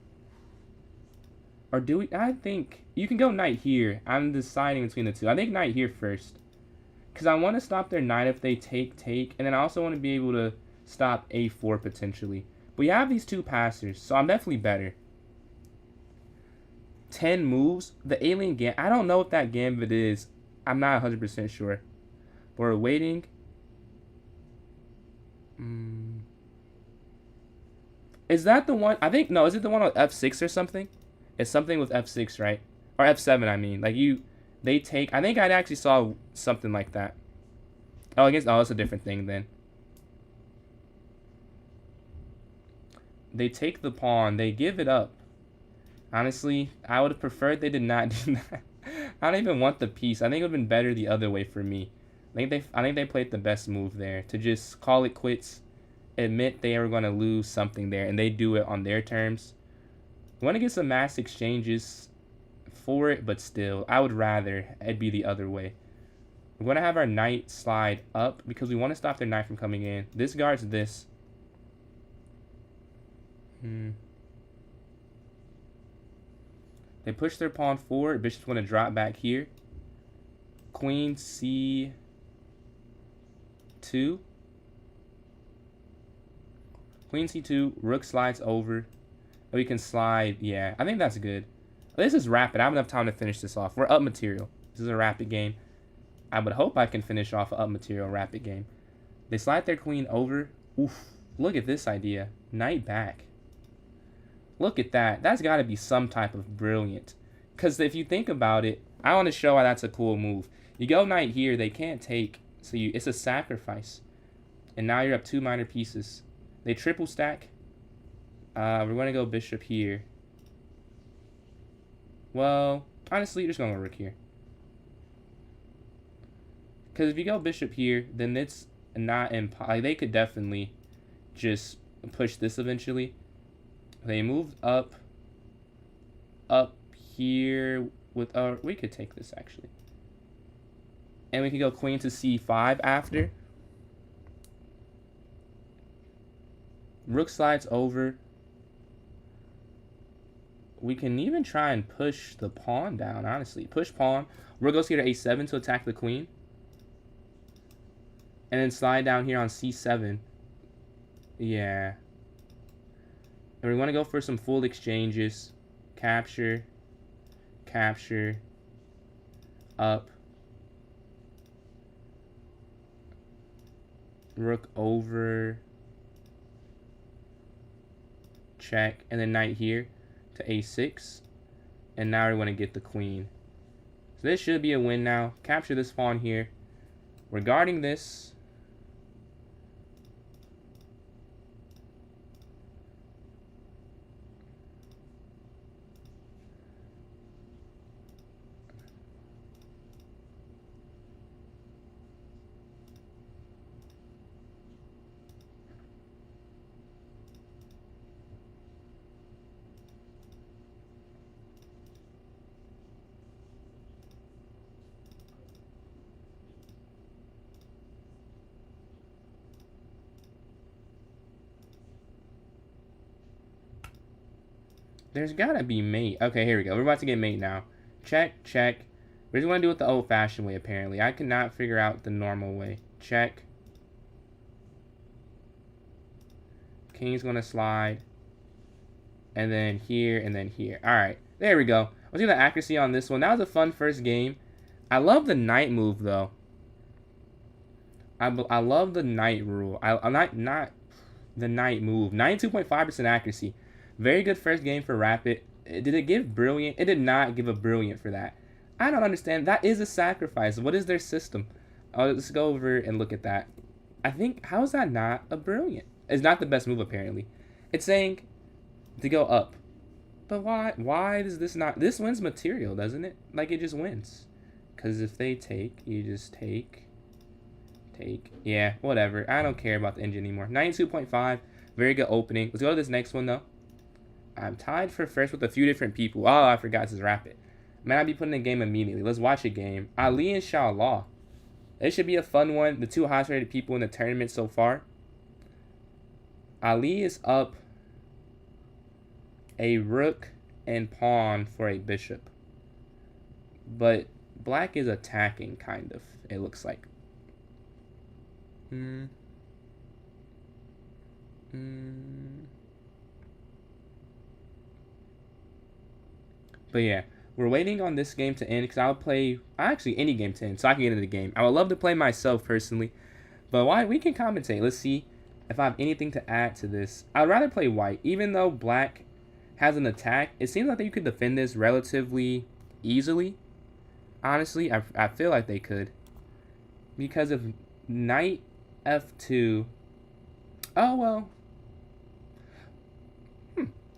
S1: Or do we? I think you can go knight here. I'm deciding between the two. I think knight here first. Because I want to stop their knight if they take. And then I also want to be able to stop a4 potentially. But we have these two passers. So I'm definitely better. 10 moves. The alien gambit. I don't know what that gambit is. I'm not 100% sure. But we're waiting. Is that the one? I think, no. Is it the one on f6 or something? It's something with f6, right? Or f7, I mean. Like, they take. I think I actually saw something like that. Oh, I guess, oh, it's a different thing then. They take the pawn. They give it up. Honestly, I would have preferred they did not do that. I don't even want the piece. I think it would have been better the other way for me. I think they played the best move there. To just call it quits. Admit they were going to lose something there. And they do it on their terms. We want to get some mass exchanges for it, but still, I would rather it be the other way. We're going to have our knight slide up because we want to stop their knight from coming in. This guards this. They push their pawn forward. Bishop's going to drop back here. Queen c2. Queen c2. Rook slides over. We can slide. Yeah, I think that's good. This is rapid. I have enough time to finish this off. We're up material. This is a rapid game. I would hope I can finish off an up material rapid game. They slide their queen over. Oof. Look at this idea. Knight back. Look at that. That's got to be some type of brilliant. Because if you think about it, I want to show why that's a cool move. You go knight here. They can't take. So it's a sacrifice. And now you're up 2 minor pieces. They triple stack. We're going to go bishop here. Well, honestly, you're just going to go rook here. Because if you go bishop here, then it's not impossible. Like, they could definitely just push this eventually. They moved up here with... we could take this, actually. And we could go queen to c5 after. Rook slides over. We can even try and push the pawn down, honestly. Push pawn. Rook goes here to a7 to attack the queen. And then slide down here on c7. Yeah. And we want to go for some full exchanges. Capture. Capture. Up. Rook over. Check. And then knight here to a6. And now we want to get the queen. So this should be a win now. Capture this pawn here. Regarding this, there's gotta be mate. Okay, here we go. We're about to get mate now. Check, check. We're just gonna do it the old-fashioned way, apparently. I cannot figure out the normal way. Check. King's gonna slide. And then here, and then here. Alright. There we go. Let's see the accuracy on this one. That was a fun first game. I love the knight move though. I love the knight rule. I'm not the knight move. 92.5% accuracy. Very good first game for Rapid. Did it give brilliant? It did not give a brilliant for that. I don't understand. That is a sacrifice. What is their system? Oh, let's go over and look at that. I think, how is that not a brilliant? It's not the best move apparently. It's saying to go up. But why? Why does this not? This wins material, doesn't it? Like it just wins. Because if they take, you just take. Yeah, whatever. I don't care about the engine anymore. 92.5. Very good opening. Let's go to this next one, though. I'm tied for first with a few different people. Oh, I forgot this is Rapid. Man, I'll be putting in a game immediately. Let's watch a game. Ali and Shah. This should be a fun one. The two highest rated people in the tournament so far. Ali is up a rook and pawn for a bishop. But black is attacking, kind of, it looks like. But yeah, we're waiting on this game to end because I'll play actually any game to end so I can get into the game. I would love to play myself personally, but why we can commentate. Let's see if I have anything to add to this. I'd rather play white, even though black has an attack. It seems like you could defend this relatively easily. Honestly, I feel like they could because of knight f2. Oh well.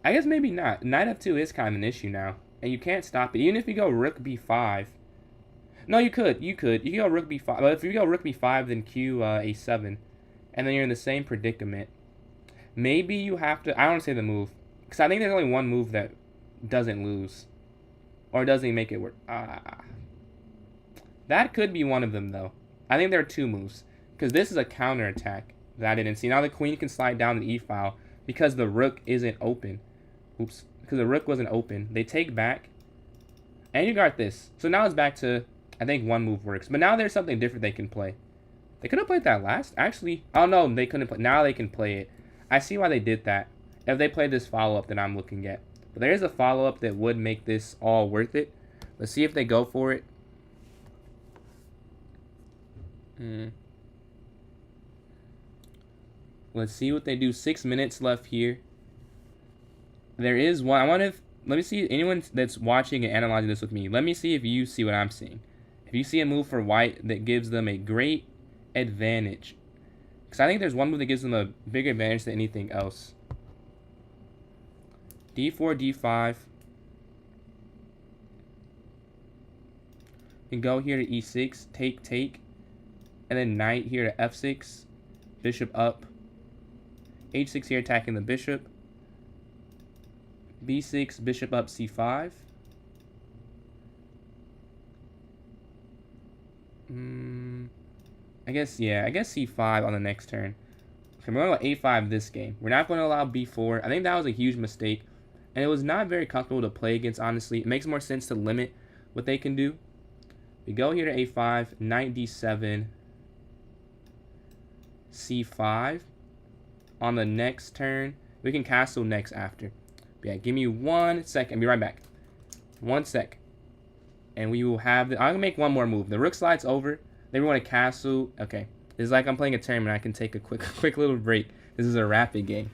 S1: I guess maybe not. Knight f2 is kind of an issue now, and you can't stop it. Even if you go rook b5. No, you could. You could go rook b5. But if you go rook b5, then q a7, and then you're in the same predicament. Maybe you have to. I don't want to say the move because I think there's only one move that doesn't lose, or doesn't make it work. That could be one of them though. I think there are two moves because this is a counter attack that I didn't see. Now the queen can slide down the e-file because the rook isn't open. Oops, because the rook wasn't open. They take back, and you got this. So now it's back to, I think one move works. But now there's something different they can play. They could have played that last. Actually, oh no, they couldn't play. Now they can play it. I see why they did that. If they played this follow-up that I'm looking at. But there is a follow-up that would make this all worth it. Let's see if they go for it. Let's see what they do. 6 minutes left here. There is one. I wonder if, let me see, anyone that's watching and analyzing this with me, let me see if you see what I'm seeing. If you see a move for white that gives them a great advantage. Because I think there's one move that gives them a bigger advantage than anything else. d4, d5. You can go here to e6, take. And then knight here to f6. Bishop up. h6 here attacking the bishop. b6, bishop up, c5. I guess c5 on the next turn. Okay, we're going to a5 this game. We're not going to allow b4. I think that was a huge mistake. And it was not very comfortable to play against, honestly. It makes more sense to limit what they can do. We go here to a5, knight d7, c5. On the next turn, we can castle next after. But yeah, give me 1 second. I'll be right back. 1 sec. And we will have the, I'm gonna make one more move. The rook slides over. Then we want to castle. Okay. It's like I'm playing a tournament. I can take a quick little break. This is a rapid game.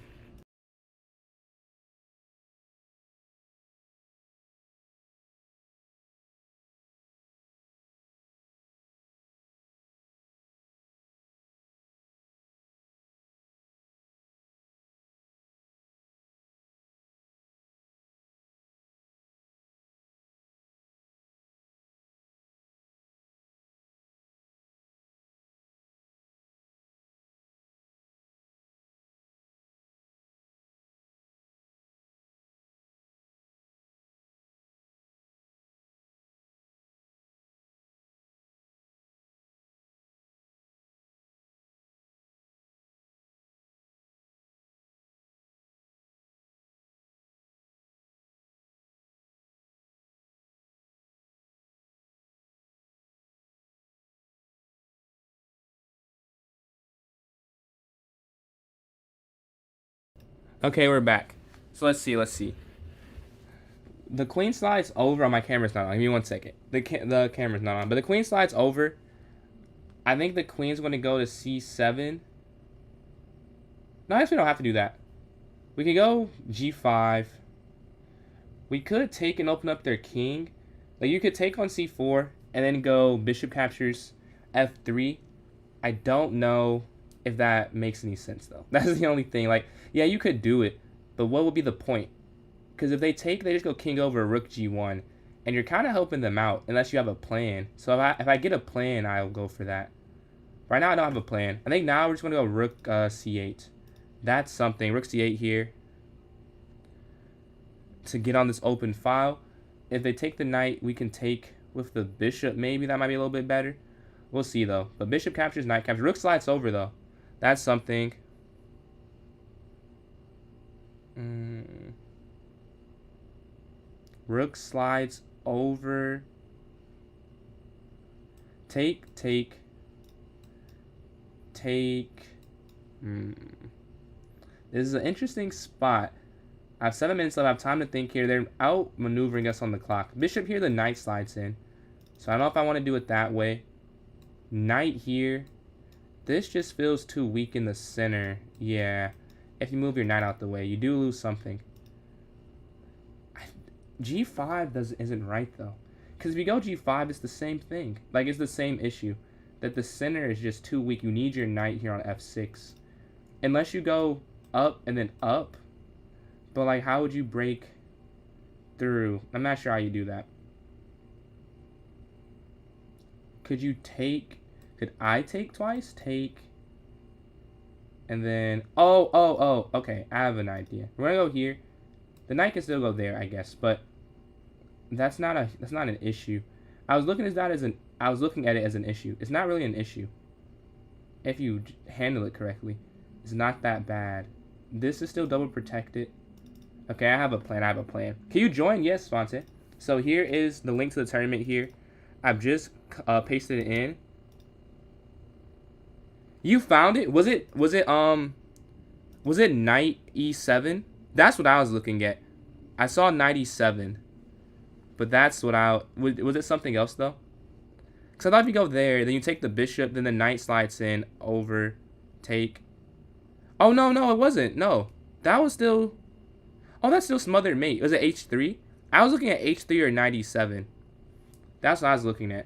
S1: Okay, we're back. So let's see. The queen slides over. My camera's not on. Give me 1 second. The camera's not on. But the queen slides over. I think the queen's going to go to c7. No, I guess we don't have to do that. We can go g5. We could take and open up their king. Like, you could take on c4 and then go bishop captures f3. I don't know if that makes any sense, though. That's the only thing. Like, yeah, you could do it, but what would be the point? Because if they take, they just go king over rook g1, and you're kind of helping them out unless you have a plan. So if I get a plan, I'll go for that. Right now, I don't have a plan. I think now we're just going to go rook c8. That's something. Rook c8 here to get on this open file. If they take the knight, we can take with the bishop. Maybe that might be a little bit better. We'll see, though. But bishop captures, knight captures. Rook slides over, though. That's something. Rook slides over. Take. This is an interesting spot. I have 7 minutes left. I have time to think here. They're outmaneuvering us on the clock. Bishop here, the knight slides in. So I don't know if I want to do it that way. Knight here. This just feels too weak in the center. Yeah. If you move your knight out the way, you do lose something. G5 isn't right, though. Because if you go G5, it's the same thing. Like, it's the same issue. That the center is just too weak. You need your knight here on F6. Unless you go up and then up. But, like, how would you break through? I'm not sure how you do that. Could you take... Could I take twice? Take... And then... Oh. Okay, I have an idea. We're going to go here. The knight can still go there, I guess. But that's not an issue. I was looking at it as an issue. It's not really an issue. If you handle it correctly. It's not that bad. This is still double protected. Okay, I have a plan. Can you join? Yes, Svante. So here is the link to the tournament here. I've just pasted it in. You found it? Was it knight e7? That's what I was looking at. I saw knight e7. But that's what was it something else though? Because I thought if you go there, then you take the bishop, then the knight slides in, over, take. Oh, no, it wasn't. No. That was still... Oh, that's still smothered mate. Was it h3? I was looking at h3 or knight e7. That's what I was looking at.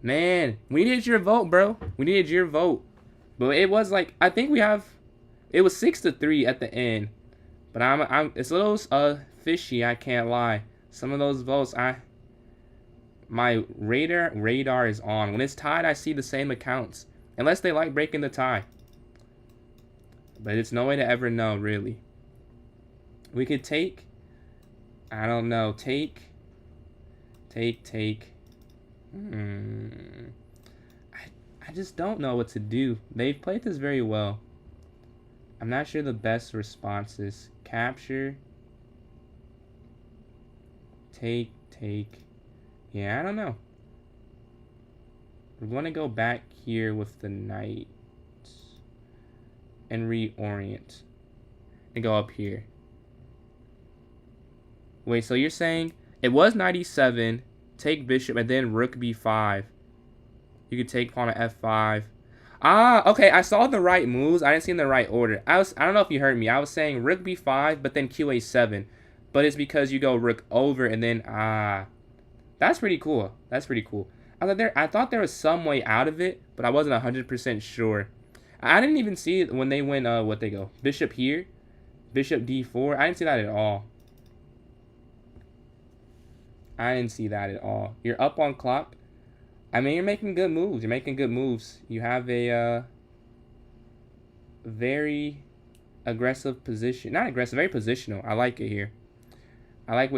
S1: Man, we needed your vote, bro. We needed your vote. But it was like, I think we have... It was 6-3 at the end. But it's a little fishy, I can't lie. Some of those votes, my radar is on. When it's tied, I see the same accounts. Unless they like breaking the tie. But it's no way to ever know, really. We could take... I don't know. Take. I just don't know what to do. They've played this very well. I'm not sure the best responses. Capture. Take. Yeah, I don't know. We're going to go back here with the knight. And reorient. And go up here. Wait, so you're saying it was knight e7, take bishop, and then rook b5. You could take pawn to f5. Ah, okay, I saw the right moves. I didn't see in the right order. I don't know if you heard me. I was saying rook b5, but then qa7. But it's because you go rook over and then that's pretty cool. I thought there was some way out of it, but I wasn't 100% sure. I didn't even see it when they went what they go. Bishop here, bishop d4. I didn't see that at all. You're up on clock. I mean, you're making good moves. You have a very aggressive position. Not aggressive, very positional. I like it here. I like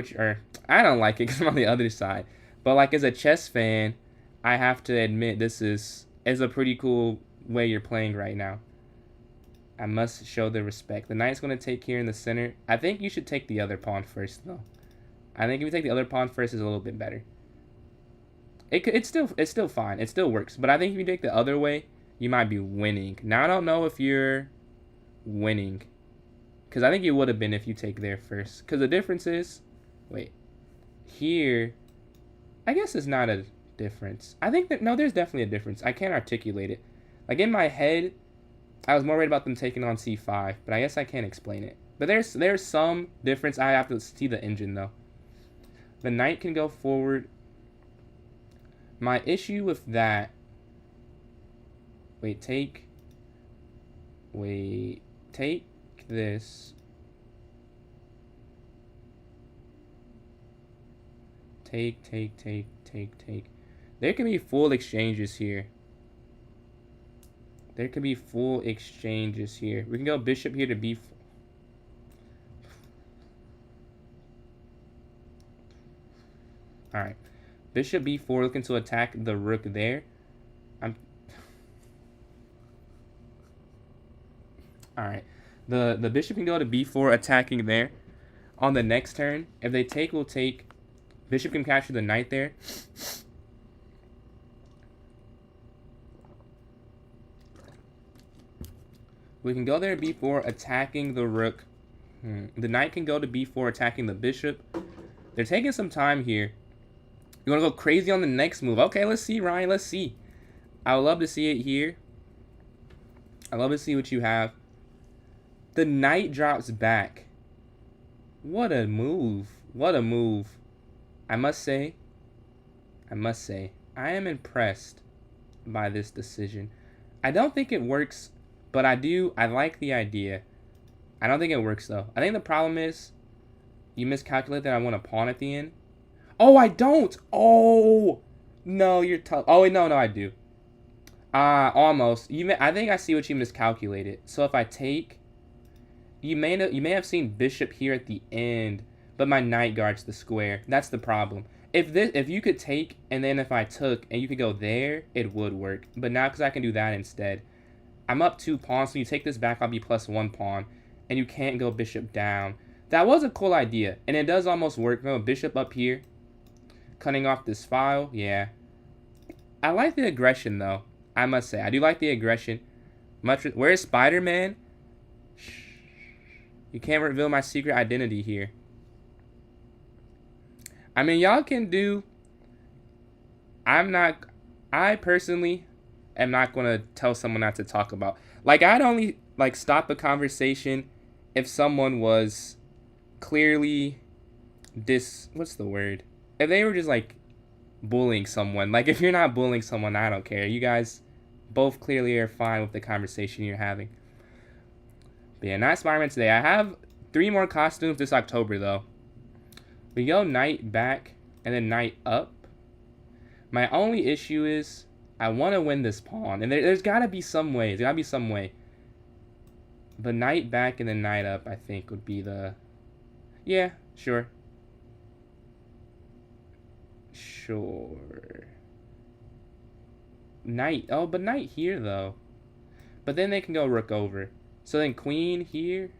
S1: I don't like it because I'm on the other side. But like as a chess fan, I have to admit this is a pretty cool way you're playing right now. I must show the respect. The knight's going to take here in the center. I think you should take the other pawn first, though. I think if you take the other pawn first is a little bit better. It's still fine. It still works. But I think if you take the other way, you might be winning. Now, I don't know if you're winning. Because I think you would have been if you take there first. Because the difference is... Wait. Here, I guess it's not a difference. I think that, no, there's definitely a difference. I can't articulate it. Like, in my head, I was more worried about them taking on c5, but I guess I can't explain it. But there's some difference. I have to see the engine, though. The knight can go forward. My issue with that... Wait, take this. Take. There can be full exchanges here. We can go bishop here to b4. Alright. Bishop b4 looking to attack the rook there. Alright. The bishop can go to b4 attacking there. On the next turn, if they take, we'll take. Bishop can capture the knight there. We can go there b4 attacking the rook. The knight can go to b4 attacking the bishop. They're taking some time here. You want to go crazy on the next move. Okay, let's see, Ryan. Let's see. I would love to see it here. I love to see what you have. The knight drops back. What a move. What a move. I must say, I am impressed by this decision. I don't think it works, but I like the idea. I don't think it works, though. I think the problem is you miscalculate that I want a pawn at the end. Oh, I don't! Oh! No, you're tough. Oh, wait, no, I do. Almost. I think I see what you miscalculated. So if I take... You may have seen bishop here at the end, but my knight guards the square. That's the problem. If you could take, and then if I took, and you could go there, it would work. But now, because I can do that instead. I'm up 2 pawns, so you take this back, I'll be plus 1 pawn. And you can't go bishop down. That was a cool idea, and it does almost work. No, bishop up here. Cutting off this file, yeah. I like the aggression, though. I must say, I do like the aggression. Where's Spider-Man? Shh. You can't reveal my secret identity here. I mean, y'all can do... I personally am not going to tell someone not to talk about. Like, I'd only, stop a conversation if someone was clearly what's the word? If they were just, bullying someone. Like, if you're not bullying someone, I don't care. You guys both clearly are fine with the conversation you're having. But yeah, not Spider-Man today. I have 3 more costumes this October, though. We go knight back and then knight up. My only issue is I want to win this pawn. And there's got to be some way. There's got to be some way. But knight back and then knight up, I think, would be the... Yeah, sure. Sure. Knight. Oh, but knight here, though. But then they can go rook over. So then queen here.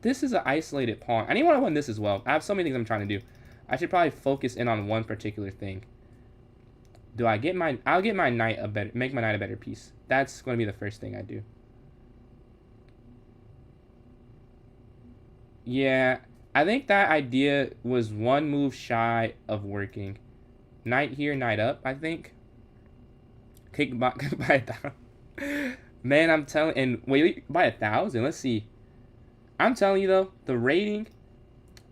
S1: This is an isolated pawn. I want to win this as well. I have so many things I'm trying to do. I should probably focus in on one particular thing. I'll get my knight make my knight a better piece. That's going to be the first thing I do. Yeah, I think that idea was 1 move shy of working. Knight here, knight up, I think. Kick by 1,000. Man, I'm telling... And wait, by 1,000? Let's see. I'm telling you, though, the rating...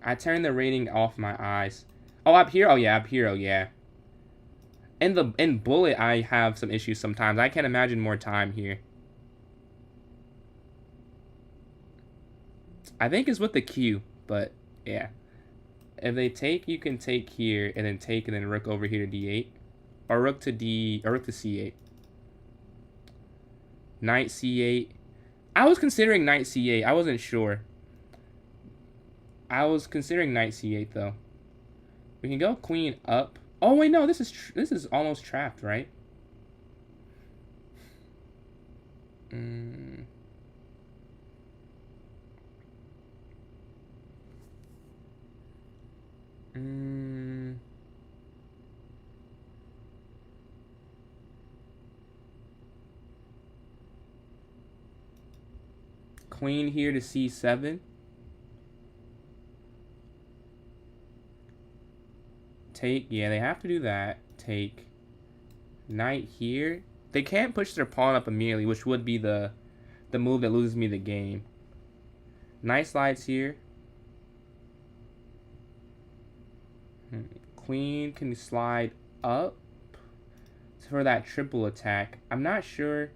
S1: I turned the rating off my eyes. Oh, up here? Oh, yeah, up here. Oh, yeah. In bullet, I have some issues sometimes. I can't imagine more time here. I think it's with the Q, but yeah. If they take, you can take here, and then take, and then rook over here to d8. Or rook to c8. Knight c8. I was considering knight c8. I wasn't sure. I was considering knight c8, though. We can go queen up. Oh, wait, no, this is almost trapped, right? Queen here to c7. Take, yeah, they have to do that. Take knight here. They can't push their pawn up immediately, which would be the move that loses me the game. Knight slides here. Queen can slide up for that triple attack. I'm not sure.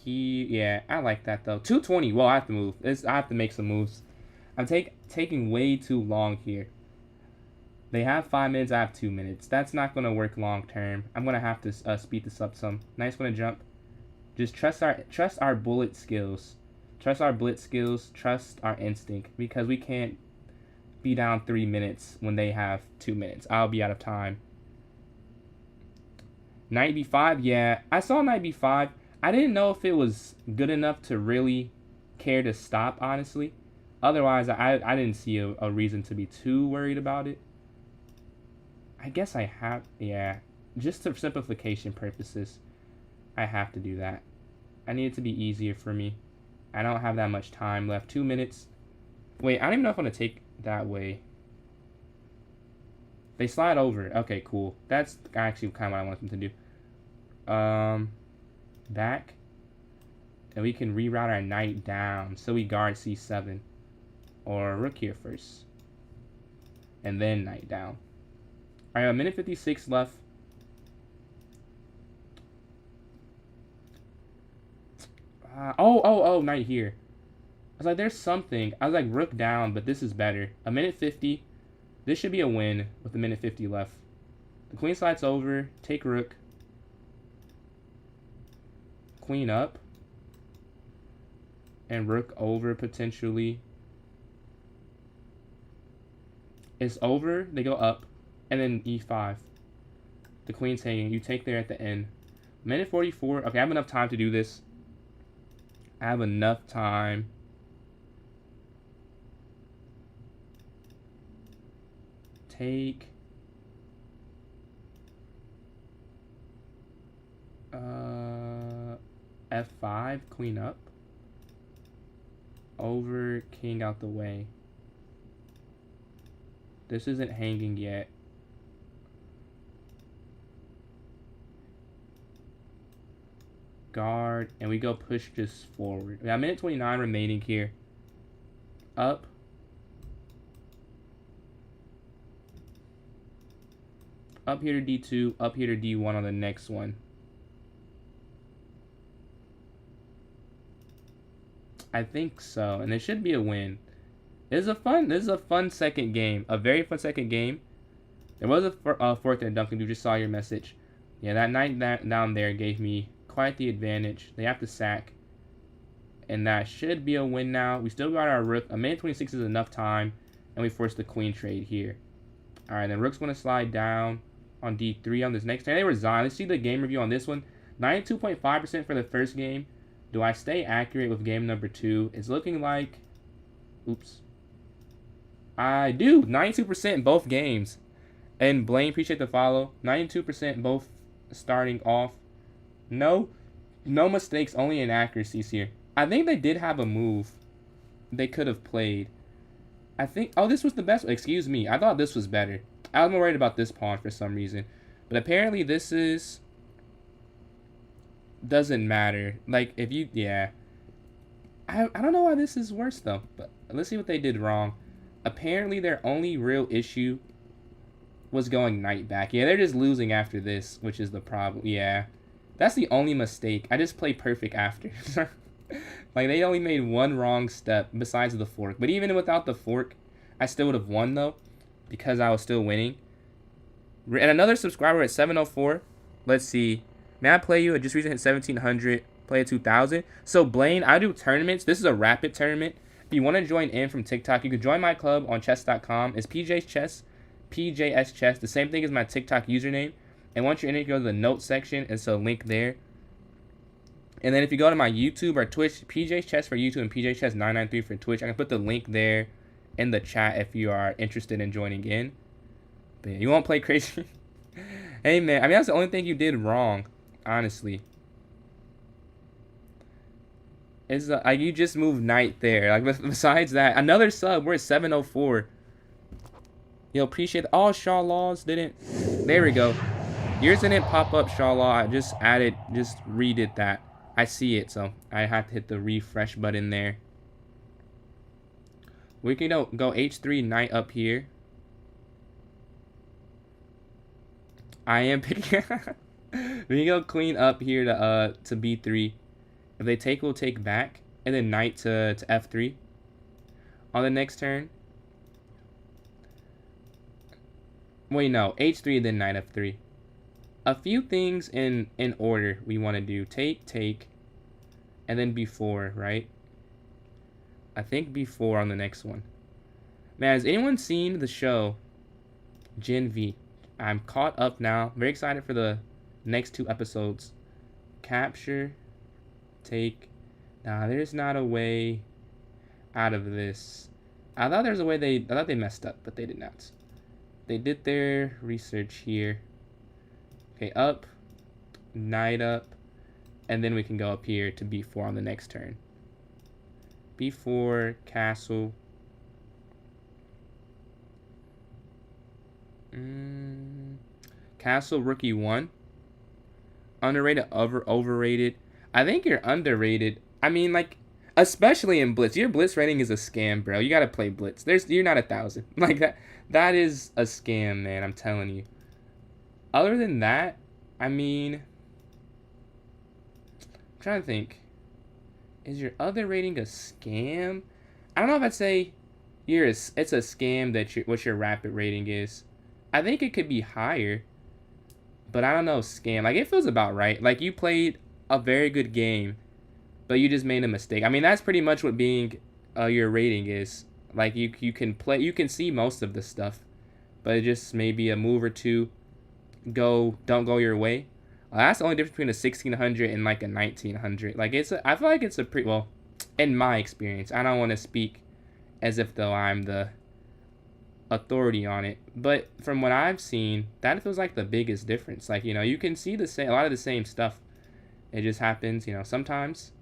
S1: Yeah, I like that though. 220. Well, I have to move. I have to make some moves. I'm taking way too long here. They have 5 minutes. I have 2 minutes. That's not gonna work long term. I'm gonna have to speed this up some. Knight's gonna jump. Just trust our bullet skills. Trust our blitz skills. Trust our instinct, because we can't be down 3 minutes when they have 2 minutes. I'll be out of time. Knight b5. Yeah, I saw knight b5. I didn't know if it was good enough to really care to stop, honestly. Otherwise, I didn't see a reason to be too worried about it. I guess I have, yeah. Just for simplification purposes, I have to do that. I need it to be easier for me. I don't have that much time left. 2 minutes. Wait, I don't even know if I'm going to take that way. They slide over. Okay, cool. That's actually kind of what I want them to do. Back. And we can reroute our knight down. So we guard c7. Or rook here first. And then knight down. Alright, a minute 56 left. Oh, knight here. I was like, there's something. I was like, rook down, but this is better. A minute 50. This should be a win with a minute 50 left. The queen slides over. Take rook. Queen up. And rook over, potentially. It's over. They go up. And then e5. The queen's hanging. You take there at the end. Minute 44. Okay, I have enough time to do this. I have enough time. Take. F5. Queen up. Over. King out the way. This isn't hanging yet. Guard, and we go push just forward. We got minute 29 remaining here. Up. Up here to d2, up here to d1 on the next one. I think so, and it should be a win. This is a fun second game. A very fun second game. There was a fourth there, Duncan. You just saw your message. Yeah, that knight down there gave me quite the advantage. They have to sack. And that should be a win now. We still got our rook. A minute 26 is enough time. And we force the queen trade here. Alright, then rook's going to slide down on d3 on this next turn. They resign. Let's see the game review on this one. 92.5% for the first game. Do I stay accurate with game number 2? It's looking like... Oops. I do. 92% in both games. And Blaine, appreciate the follow. 92% both starting off. No mistakes, only inaccuracies here. I think they did have a move they could have played. I think... Oh, this was the best... Excuse me. I thought this was better. I was more worried about this pawn for some reason. But apparently this is... Doesn't matter. Like, if you... Yeah. I don't know why this is worse, though. But let's see what they did wrong. Apparently their only real issue was going knight back. Yeah, they're just losing after this, which is the problem. Yeah. That's the only mistake. I just played perfect after. Like, they only made one wrong step besides the fork. But even without the fork, I still would have won, though, because I was still winning. And another subscriber at 704. Let's see. May I play you? I just recently hit 1,700. Play at 2,000. So, Blaine, I do tournaments. This is a rapid tournament. If you want to join in from TikTok, you can join my club on chess.com. It's PJ's Chess. PJS Chess. The same thing as my TikTok username. And once you're in it, you go to the notes section. It's a link there. And then if you go to my YouTube or Twitch, PJ's Chess for YouTube and PJ's Chess 993 for Twitch, I can put the link there in the chat if you are interested in joining in. But yeah, you won't play crazy. Hey, man. I mean, that's the only thing you did wrong, honestly. Is like you just moved knight there. Like, besides that, another sub. We're at 704. Yo, appreciate all Shaw Laws didn't. There we go. Yours didn't pop up, Shaw Law. I just redid that. I see it, so I have to hit the refresh button there. We can go H3 Knight up here. I am picking. We can go Queen up here to B3. If they take, we'll take back, and then Knight to F3. On the next turn. Wait, no, H3 then Knight F3. A few things in order we want to do. Take, and then B4, right? I think B4 on the next one. Man, has anyone seen the show Gen V? I'm caught up now. Very excited for the next 2 episodes. Capture, take. Nah, there's not a way out of this. I thought there was a way I thought they messed up, but they did not. They did their research here. Okay, up, Knight up, and then we can go up here to B4 on the next turn. B4, castle. Castle, rook E1. Underrated, overrated. I think you're underrated. I mean, like, especially in Blitz. Your Blitz rating is a scam, bro. You gotta play Blitz. You're not 1,000. Like, that is a scam, man. I'm telling you. Other than that, I mean, I'm trying to think. Is your other rating a scam? I don't know if I'd say it's a scam that what your rapid rating is. I think it could be higher, but I don't know, scam. Like, it feels about right. Like, you played a very good game, but you just made a mistake. I mean, that's pretty much what being your rating is. Like, you can play, you can see most of the stuff, but it just maybe a move or two don't go your way. That's the only difference between a 1600 and like a 1900. Like, I feel like it's a pretty, well, in my experience. I don't want to speak as if though I'm the authority on it, but from what I've seen, that feels like the biggest difference. Like, you can see a lot of the same stuff. It just happens, sometimes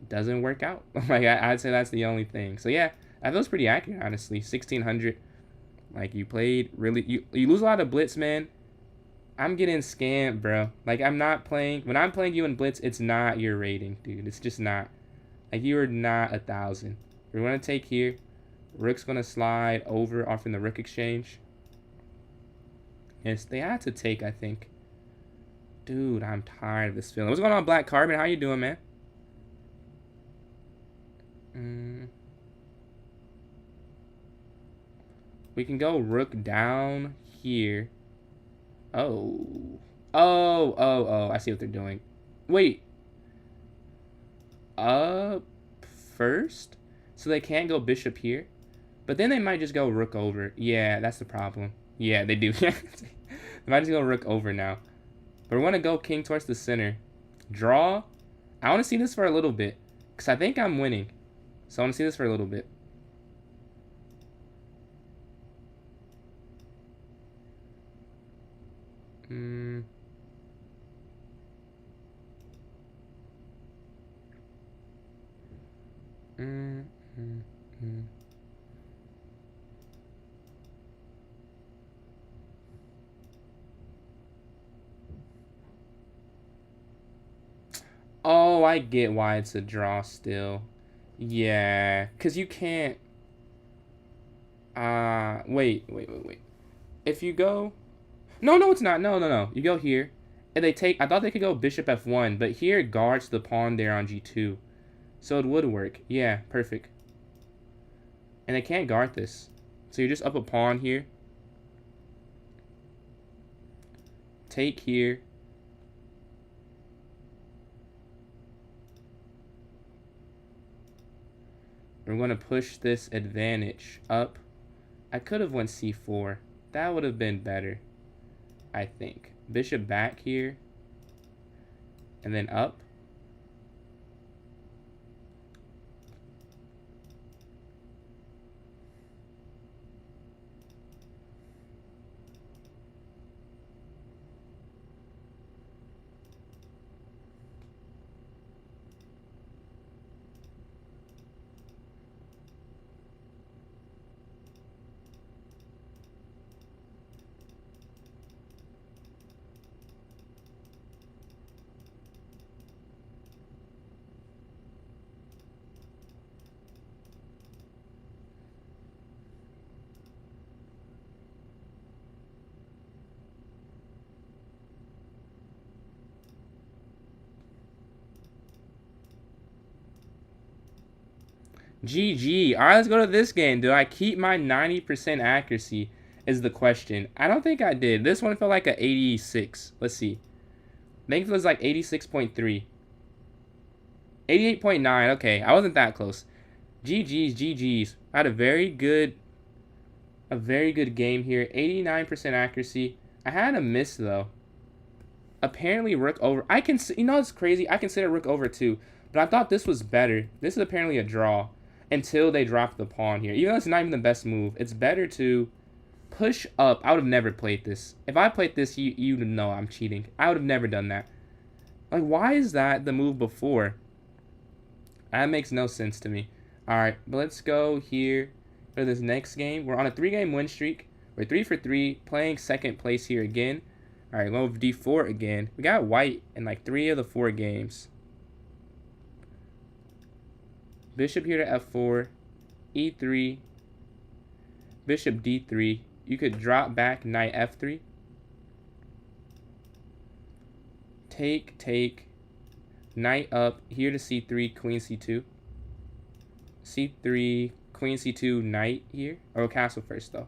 S1: it doesn't work out. Like, I'd say that's the only thing. So yeah, that feels pretty accurate, honestly. 1600. Like, you played really, you lose a lot of Blitz, man. I'm getting scammed, bro. Like, when I'm playing you in Blitz, it's not your rating, dude. It's just not. Like, you are not 1,000. We're going to take here. Rook's going to slide over off in the rook exchange. Yes, they had to take, I think. Dude, I'm tired of this feeling. What's going on, Black Carbon? How you doing, man? We can go rook down here. Oh. I see what they're doing. Wait. Up first? So they can't go bishop here? But then they might just go rook over. Yeah, that's the problem. Yeah, they do. They might just go rook over now. But we're going to go king towards the center. Draw. I want to see this for a little bit, because I think I'm winning. So I want to see this for a little bit. Oh, I get why it's a draw still. Yeah, because you can't... wait. If you go... No, it's not. No. You go here, and they take... I thought they could go bishop f1, but here it guards the pawn there on g2. So it would work. Yeah, perfect. And they can't guard this. So you're just up a pawn here. Take here. We're going to push this advantage up. I could have went c4. That would have been better, I think. Bishop back here. And then up. GG. All right, let's go to this game. Do I keep my 90% accuracy is the question. I don't think I did. This one felt like a 86. Let's see. I think it was like 86.3. 88.9. Okay, I wasn't that close. GG's, GG's. I had a very good game here. 89% accuracy. I had a miss though. Apparently rook over. You know it's crazy. I consider rook over too, but I thought this was better. This is apparently a draw until they drop the pawn here. Even though it's not even the best move, it's better to push up. I would have never played this. If I played this, you know I'm cheating. I would have never done that. Like, why is that the move before? That makes no sense to me. All right, but let's go here for this next game. We're on a 3-game win streak. We're 3 for 3, playing second place here again. All right, go with d4 again. We got white in like 3 of the 4 games. Bishop here to f4, e3, bishop d3. You could drop back knight f3. Take, knight up, here to c3, queen c2. c3, queen c2, knight here. Or castle first though.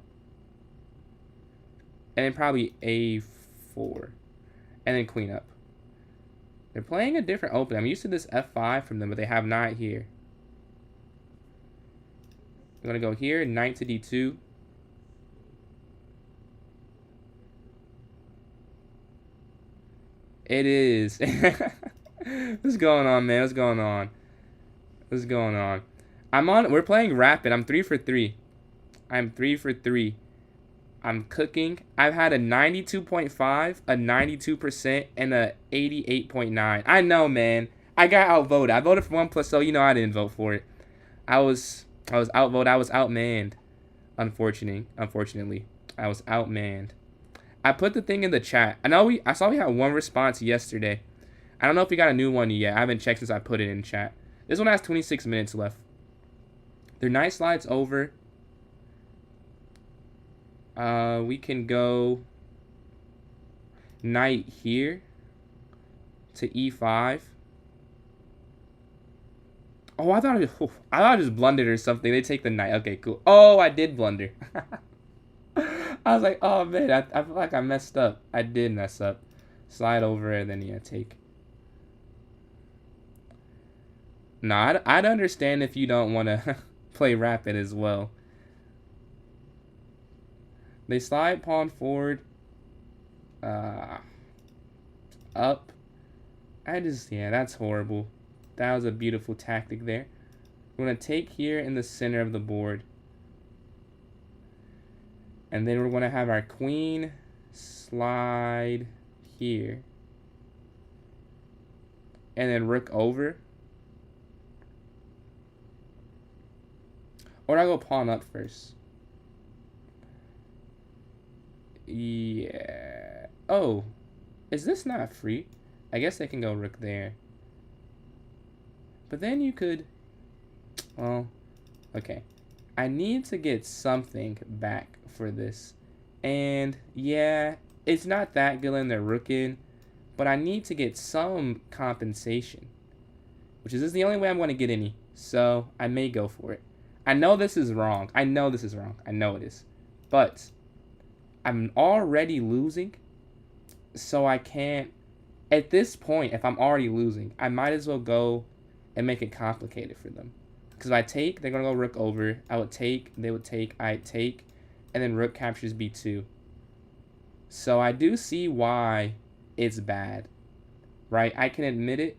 S1: And then probably a4. And then queen up. They're playing a different opening. I'm used to this f5 from them, but they have knight here. I'm going to go here, knight to d2. It is. What's going on, man? What's going on? What's going on? We're playing rapid. I'm 3 for 3. I'm 3 for 3. I'm cooking. I've had a 92.5, a 92%, and a 88.9. I know, man. I got outvoted. I voted for OnePlus, so you know I didn't vote for it. I was outvoted. I was outmanned. Unfortunately, I was outmanned. I put the thing in the chat. I saw we had one response yesterday. I don't know if we got a new one yet. I haven't checked since I put it in chat. This one has 26 minutes left. Their knight slides over. We can go knight here to e5. Oh, I thought I just blundered or something. They take the knight. Okay, cool. Oh, I did blunder. I was like, oh man, I feel like I messed up. I did mess up. Slide over and then yeah, take. Nah, I'd understand if you don't want to play rapid as well. They slide pawn forward. Up. Yeah, that's horrible. That was a beautiful tactic there. We're going to take here in the center of the board. And then we're going to have our queen slide here. And then rook over. Or I go pawn up first. Yeah. Oh. Is this not free? I guess I can go rook there. But then you could... Well, okay. I need to get something back for this. And, yeah, it's not that good in the rook in. But I need to get some compensation. Which is the only way I'm going to get any. So, I may go for it. I know this is wrong. I know this is wrong. I know it is. But I'm already losing. So I can't... At this point, if I'm already losing, I might as well go and make it complicated for them. Because if I take, they're going to go rook over. I would take, they would take, I take. And then rook captures b2. So I do see why it's bad. Right? I can admit it.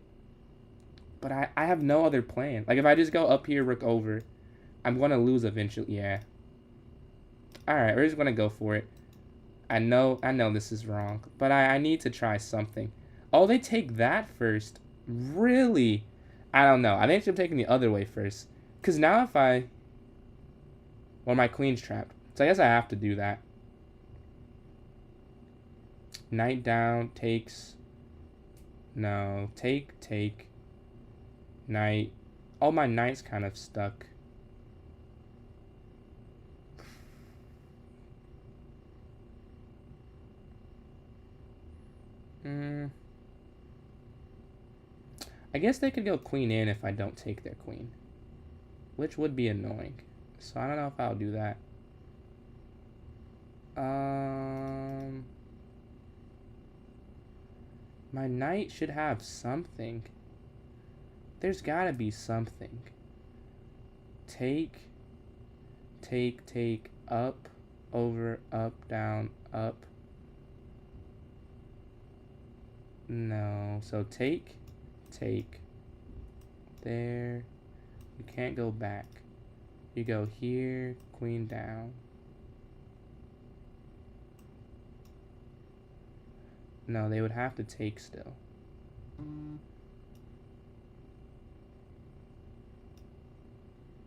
S1: But I have no other plan. Like if I just go up here, rook over, I'm going to lose eventually. Yeah. Alright, we're just going to go for it. I know this is wrong. But I need to try something. Oh, they take that first. Really? I don't know. I think I'm taking the other way first. Because now if I... Well, my queen's trapped. So I guess I have to do that. Knight down, takes... No, take. Knight. Oh, my knight's kind of stuck. I guess they could go queen in if I don't take their queen. which would be annoying. So I don't know if I'll do that. My knight should have something. There's gotta be something. Take, up, over, up, down, up. No, so take, there. You can't go back. You go here, queen down. No, they would have to take still.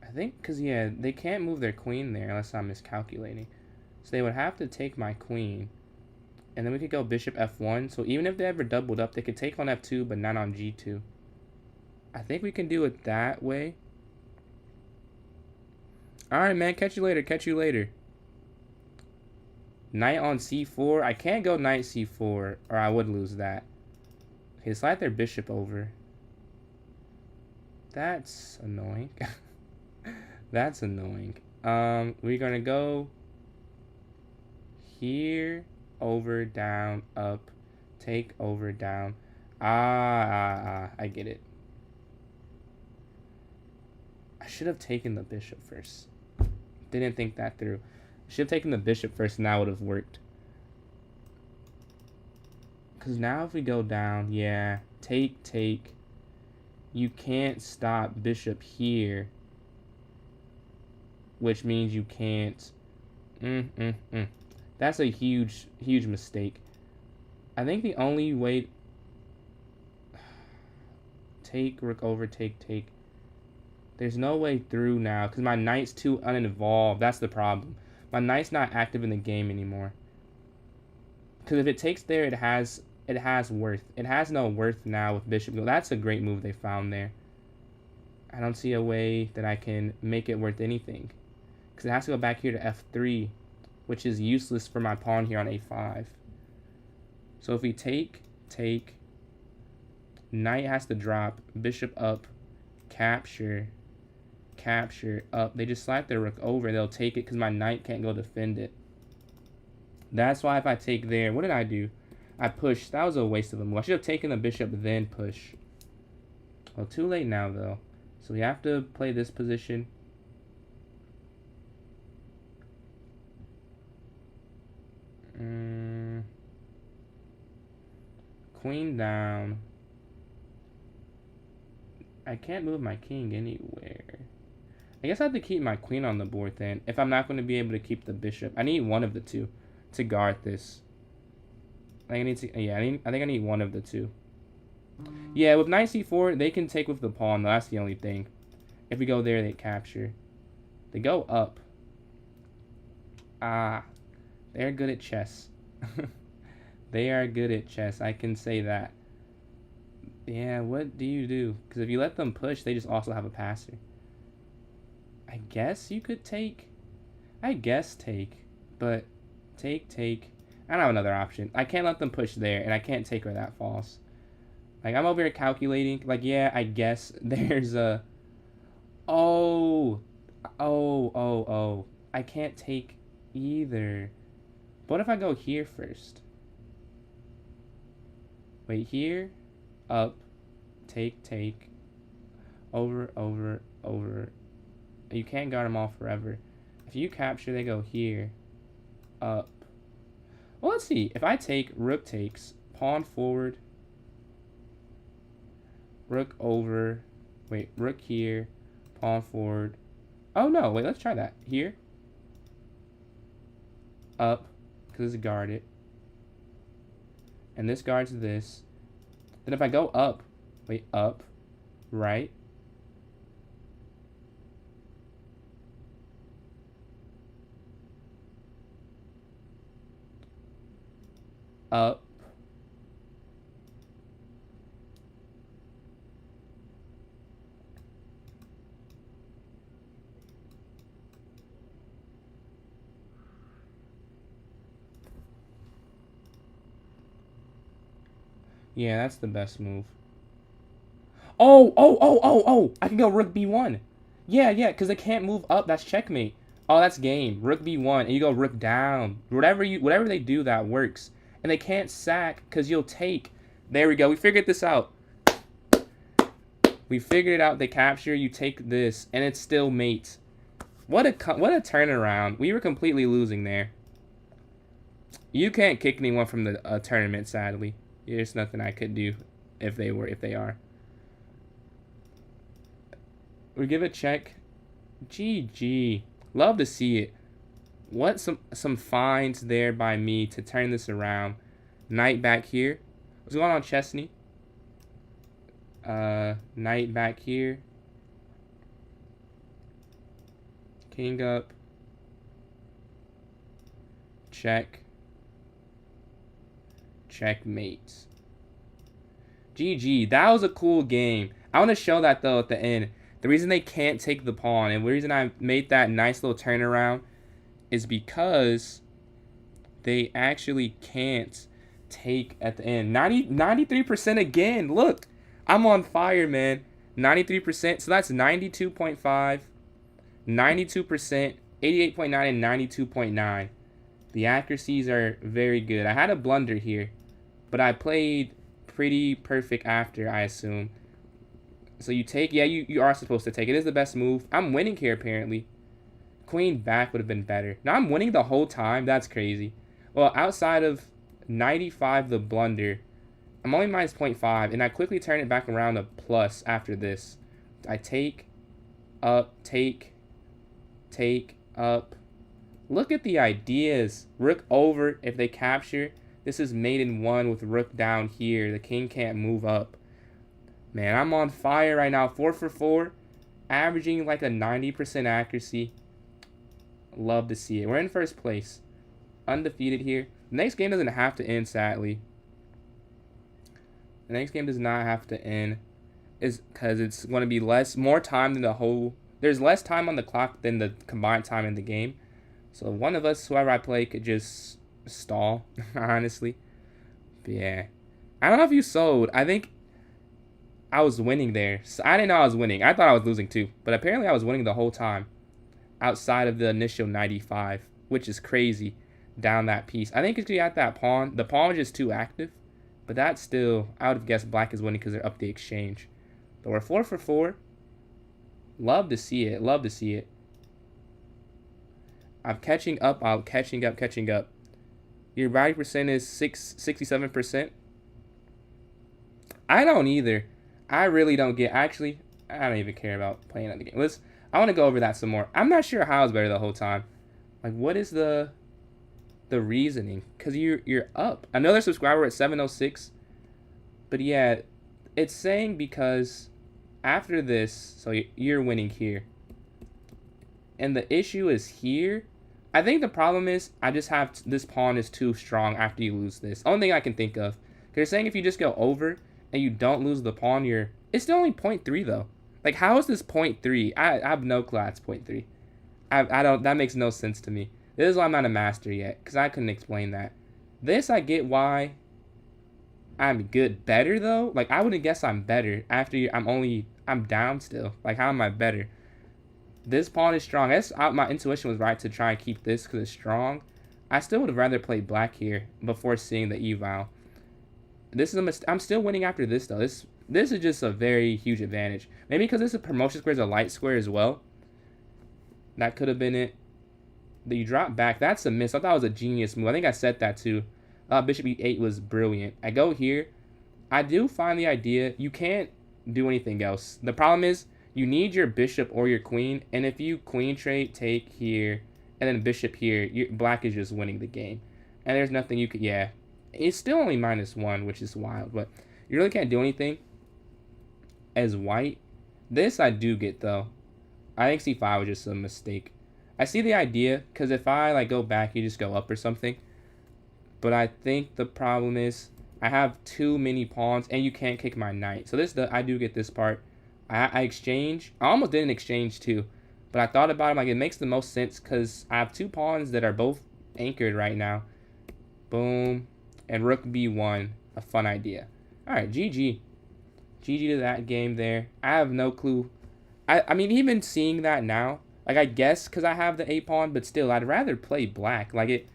S1: I think, because, yeah, they can't move their queen there unless I'm miscalculating. So they would have to take my queen. And then we could go bishop f1. So even if they ever doubled up, they could take on f2, but not on g2. I think we can do it that way. Alright, man. Catch you later. Catch you later. Knight on c4. I can't go knight c4, or I would lose that. Okay, slide their bishop over. That's annoying. That's annoying. We're gonna go here, over, down, up, take, over, down. I get it. I should have taken the bishop first. Didn't think that through. Should have taken the bishop first, and that would have worked. Because now if we go down, yeah, take. You can't stop bishop here. Which means you can't. That's a huge mistake. I think the only way... Take, rook over, take. There's no way through now, because my knight's too uninvolved. That's the problem. My knight's not active in the game anymore. Because if it takes there, it has worth. It has no worth now with bishop. That's a great move they found there. I don't see a way that I can make it worth anything. Because it has to go back here to f3, which is useless for my pawn here on a5. So if we take, knight has to drop, bishop up, capture, up. They just slap their rook over. They'll take it because my knight can't go defend it. That's why if I take there, what did I do? I pushed. That was a waste of a move. I should have taken the bishop, then push. Well, too late now, though. So we have to play this position. Queen down. I can't move my king anywhere. I guess I have to keep my queen on the board then, if I'm not going to be able to keep the bishop. I need one of the two to guard this. I think I need one of the two. Yeah, with knight c4, they can take with the pawn, though. That's the only thing. If we go there, they capture. They go up. They're good at chess. They are good at chess, I can say that. Yeah, what do you do? Because if you let them push, they just also have a passer. I guess you could take. I guess take. But take. I don't have another option. I can't let them push there, and I can't take where that falls. Like, I'm over here calculating. Like, yeah, I guess there's a... Oh. I can't take either. But what if I go here first? Wait, here. Up. Take. Over. You can't guard them all forever. If you capture, they go here. Up. Well, let's see. If I take, rook takes, pawn forward, rook over, wait, rook here, pawn forward. Oh, no, wait, let's try that. Here. Up, because it's guarded. And this guards this. Then if I go up, wait, up, right. Up. Yeah, that's the best move. Oh! I can go rook b1. Yeah, yeah, because they can't move up. That's checkmate. Oh, that's game. Rook b1, and you go rook down. Whatever they do, that works. And they can't sack because you'll take. There we go. We figured this out. We figured it out. They capture. You take this, and it's still mate. What a turnaround. We were completely losing there. You can't kick anyone from the tournament, sadly. There's nothing I could do if they are. We give a check. GG. Love to see it. What some finds there by me to turn this around. Knight back here. What's going on, Chesney? Knight back here. King up. Check. Checkmate. GG. That was a cool game. I want to show that, though, at the end. The reason they can't take the pawn, and the reason I made that nice little turnaround, is because they actually can't take at the end. 93% again. Look, I'm on fire, man. 93%. So that's 92.5, 92%, 88.9, and 92.9. The accuracies are very good. I had a blunder here, but I played pretty perfect after, I assume. So you take, yeah, you are supposed to take. It is the best move. I'm winning here, apparently. Queen back would have been better. Now I'm winning the whole time. That's crazy. Well, outside of 95, the blunder, I'm only minus 0.5, and I quickly turn it back around to plus after this. I take, up, take, up. Look at the ideas. Rook over if they capture. This is mate in 1 with rook down here. The king can't move up. Man, I'm on fire right now. 4 for 4. Averaging like a 90% accuracy. Love to see it. We're in first place. Undefeated here. The next game doesn't have to end, sadly. The next game does not have to end. Is because it's going to be more time than the whole. There's less time on the clock than the combined time in the game. So one of us, whoever I play, could just stall, honestly. But yeah. I don't know if you sold. I think I was winning there. So I didn't know I was winning. I thought I was losing too. But apparently I was winning the whole time. Outside of the initial 95. Which is crazy. Down that piece. I think it's because you had that pawn. The pawn was just too active. But that's still, I would have guessed black is winning because they're up the exchange. But we're 4 for 4. Love to see it. Love to see it. I'm catching up. I'm catching up. Your body percent is 67%. I don't either. I really don't get. Actually, I don't even care about playing at the game. I want to go over that some more. I'm not sure how I was better the whole time. Like, what is the reasoning? Because you're up. Another subscriber at 706. But yeah, it's saying because after this, so you're winning here. And the issue is here. I think the problem is I just have this pawn is too strong after you lose this. Only thing I can think of. Because they're saying if you just go over and you don't lose the pawn, it's still only 0.3 though. Like, how is this 0.3? I have no clue it's 0.3. I don't. That makes no sense to me. This is why I'm not a master yet, because I couldn't explain that. This I get why I'm good. Better though. Like, I wouldn't guess I'm better after I'm down still. Like, how am I better? This pawn is strong. My intuition was right to try and keep this because it's strong. I still would have rather played black here before seeing the eval. This is a mistake. I'm still winning after this though. This is just a very huge advantage. Maybe because this is a promotion square is a light square as well. That could have been it. That you drop back. That's a miss. I thought it was a genius move. I think I said that too. Bishop e8 was brilliant. I go here. I do find the idea. You can't do anything else. The problem is you need your bishop or your queen. And if you queen trade, take here, and then bishop here, black is just winning the game. And there's nothing you could, yeah. It's still only -1, which is wild. But you really can't do anything as white. This I do get, though. I think c5 was just a mistake. I see the idea, because if I like go back, you just go up or something. But I think the problem is I have too many pawns, and you can't kick my knight. So I do get this part. I exchange. I almost didn't exchange too, but I thought about it. Like, it makes the most sense because I have two pawns that are both anchored right now. Boom, and rook b1. A fun idea. All right, GG. GG to that game there. I have no clue I mean, even seeing that now, like, I guess because I have the 8 pawn, but still, I'd rather play black. Like, it,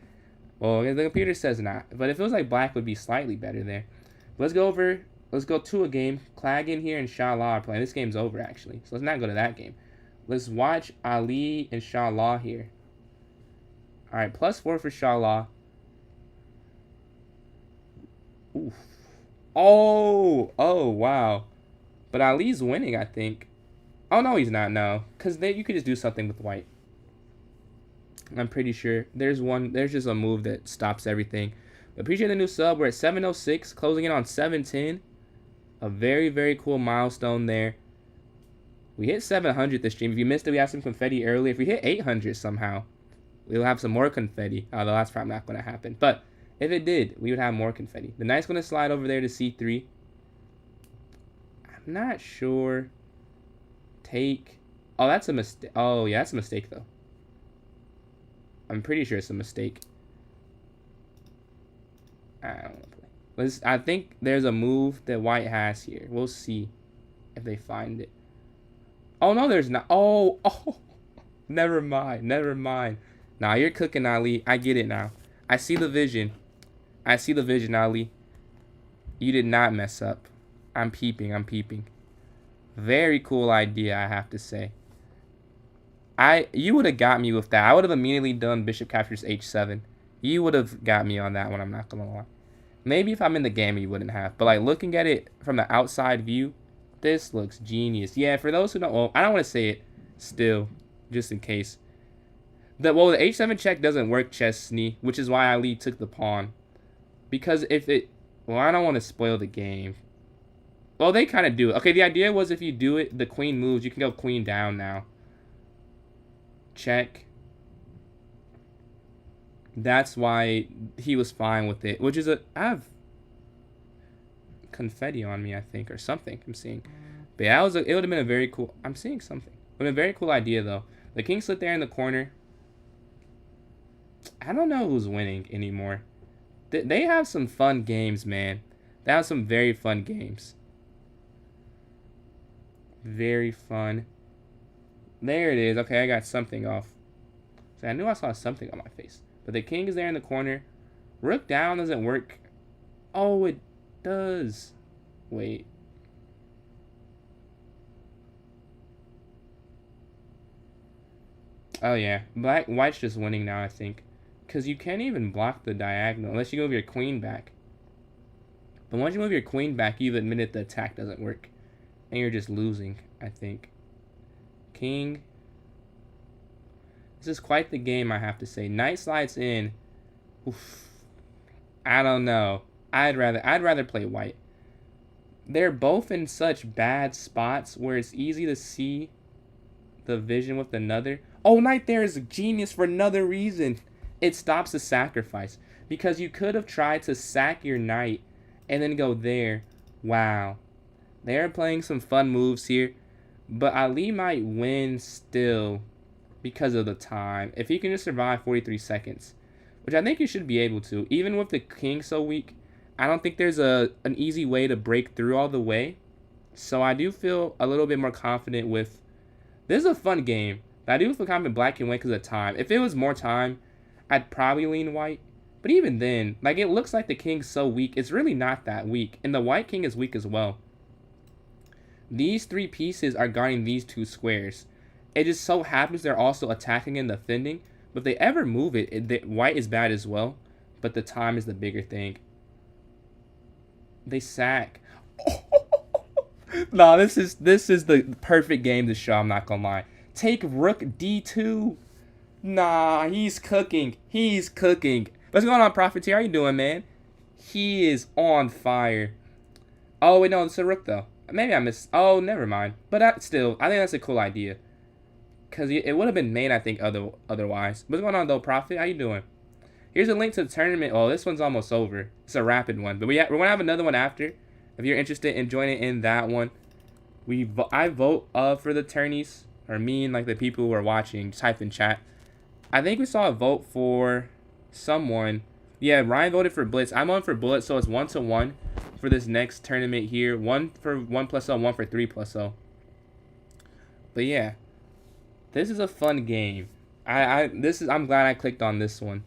S1: well, the computer says not. But it feels like black would be slightly better there. Let's go over, let's go to a game. Klagan here and Shah Law are playing. This game's over, actually. So let's not go to that game. Let's watch Ali and Shah Law here. All right, +4 for Shah Law. Oof. Oh, wow. But Ali's winning, I think. Oh, no, he's not, no. Because you could just do something with white. I'm pretty sure. There's just a move that stops everything. Appreciate the new sub. We're at 706, closing in on 710. A very, very cool milestone there. We hit 700 this stream. If you missed it, we had some confetti earlier. If we hit 800 somehow, we'll have some more confetti. Although that's probably not going to happen. But if it did, we would have more confetti. The knight's going to slide over there to c3. I'm not sure. Take. Oh, that's a mistake. Oh, yeah, that's a mistake, though. I'm pretty sure it's a mistake. I don't want to play. I think there's a move that white has here. We'll see if they find it. Oh, no, there's not. Oh. Never mind. Nah, you're cooking, Ali. I get it now. I see the vision. Ali. You did not mess up. I'm peeping. Very cool idea, I have to say. You would have got me with that. I would have immediately done bishop captures h7. You would have got me on that one, I'm not going to lie. Maybe if I'm in the game, you wouldn't have. But, like, looking at it from the outside view, this looks genius. Yeah, for those who don't... Well, I don't want to say it still, just in case. The h7 check doesn't work, Chesney, which is why Ali took the pawn. Because if it... Well, I don't want to spoil the game. Well, they kind of do it. Okay, the idea was if you do it, the queen moves. You can go queen down now. Check. That's why he was fine with it. Which is I have confetti on me, I think, or something I'm seeing. But yeah, it would have been a very cool... I'm seeing something. It would have been a very cool idea, though. The king slid there in the corner. I don't know who's winning anymore. They have some fun games, man. They have some very fun games. Very fun. There it is. Okay, I got something off. So I knew I saw something on my face. But the king is there in the corner. Rook down doesn't work. Oh, it does. Wait. Oh, yeah. White's just winning now, I think. Because you can't even block the diagonal unless you move your queen back. But once you move your queen back, you've admitted the attack doesn't work. And you're just losing, I think. King. This is quite the game, I have to say. Knight slides in. Oof. I don't know. I'd rather play white. They're both in such bad spots where it's easy to see the vision with another. Oh, knight there is genius for another reason. It stops the sacrifice. Because you could have tried to sack your knight and then go there. Wow. They're playing some fun moves here. But Ali might win still because of the time. If he can just survive 43 seconds. Which I think he should be able to. Even with the king so weak, I don't think there's an easy way to break through all the way. So I do feel a little bit more confident with... This is a fun game. But I do feel confident black can win because of time. If it was more time, I'd probably lean white. But even then, like, it looks like the king's so weak. It's really not that weak. And the white king is weak as well. These three pieces are guarding these two squares. It just so happens they're also attacking and defending. But if they ever move it, white is bad as well. But the time is the bigger thing. They sack. Nah, this is the perfect game to show, I'm not gonna lie. Take rook d2. Nah, he's cooking. What's going on, Profiteer? How you doing, man? He is on fire. Oh, wait, no, it's a rook, though. Maybe I missed. Oh, never mind. But still, I think that's a cool idea. Because it would have been made, I think, otherwise. What's going on, though, Prophet? How you doing? Here's a link to the tournament. Oh, this one's almost over. It's a rapid one. But we're going to have another one after. If you're interested in joining in that one. I vote for the tourneys. Or me and, like, the people who are watching. Just type in chat. I think we saw a vote for someone. Yeah, Ryan voted for Blitz. I'm on for Bullet, so it's 1-1 for this next tournament here. 1 for 1+0, 1 for 3+0. But yeah, this is a fun game. I'm glad I clicked on this one.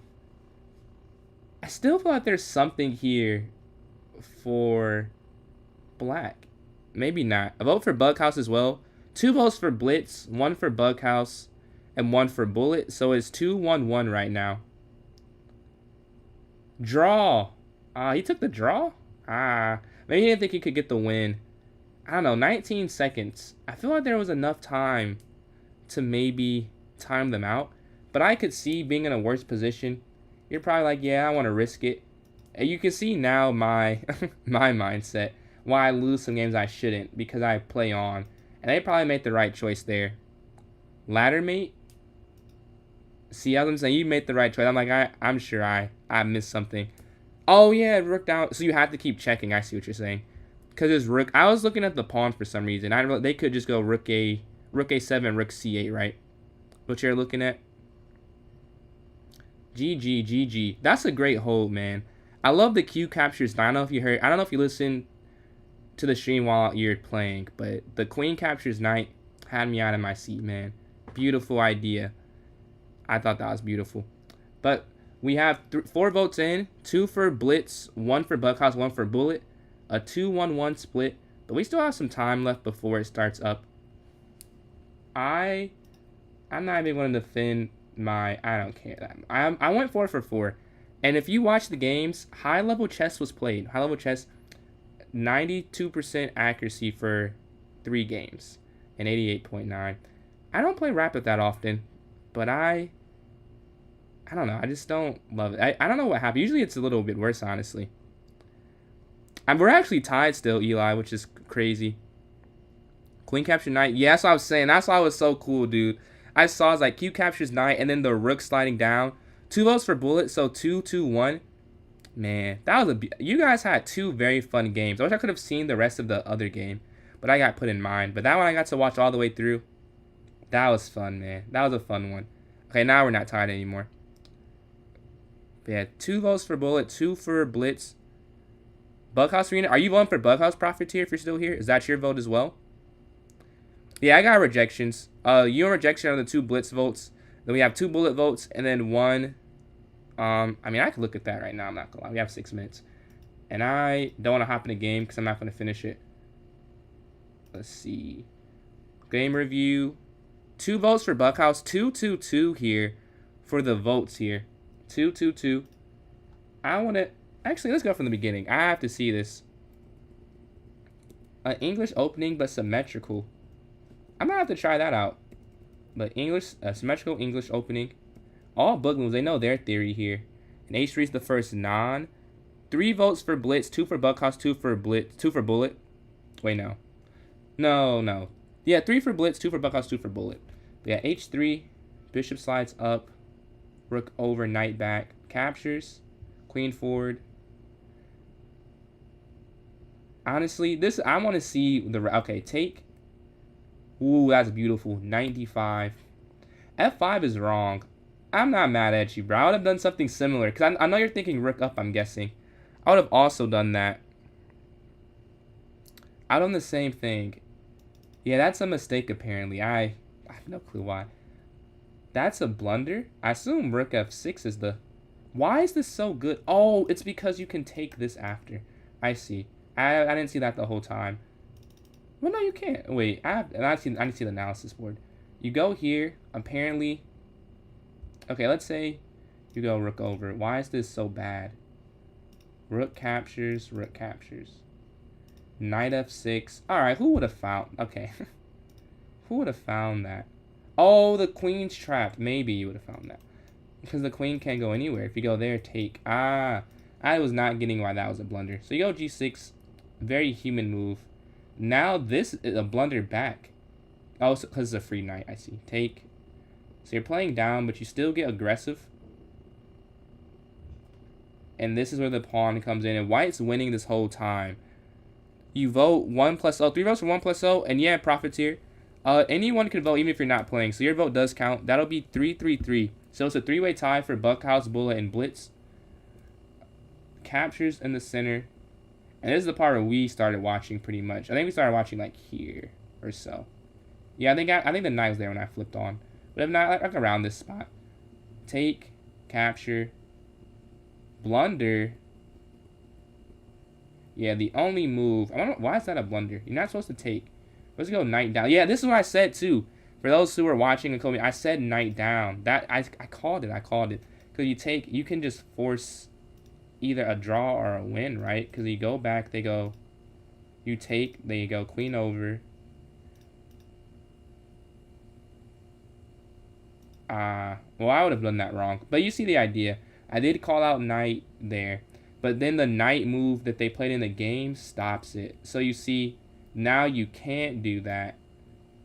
S1: I still feel like there's something here for black. Maybe not. A vote for Bughouse as well. 2 votes for Blitz, 1 for Bughouse, and 1 for Bullet. So it's 2-1-1 right now. Draw. He took the draw? Maybe he didn't think he could get the win. I don't know, 19 seconds. I feel like there was enough time to maybe time them out. But I could see being in a worse position. You're probably like, yeah, I want to risk it. And you can see now my my mindset. Why I lose some games I shouldn't. Because I play on. And they probably made the right choice there. Ladder mate? See, as I'm saying, you made the right choice. I'm like, I'm sure I missed something. Oh, yeah, rook down. So you have to keep checking. I see what you're saying. Because it's rook. I was looking at the pawn for some reason. They could just go rook A7, rook C8, right? What you're looking at. GG. That's a great hold, man. I love the Q captures. I don't know if you heard. I don't know if you listened to the stream while you're playing, but the queen captures knight had me out of my seat, man. Beautiful idea. I thought that was beautiful. But we have 4 votes in. 2 for Blitz, 1 for Bughouse, 1 for Bullet. A 2-1-1 split. But we still have some time left before it starts up. I'm not even going to defend my... I don't care. I went 4 for 4. And if you watch the games, high-level chess was played. High-level chess, 92% accuracy for 3 games. And 88.9. I don't play rapid that often. But I don't know. I just don't love it. I don't know what happened. Usually it's a little bit worse, honestly. And we're actually tied still, Eli, which is crazy. Queen capture knight. Yeah, that's what I was saying. That's why it was so cool, dude. I saw it's like Q captures knight and then the rook sliding down. 2 votes for Bullet, so 2-2-1. Man, that was you guys had 2 very fun games. I wish I could have seen the rest of the other game, but I got put in mind. But that one I got to watch all the way through. That was fun, man. That was a fun one. Okay, now we're not tied anymore. But yeah, 2 votes for Bullet, 2 for Blitz. Bughouse Arena, are you voting for Bughouse Profiteer if you're still here? Is that your vote as well? Yeah, I got rejections. You and rejection are the 2 Blitz votes. Then we have 2 Bullet votes and then 1. I mean, I could look at that right now. I'm not gonna lie. We have 6 minutes. And I don't want to hop in a game because I'm not going to finish it. Let's see. Game review. 2 votes for Bughouse. 2-2-2 here for the votes here. 2-2-2. I want to... Actually, let's go from the beginning. I have to see this. An English opening, but symmetrical. I'm going to have to try that out. But English, symmetrical English opening. All book moves, they know their theory here. And H3 is the first non. 3 votes for Blitz, 2 for Bughouse, 2 for Blitz, 2 for Bullet. Wait, no. No. Yeah, 3 for Blitz, 2 for Bughouse, 2 for Bullet. But yeah, H3. Bishop slides up. Rook over, knight back. Captures. Queen forward. Honestly, this I want to see the... Okay, take. Ooh, that's beautiful. 95. F5 is wrong. I'm not mad at you, bro. I would have done something similar. Because I know you're thinking rook up, I'm guessing. I would have also done that. I would have done the same thing. Yeah, that's a mistake, apparently. I have no clue why. That's a blunder? I assume rook f6 is the... Why is this so good? Oh, it's because you can take this after. I see. I didn't see that the whole time. Well, no, you can't. Wait, I need to see the analysis board. You go here, apparently... Okay, let's say you go rook over. Why is this so bad? Rook captures, rook captures. Knight f6. Alright, who would have found... Okay. Who would have found that? Oh, the queen's trapped. Maybe you would have found that. Because the queen can't go anywhere. If you go there, take... I was not getting why that was a blunder. So you go g6. Very human move. Now this is a blunder back. Oh, because it's a free knight. I see. Take. So you're playing down, but you still get aggressive. And this is where the pawn comes in. And white's winning this whole time. You vote 1+0. 3 votes for 1+0. And yeah, Profiteer. Anyone can vote even if you're not playing. So your vote does count. That'll be 3-3-3. So it's a 3-way tie for Bughouse, Bullet, and Blitz. Captures in the center. And this is the part where we started watching pretty much. I think we started watching like here or so. Yeah, I think the knight was there when I flipped on. But if not, like around this spot. Take, capture, blunder. Yeah, the only move. I don't know why is that a blunder. You're not supposed to take. Let's go knight down. Yeah, this is what I said too. For those who were watching and told me, I said knight down. That I called it. I called it. Because you can just force either a draw or a win, right? Because you go back, they go, you take, there you go, queen over. Well, I would have done that wrong. But you see the idea. I did call out knight there. But then the knight move that they played in the game stops it. So you see, now you can't do that.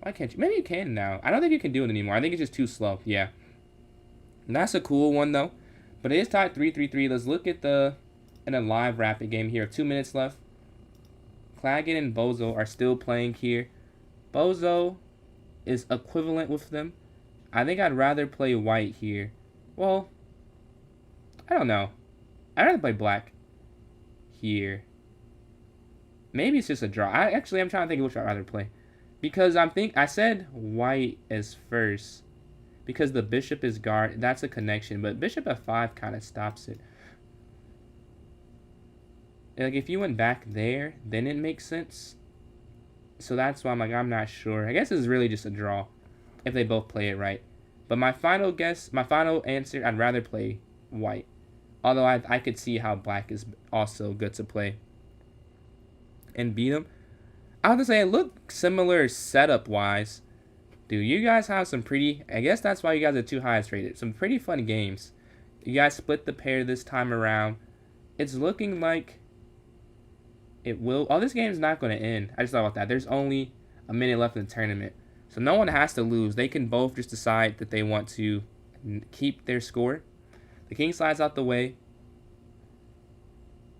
S1: Why can't you? Maybe you can now. I don't think you can do it anymore. I think it's just too slow. Yeah. And that's a cool one, though. But it is tied 3-3-3. Let's look at in a live rapid game here. 2 minutes left. Claggett and Bozo are still playing here. Bozo is equivalent with them. I think I'd rather play white here. Well, I don't know. I'd rather play black here. Maybe it's just a draw. I'm trying to think of which I'd rather play. Because I said white as first. Because the bishop is guard. That's a connection. But bishop f5 kind of stops it. Like, if you went back there, then it makes sense. So that's why I'm not sure. I guess it's really just a draw. If they both play it right. But my final answer, I'd rather play white. Although I could see how black is also good to play. And beat them. I have to say, it looked similar setup-wise. Dude, you guys have some pretty... I guess that's why you guys are 2 highest rated. Some pretty fun games. You guys split the pair this time around. It's looking like it will... Oh, this game's not going to end. I just thought about that. There's only a minute left in the tournament. So no one has to lose. They can both just decide that they want to keep their score. The king slides out the way.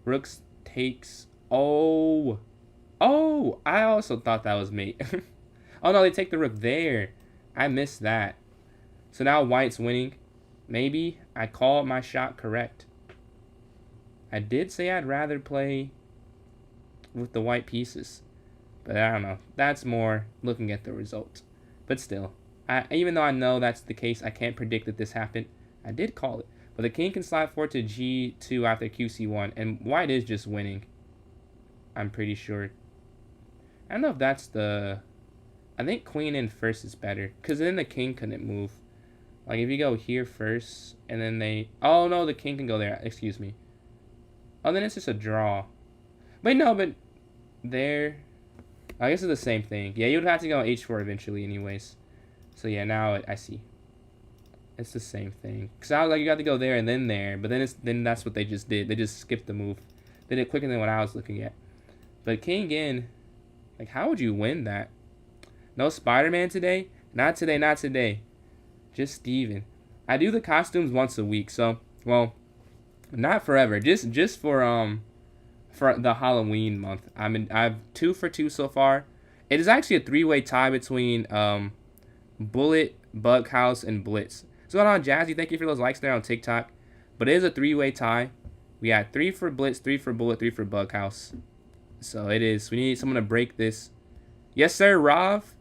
S1: Rooks takes... Oh... Oh, I also thought that was mate. Oh, no, they take the rook there. I missed that. So now white's winning. Maybe I called my shot correct. I did say I'd rather play with the white pieces. But I don't know. That's more looking at the result. But still, even though I know that's the case, I can't predict that this happened. I did call it. But the king can slide forward to g2 after qc1. And white is just winning. I'm pretty sure. I don't know if that's the... I think queen in first is better. Because then the king couldn't move. Like, if you go here first, and then they... Oh, no, the king can go there. Excuse me. Oh, then it's just a draw. But no, but... There... I guess it's the same thing. Yeah, you would have to go h4 eventually anyways. So, yeah, now I see. It's the same thing. Because I was like, you got to go there and then there. But then that's what they just did. They just skipped the move. They did it quicker than what I was looking at. But king in... Like, how would you win that? No Spider-Man today? Not today, not today. Just Steven. I do the costumes once a week, so, well, not forever. Just for the Halloween month. I've 2 for 2 so far. It is actually a 3-way tie between Bullet, Bughouse, and Blitz. What's going on, Jazzy? Thank you for those likes there on TikTok. But it is a 3-way tie. We had 3 for Blitz, 3 for Bullet, 3 for Bughouse. So it is. We need someone to break this. Yes, sir, Rav.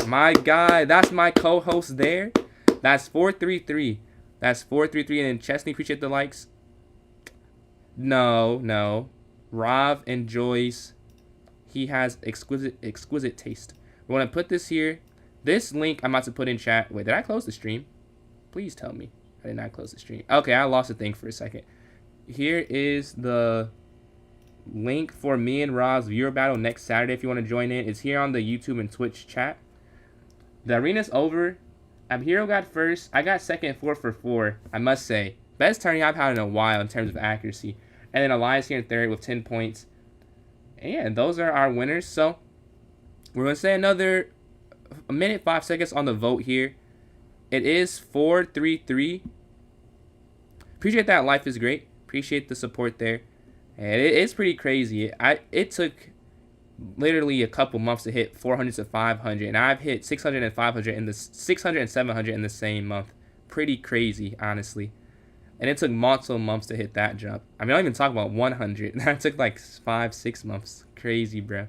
S1: My guy. That's my co-host there. That's 433. That's 433. And then Chesney, appreciate the likes. No. Rav enjoys. He has exquisite taste. We want to put this here. This link I'm about to put in chat. Wait, did I close the stream? Please tell me. I did not close the stream. Okay, I lost the thing for a second. Here is the... link for me and Rob's viewer battle next Saturday if you want to join in. It's here on the YouTube and Twitch chat. The arena's over. Abhiro got first. I got second, 4 for 4. I must say. Best turning I've had in a while in terms of accuracy. And then Elias here in third with 10 points. And yeah, those are our winners. So, we're going to say another a minute, 5 seconds on the vote here. It is 4-3-3. Appreciate that. Life is great. Appreciate the support there. And it's pretty crazy. It took literally a couple months to hit 400 to 500, and I've hit 600 and 500 in the 600 and 700 in the same month. Pretty crazy, honestly. And it took multiple months to hit that jump. I mean, I don't even talk about 100. That took like 5-6 months. Crazy, bro.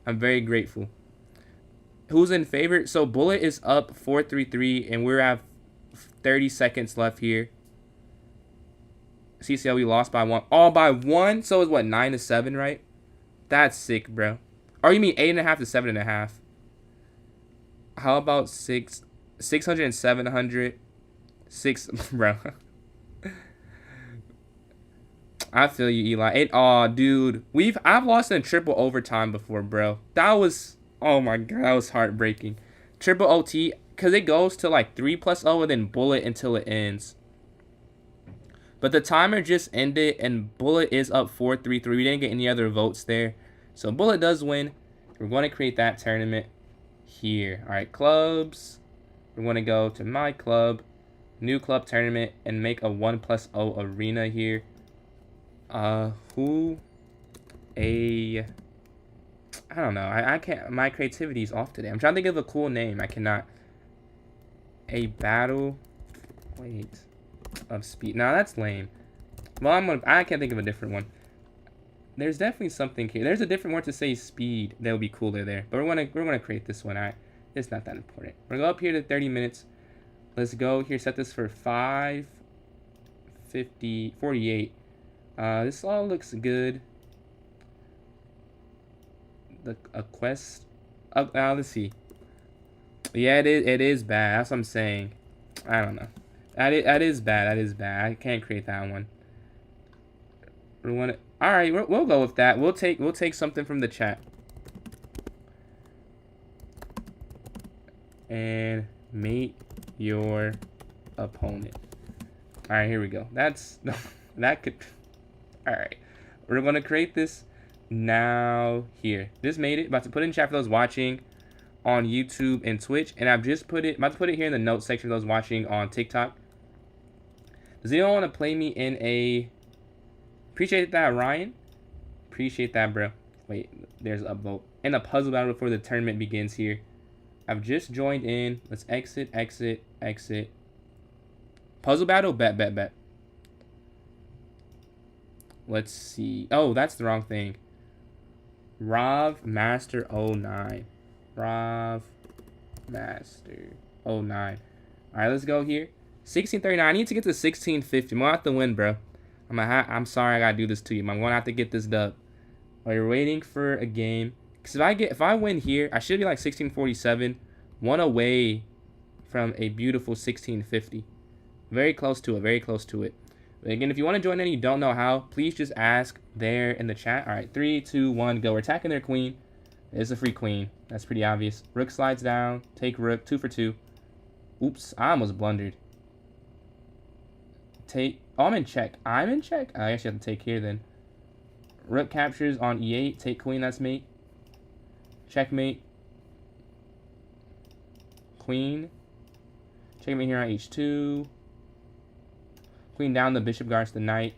S1: I'm very grateful. Who's in favor? So Bullet is up 4-3-3, and we have 30 seconds left here. CCL, we lost by 1. All by 1? So it's what, 9-7, right? That's sick, bro. Or you mean 8.5 to 7.5? How about 600 and 700? 6, bro. I feel you, Eli. Oh, dude. I've lost in triple overtime before, bro. That was, oh my god, that was heartbreaking. Triple OT, because it goes to like 3+0 and then Bullet until it ends. But the timer just ended and Bullet is up 4-3-3. We didn't get any other votes there. So Bullet does win. We're going to create that tournament here. All right, clubs. We're going to go to my club, new club tournament, and make a 1+0 arena here. I don't know. I can't. My creativity is off today. I'm trying to think of a cool name. I cannot. A battle. Wait. Of speed. No, that's lame. Well, I can't think of a different one. There's definitely something here. There's a different word to say speed that would be cooler there. But we're gonna create this one. It's not that important. We're gonna go up here to 30 minutes. Let's go here. Set this for 5:48. This all looks good. A quest. Let's see. Yeah, it is bad. That's what I'm saying. I don't know. That is bad. That is bad. I can't create that one. All right, we'll go with that. We'll take something from the chat. And mate your opponent. All right, here we go. That could. All right, we're gonna create this now here. Just made it. About to put it in chat for those watching on YouTube and Twitch, and I've just put it. About to put it here in the notes section for those watching on TikTok. Does anyone want to play me in a? Appreciate that, Ryan. Appreciate that, bro. Wait, there's a upvote. And a puzzle battle before the tournament begins here. I've just joined in. Let's exit. Puzzle battle? Bet. Let's see. Oh, that's the wrong thing. Rav Master 09. Rav Master 09. Alright, let's go here. 1639. I need to get to 1650. I'm gonna have to win, bro. I'm sorry I gotta do this to you. I'm gonna have to get this dub. While you're waiting for a game. Because if I win here, I should be like 1647. One away from a beautiful 1650. Very close to it. But again, if you want to join in and you don't know how, please just ask there in the chat. All right, 3, 2, 1, go. We're attacking their queen. It's a free queen. That's pretty obvious. Rook slides down. Take rook. 2 for 2. Oops, I almost blundered. Oh, I'm in check. I actually have to take here then. Rook captures on e8. Take queen. That's mate. Checkmate. Queen. Checkmate here on h2. Queen down. The bishop guards the knight.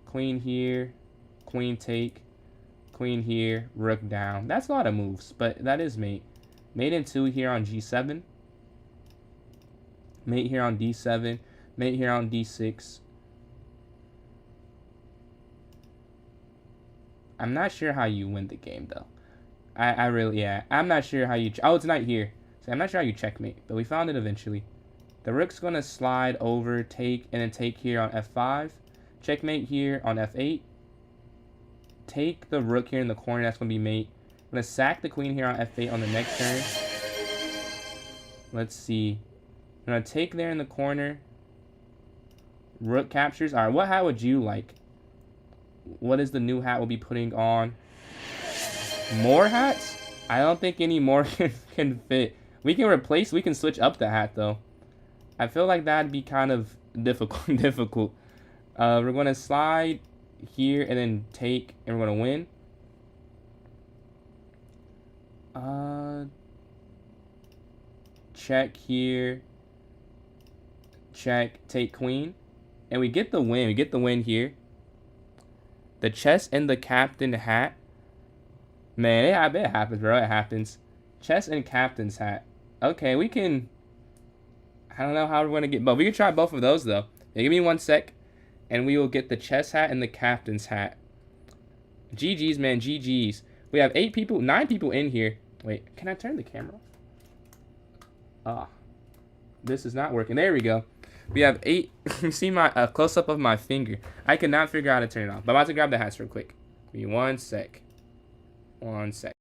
S1: Queen here. Queen take. Queen here. Rook down. That's a lot of moves, but that is mate. Mate in 2 here on g7. Mate here on d7. Mate here on d6. I'm not sure how you win the game, though. I really, yeah. I'm not sure how you... Oh, it's knight here. So I'm not sure how you checkmate, but we found it eventually. The rook's going to slide over, take, and then take here on f5. Checkmate here on f8. Take the rook here in the corner. That's going to be mate. I'm going to sack the queen here on f8 on the next turn. Let's see. I'm going to take there in the corner. Rook captures. All right, what hat would you like? What is the new hat we'll be putting on? More hats? I don't think any more can fit. We can switch up the hat, though. I feel like that'd be kind of difficult. We're going to slide here and then take, and we're going to win. Check here. Check, take queen. And we get the win. We get the win here. The chess and the captain hat. Man, it happens, bro. It happens. Chess and captain's hat. Okay, we can... I don't know how we're going to get... But we can try both of those, though. Yeah, give me 1 sec. And we will get the chess hat and the captain's hat. GG's, man. GG's. We have 9 people in here. Wait, can I turn the camera? Ah, this is not working. There we go. We have 8. You see my close up of my finger. I cannot figure out how to turn it off. But I'm about to grab the hats real quick. Give me 1 sec. 1 sec.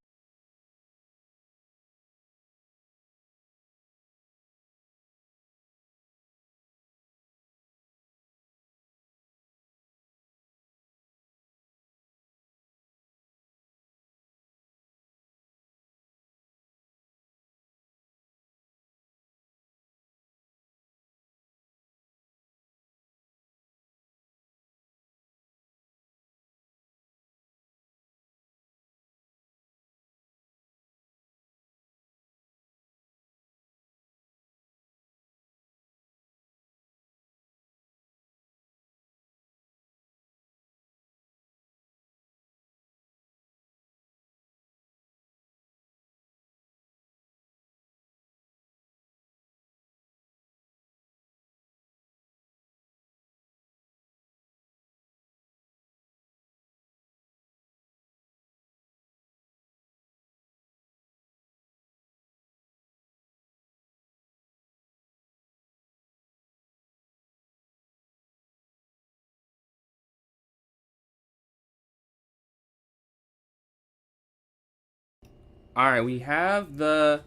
S1: All right, we have the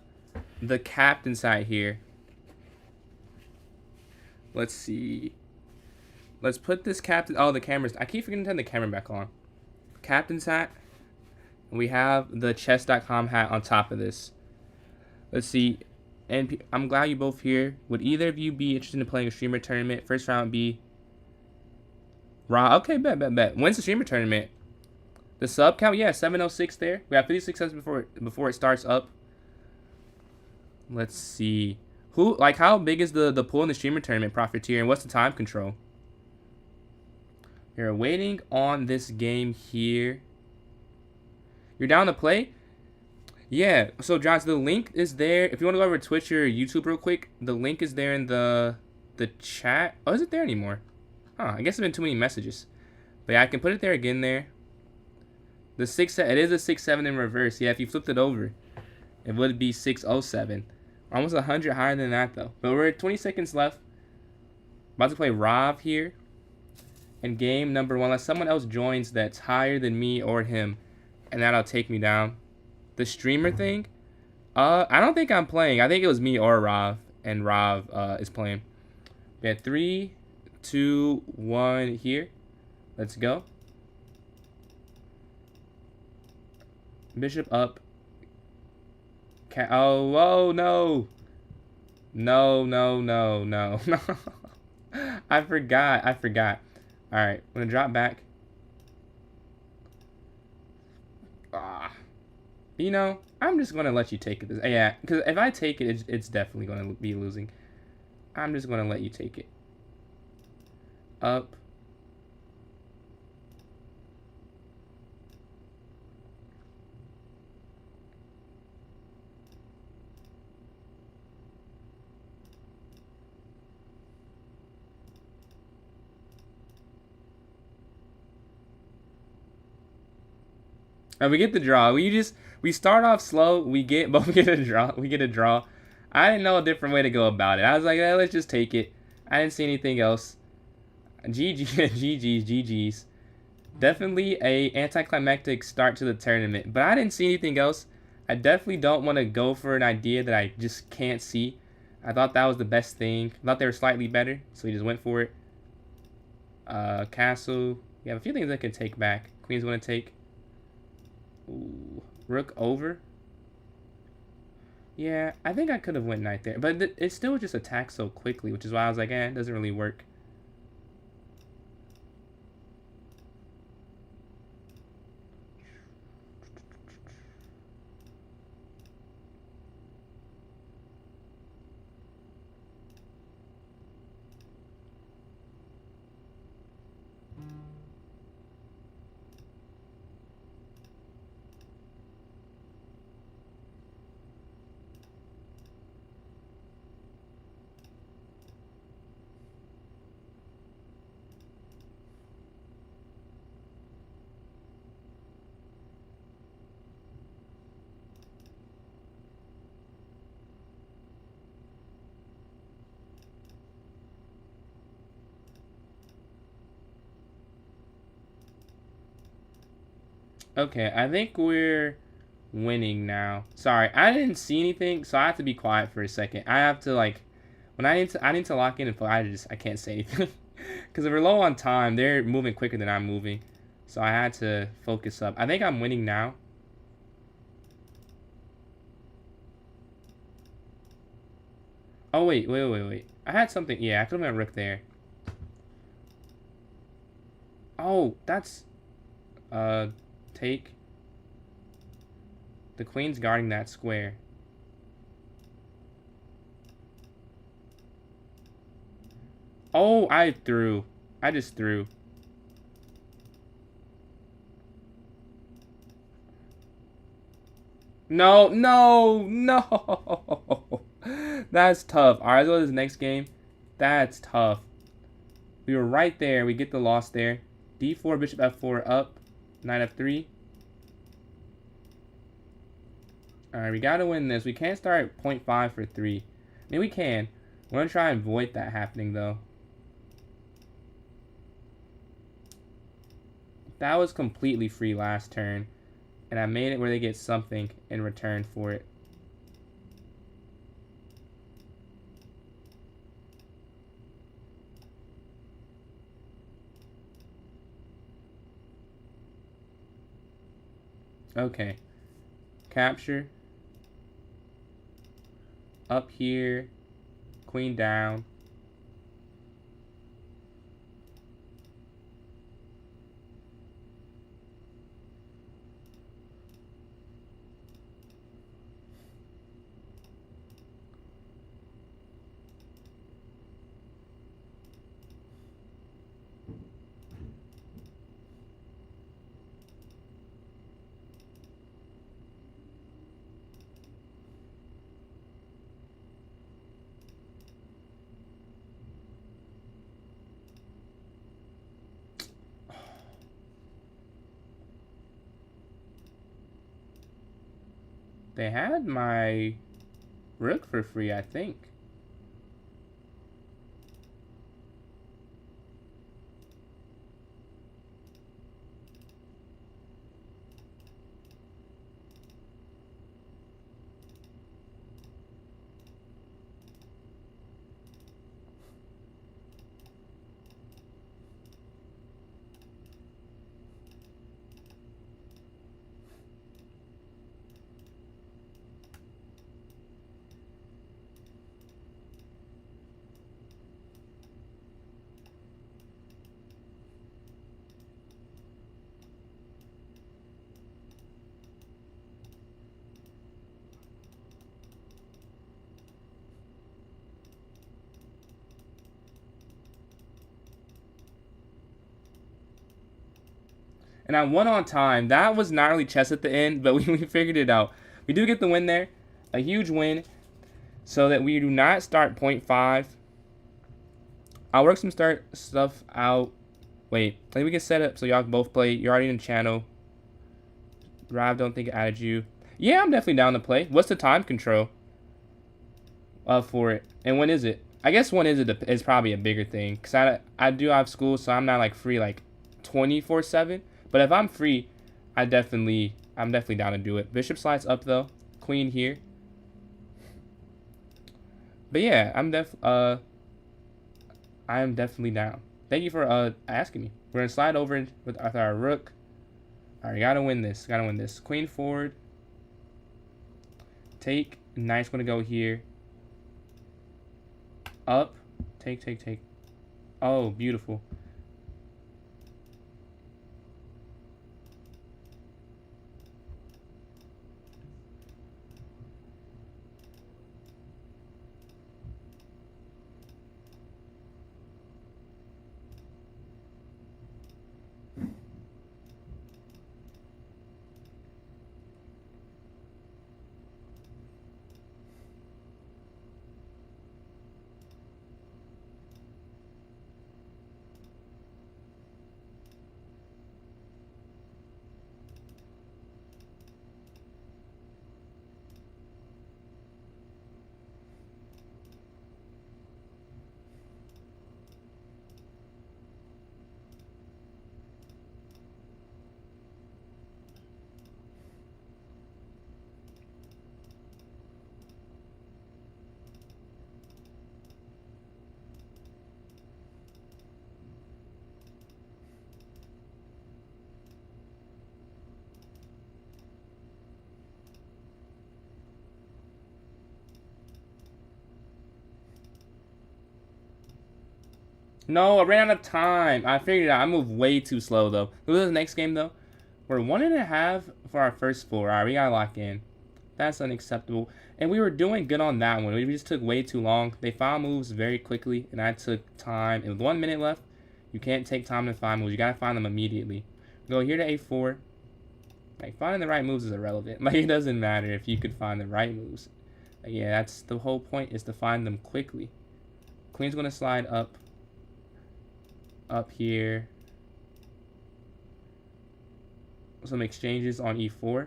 S1: captain side here. Let's see. Let's put this captain. Oh, the cameras. I keep forgetting to turn the camera back on. Captain's hat. We have the chess.com hat on top of this. Let's see. And I'm glad you both here. Would either of you be interested in playing a streamer tournament? First round would be Raw. Okay, bet. When's the streamer tournament? The sub count? Yeah, 706 there. We have 56 subs before it starts up. Let's see. How big is the pool in the streamer tournament, Profiteer, and what's the time control? We're waiting on this game here. You're down to play? Yeah. So, Josh, the link is there. If you want to go over to Twitch or YouTube real quick, the link is there in the chat. Oh, is it there anymore? Huh, I guess it's been too many messages. But yeah, I can put it there again there. The 6, it is a 6-7 in reverse. Yeah, if you flipped it over, it would be 607. Almost 100 higher than that, though. But we're at 20 seconds left. About to play Rav here. And game number 1. Unless someone else joins that's higher than me or him. And that'll take me down. The streamer thing? I don't think I'm playing. I think it was me or Rav. And Rav is playing. We had 3, 2, 1 here. Let's go. Bishop up. Oh, no. No. I forgot. Alright, I'm gonna drop back. You know, I'm just gonna let you take it. Yeah, because if I take it, it's definitely gonna be losing. I'm just gonna let you take it. Up. And we get the draw. We start off slow. We get a draw. We get a draw. I didn't know a different way to go about it. I was like, let's just take it. I didn't see anything else. GG's. Definitely a anticlimactic start to the tournament. But I didn't see anything else. I definitely don't want to go for an idea that I just can't see. I thought that was the best thing. I thought they were slightly better, so we just went for it. Castle. We have a few things I can take back. Queen's going to take. Ooh, rook over. Yeah, I think I could have went knight there. But it still just attacked so quickly, which is why I was like, it doesn't really work. Okay, I think we're winning now. Sorry, I didn't see anything, so I have to be quiet for a second. I have to like when I need to lock in and play. I can't say anything because if we're low on time, they're moving quicker than I'm moving, so I had to focus up. I think I'm winning now. Oh wait. I had something. Yeah, I could have went rook there. Oh, that's take. The queen's guarding that square. Oh, I threw. I just threw. No, no, no. That's tough. All right, let's go to this next game. That's tough. We were right there. We get the loss there. D4, bishop F4 up. Knight F3. All right, we got to win this. We can't start at 0.5 for 3. I mean, we can. We're going to try and avoid that happening, though. That was completely free last turn. And I made it where they get something in return for it. Okay. Capture. Up here. Queen down. They had my rook for free, I think. And I won on time. That was not really chess at the end, but we figured it out. We do get the win there. A huge win. So that we do not start 0.5. I'll work some start stuff out. Wait, I think we can set up so y'all can both play. You're already in the channel. Rob, don't think I added you. Yeah, I'm definitely down to play. What's the time control for it? And when is it? I guess when is probably a bigger thing. Because I do have school, so I'm not like free like 24/7. But if I'm free, I'm definitely down to do it. Bishop slides up though. Queen here. But yeah, I am definitely down. Thank you for asking me. We're gonna slide over with our rook. Alright, gotta win this. Gotta win this. Queen forward. Take. Knight's gonna go here. Up. Take. Oh, beautiful. No, I ran out of time. I figured it out. I moved way too slow, though. Look at the next game, though. We're 1.5 for our first 4. All right, we got to lock in. That's unacceptable. And we were doing good on that one. We just took way too long. They found moves very quickly, and I took time. And with 1 minute left, you can't take time to find moves. You got to find them immediately. Go here to A4. Like, finding the right moves is irrelevant. Like, it doesn't matter if you could find the right moves. Like, yeah, that's the whole point, is to find them quickly. Queen's going to slide up here. Some exchanges on E4.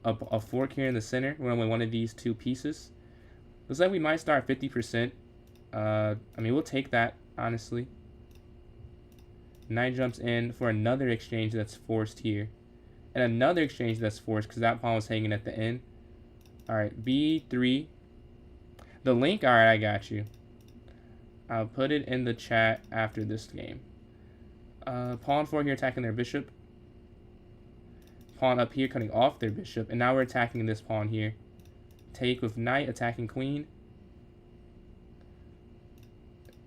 S1: A fork here in the center. We're only one of these two pieces. Looks like we might start 50%. I mean, we'll take that, honestly. Knight jumps in for another exchange that's forced here. And another exchange that's forced because that pawn was hanging at the end. Alright, B3. The link, alright, I got you. I'll put it in the chat after this game. Pawn 4 here attacking their bishop. Pawn up here cutting off their bishop. And now we're attacking this pawn here. Take with knight, attacking queen.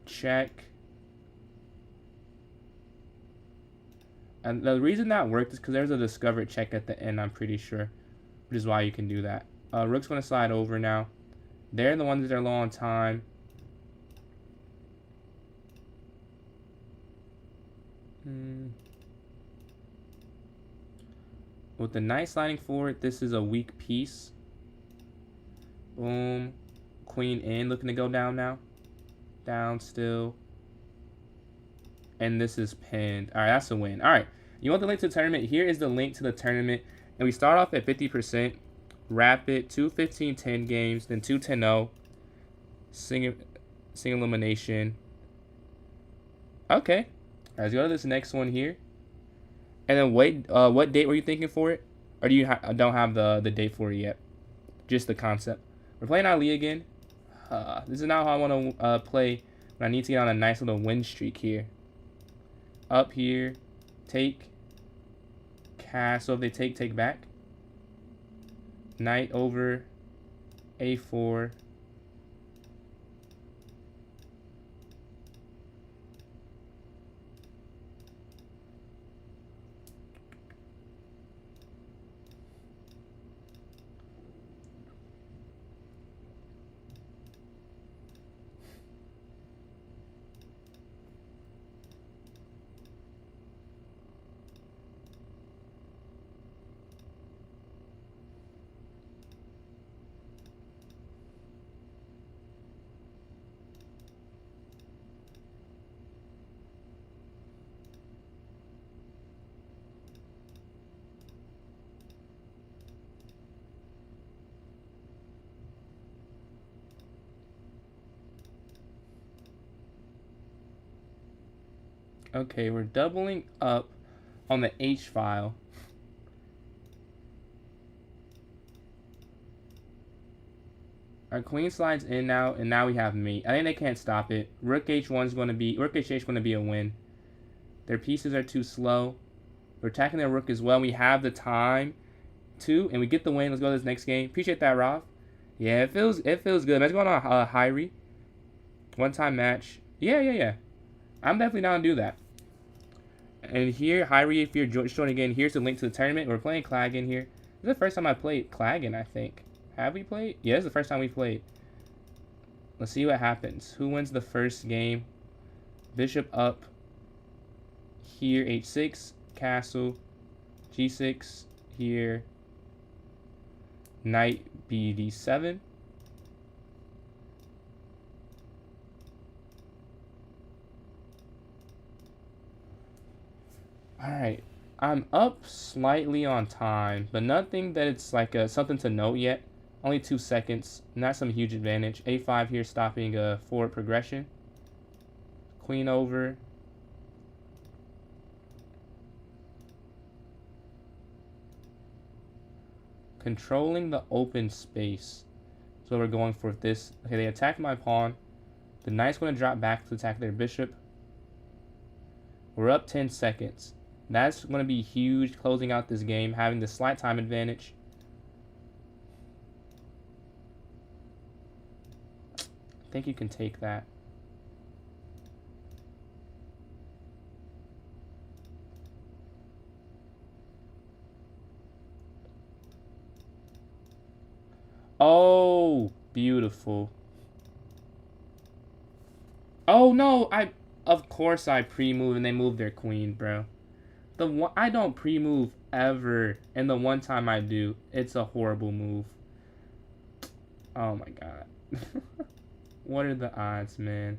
S1: Check. And the reason that worked is because there's a discovered check at the end, I'm pretty sure. Which is why you can do that. Rook's going to slide over now. They're the ones that are low on time. With the knight sliding forward, this is a weak piece. Boom. Queen in, looking to go down now. Down still. And this is pinned. Alright, that's a win. Alright, you want the link to the tournament? Here is the link to the tournament. And we start off at 50%. Rapid, 2 15-10 games, then 2 10-0. Single elimination. Okay. Alright, let's go to this next one here. And then wait, what date were you thinking for it? Or do you don't have the date for it yet? Just the concept. We're playing Ali again. This is not how I want to play when I need to get on a nice little win streak here. Up here, take, castle. If they take back. Knight over, A4. Okay, we're doubling up on the H file. Our queen slides in now, and now we have mate. I think they can't stop it. Rook H1 is going to be, Rook H8 is going to be a win. Their pieces are too slow. We're attacking their rook as well. We have the time to, and we get the win. Let's go to this next game. Appreciate that, Rob. Yeah, it feels good. Let's go on a Hyrie. One-time match. Yeah. I'm definitely down to do that. And here, Hyrie, if you're joining again, here's the link to the tournament. We're playing Klagan here. This is the first time I played Klagan, I think. Have we played? Yeah, this is the first time we played. Let's see what happens. Who wins the first game? Bishop up. Here, H6. Castle. G6. Here. Knight BD7. Alright, I'm up slightly on time, but nothing that it's like something to note yet. Only 2 seconds, not some huge advantage. A5 here stopping a forward progression. Queen over. Controlling the open space. So we're going for this. Okay, they attacked my pawn. The knight's going to drop back to attack their bishop. We're up 10 seconds. That's going to be huge, closing out this game, having the slight time advantage. I think you can take that. Oh, beautiful. Oh no, of course I pre-move and they move their queen, bro. The one I don't pre-move ever, and the one time I do, it's a horrible move. Oh my god. What are the odds, man?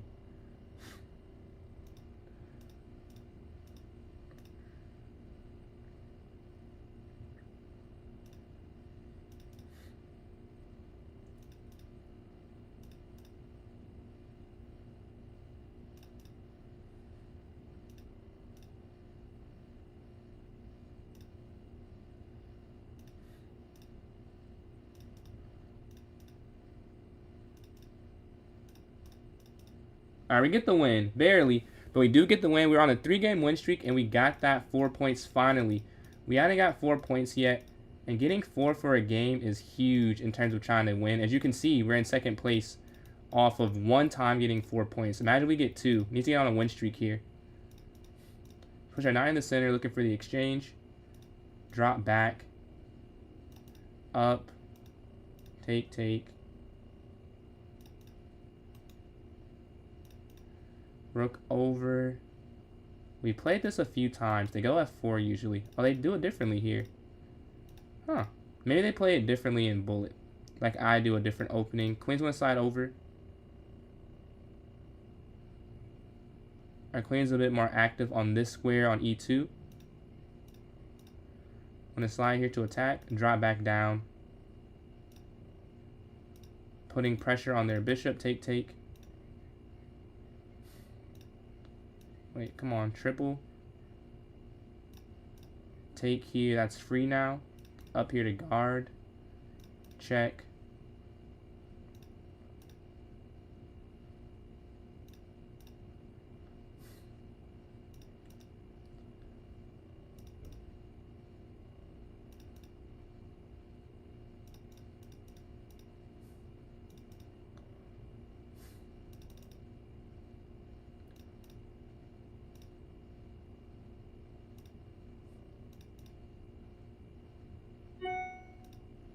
S1: Alright, we get the win. Barely. But we do get the win. We're on a 3-game win streak, and we got that 4 points finally. We haven't got 4 points yet. And getting 4 for a game is huge in terms of trying to win. As you can see, we're in second place off of one time getting 4 points. Imagine we get 2. We need to get on a win streak here. Push our 9 in the center, looking for the exchange. Drop back. Up. Take. Rook over. We played this a few times. They go F4 usually. Oh, they do it differently here. Huh. Maybe they play it differently in bullet. Like I do a different opening. Queen's gonna slide over. Our queen's a bit more active on this square on E2. I'm gonna slide here to attack. Drop back down. Putting pressure on their bishop. Take. Wait, come on, triple. Take here, that's free now. Up here to guard. Check.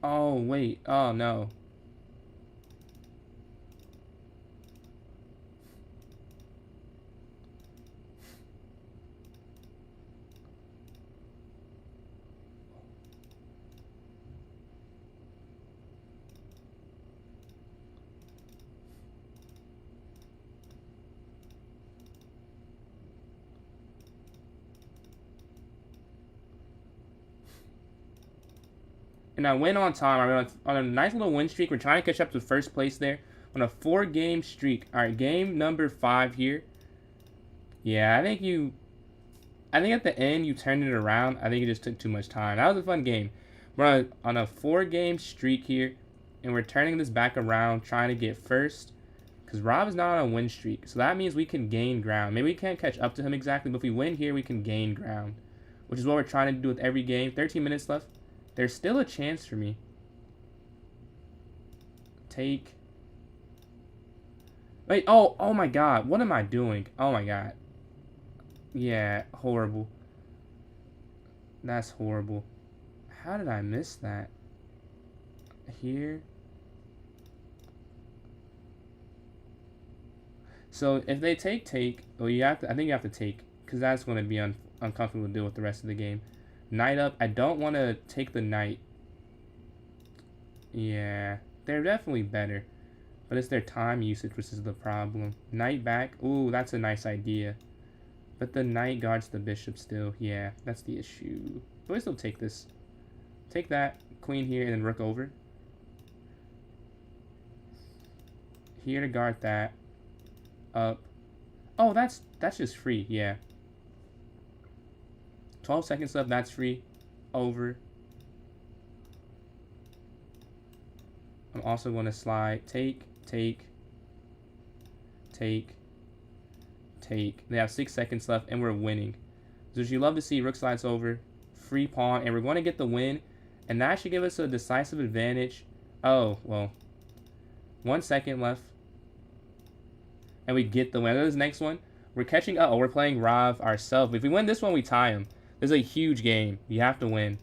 S1: Oh, wait. Oh, no. And I went on time. I went on a nice little win streak. We're trying to catch up to first place there on a 4-game streak. All right, game number 5 here. Yeah, I think at the end you turned it around. I think it just took too much time. That was a fun game. We're on a 4-game streak here, and we're turning this back around, trying to get first. Because Rob is not on a win streak, so that means we can gain ground. Maybe we can't catch up to him exactly, but if we win here, we can gain ground, which is what we're trying to do with every game. 13 minutes left. There's still a chance for me. Take. Wait, oh my god. What am I doing? Oh my god. Yeah, horrible. That's horrible. How did I miss that? Here. So if they take, well, I think you have to take, because that's going to be uncomfortable to deal with the rest of the game. Knight up. I don't want to take the knight. Yeah, they're definitely better. But it's their time usage, which is the problem. Knight back. Ooh, that's a nice idea. But the knight guards the bishop still. Yeah, that's the issue. But we still take this. Take that. Queen here and then rook over. Here to guard that. Up. Oh, that's just free. Yeah. 12 seconds left. That's free. Over. I'm also going to slide. Take. They have 6 seconds left, and we're winning. So as you love to see, rook slides over. Free pawn, and we're going to get the win. And that should give us a decisive advantage. Oh, well. 1 second left. And we get the win. This next one, we're catching up. Oh, we're playing Rav ourselves. If we win this one, we tie him. This is a huge game. You have to win.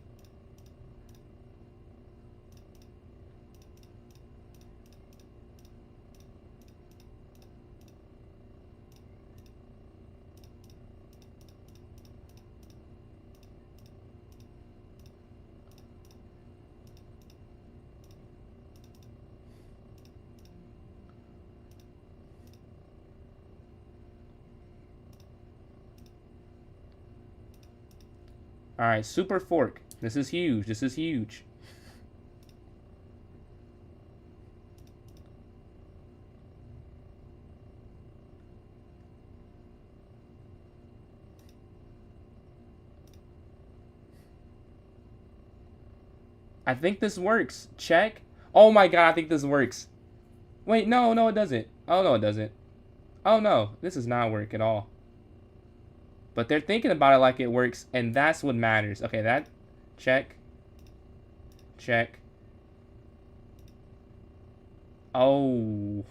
S1: All right, super fork. This is huge. This is huge. I think this works. Check. Oh my god, I think this works. Wait, no, no, it doesn't. Oh, no, it doesn't. Oh, no, this does not work at all. But they're thinking about it like it works, and that's what matters. Okay, that. Check. Check. Oh.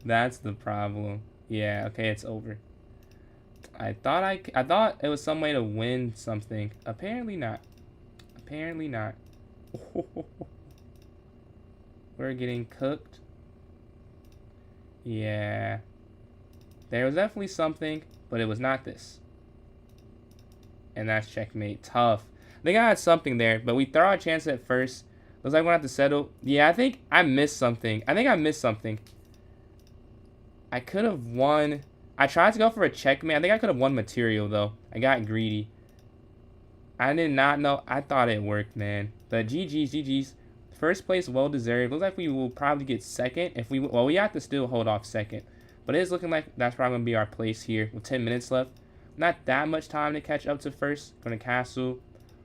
S1: That's the problem. Yeah, okay, it's over. I thought it was some way to win something. Apparently not. Apparently not. We're getting cooked. Yeah. There was definitely something, but it was not this. And that's checkmate. Tough. I think I had something there, but we throw our chance at first. Looks like we're gonna have to settle. Yeah, I think I missed something. I could have won. I tried to go for a checkmate. I think I could have won material, though. I got greedy. I did not know. I thought it worked, man. But GG's. First place, well deserved. Looks like we will probably get second. If we well, we have to still hold off second. But it is looking like that's probably gonna be our place here with 10 minutes left. Not that much time to catch up to first. Going to castle.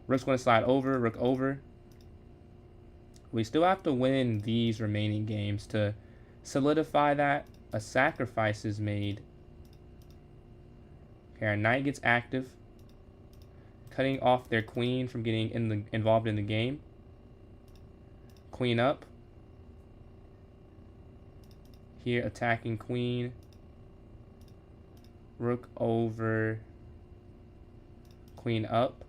S1: Rook's going to slide over. Rook over. We still have to win these remaining games to solidify that. A sacrifice is made. Okay, our knight gets active, cutting off their queen from getting involved in the game. Queen up. Here, attacking queen. Rook over. Queen up.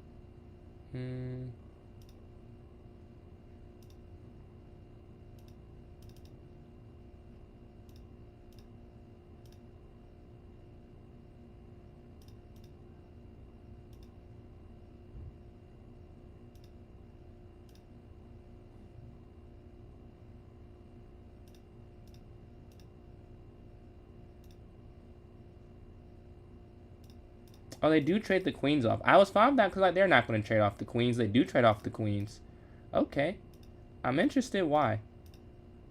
S1: Oh, they do trade the queens off. I was fine with that because like, they're not going to trade off the queens. They do trade off the queens. Okay. I'm interested why.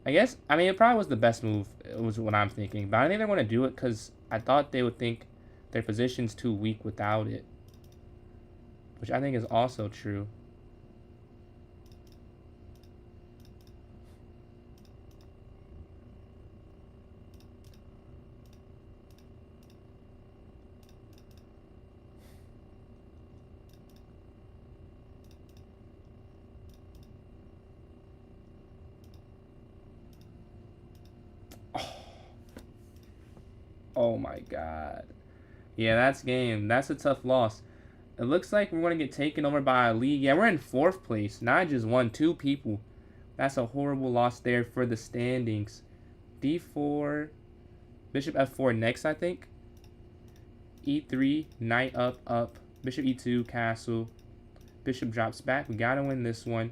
S1: I guess, I mean, it probably was the best move. It was what I'm thinking. But I think they're going to do it because I thought they would think their position's too weak without it. Which I think is also true. Oh my god. Yeah, that's game. That's a tough loss. It looks like we're going to get taken over by a league. Yeah, we're in 4th place. Now I just won 2 people. That's a horrible loss there for the standings. D4. Bishop F4 next, I think. E3. Knight up, up. Bishop E2, castle. Bishop drops back. We got to win this one.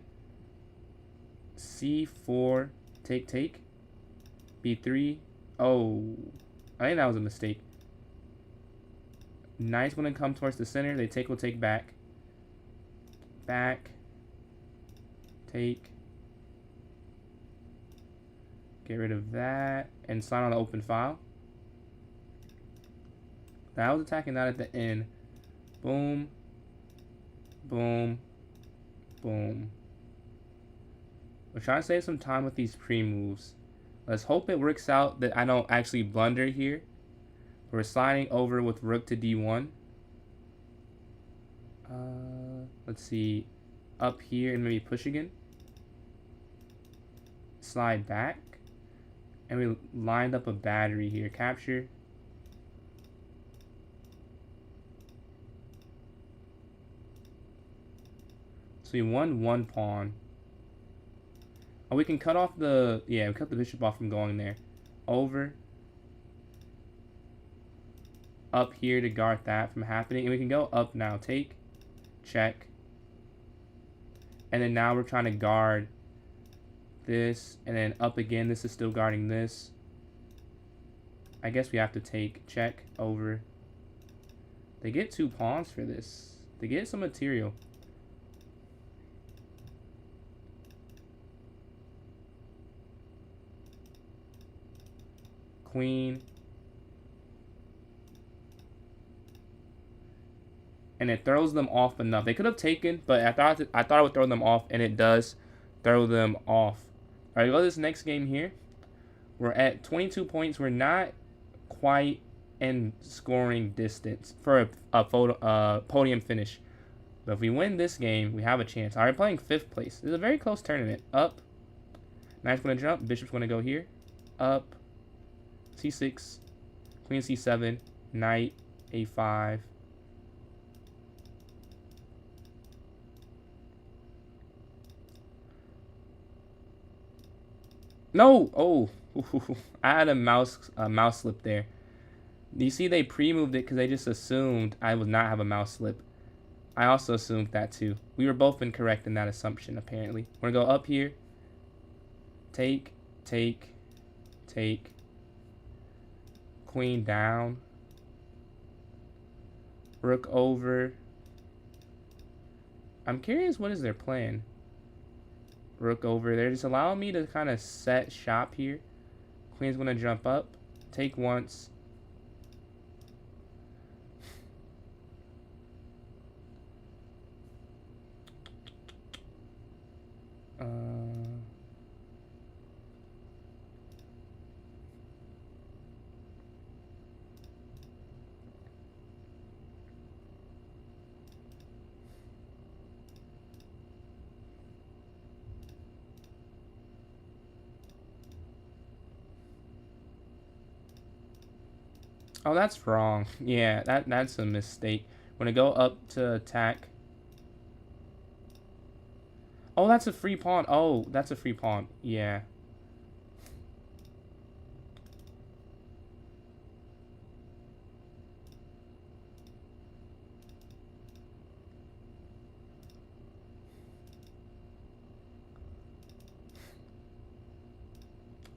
S1: C4. Take, take. B3. Oh. I think that was a mistake. Knight's going to come towards the center. They take, will take back. Back. Take. Get rid of that. And sign on the open file. That was attacking that at the end. Boom. Boom. Boom. We're trying to save some time with these pre-moves. Let's hope it works out that I don't actually blunder here. We're sliding over with rook to d1. Let's see. Up here and maybe push again. Slide back. And we lined up a battery here. Capture. So we won 1 pawn. Oh, we can cut off the... Yeah, we cut the bishop off from going there. Over. Up here to guard that from happening. And we can go up now. Take. Check. And then now we're trying to guard this. And then up again. This is still guarding this. I guess we have to take. Check. Over. They get 2 pawns for this. to get some material. Queen. And it throws them off enough. They could have taken, but I thought it would throw them off, and it does throw them off. All right, go to this next game here. We're at 22 points. We're not quite in scoring distance for a podium finish. But if we win this game, we have a chance. All right, playing 5th place. This is a very close tournament. Up. Knight's going to jump. Bishop's going to go here. Up. C6. Queen C7. Knight A5. No! Oh! I had a mouse slip there. You see, they pre-moved it because they just assumed I would not have a mouse slip. I also assumed that too. We were both incorrect in that assumption, apparently. We're going to go up here. Take, take, take. Queen down. Rook over. I'm curious, what is their plan? Rook over. They're just allowing me to kind of set shop here. Queen's going to jump up. Take once. Oh, that's wrong. Yeah, that's a mistake. When I go up to attack. Oh, that's a free pawn. Oh, that's a free pawn. Yeah.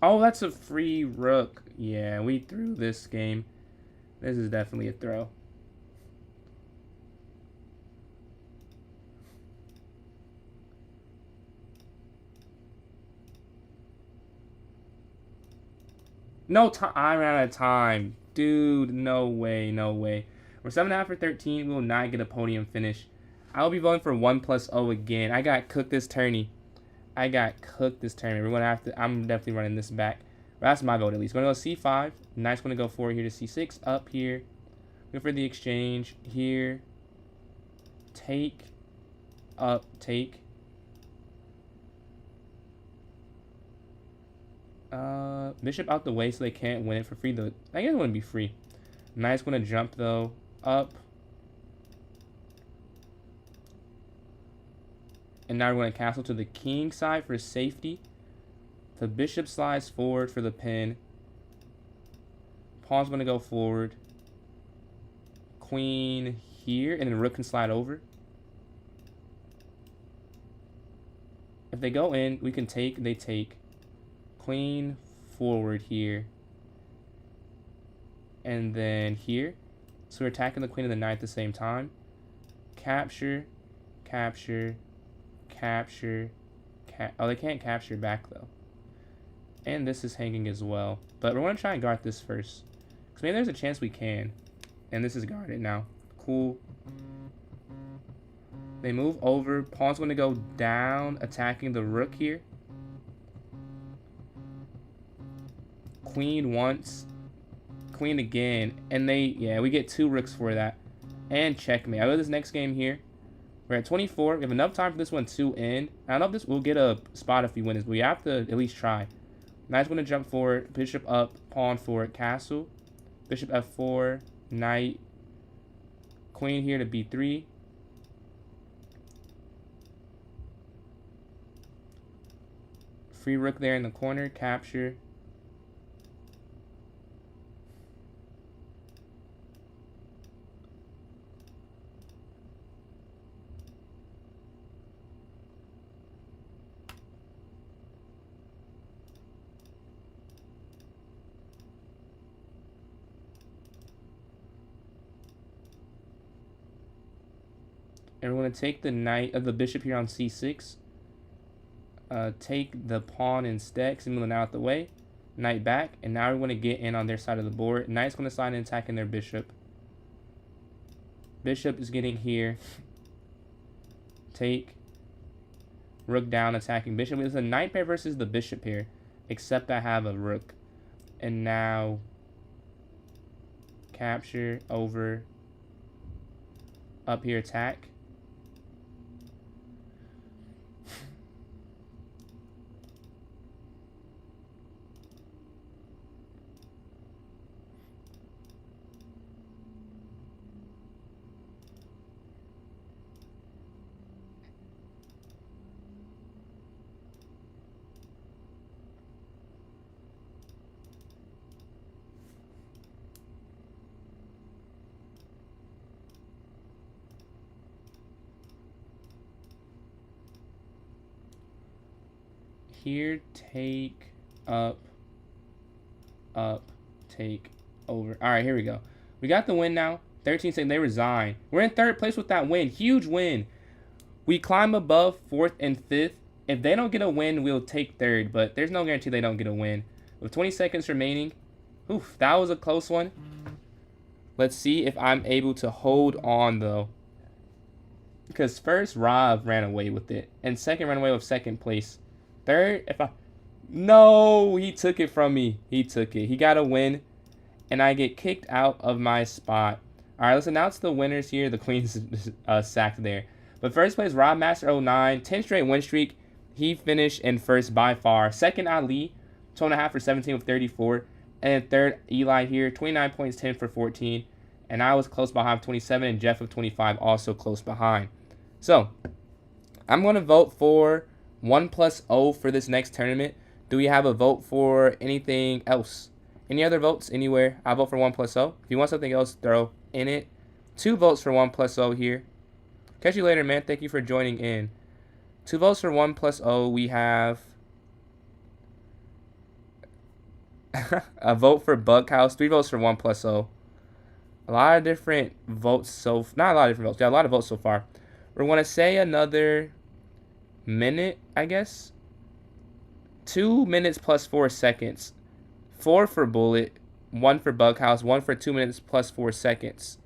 S1: Oh, that's a free rook. Yeah, we threw this game. This is definitely a throw. No time. I ran out of time. Dude, no way, no way. We're 7.5 for 13. We will not get a podium finish. I'll be voting for 1+0 again. I got cooked this tourney. We're gonna have to. I'm definitely running this back. That's my vote at least. We're gonna go C5. Knight's gonna go forward here to C6. Up here. Go for the exchange. Here. Take. Up. Take. Bishop out the way so they can't win it for free. Though I guess it wouldn't be free. Knight's gonna jump though. Up. And now we're going to castle to the king side for safety. The bishop slides forward for the pin. Pawn's going to go forward. Queen here, and then rook can slide over. If they go in, we can take, they take. Queen forward here. And then here. So we're attacking the queen and the knight at the same time. Capture, capture, capture, oh, they can't capture back though. And this is hanging as well. But we're going to try and guard this first. Because maybe there's a chance we can. And this is guarded now. Cool. They move over. Pawn's going to go down, attacking the rook here. Queen once. Queen again. And yeah, we get 2 rooks for that. And checkmate. I go to this next game here. We're at 24. We have enough time for this one to end. I don't know if this will get a spot if we win this, but we have to at least try. Knight's going to jump forward. Bishop up. Pawn forward. Castle. Bishop F4. Knight. Queen here to B3. Free rook there in the corner. Capture. And we're going to take the knight of the bishop here on c6. Take the pawn instead, move the knight out the way. Knight back, and now we're going to get in on their side of the board. Knight's going to slide in attacking their bishop. Bishop is getting here. Take. Rook down, attacking bishop. It's a knight pair versus the bishop here, except I have a rook. And now capture over up here, attack. Here, take, up, take, over. All right, here we go. We got the win now. 13 seconds, they resign. We're in third place with that win. Huge win. We climb above 4th and 5th. If they don't get a win, we'll take 3rd, but there's no guarantee they don't get a win. With 20 seconds remaining, oof, that was a close one. Let's see if I'm able to hold on, though. Because first, Rob ran away with it, and second ran away with 2nd place. 3rd, no, he took it from me. He took it. He got a win, and I get kicked out of my spot. All right, let's announce the winners here. The queen's sacked there. But first place, Rob Master 09, 10 straight win streak. He finished in first by far. Second, Ali, 12.5 for 17 with 34. And third, Eli here, 29 points, 10 for 14. And I was close behind, 27, and Jeff of 25 also close behind. So, I'm going to vote for 1+0 for this next tournament. Do we have a vote for anything else? Any other votes anywhere? I'll vote for 1+0. If you want something else, throw in it. 2 votes for 1+0 here. Catch you later, man. Thank you for joining in. 2 votes for 1+0. We have a vote for Bughouse. 3 votes for 1+0. A lot of different votes not a lot of different votes. Yeah, a lot of votes so far. We're going to say another minute, I guess. 2 minutes plus 4 seconds. 4 for Bullet. 1 for Bughouse. 1 for 2 minutes plus 4 seconds.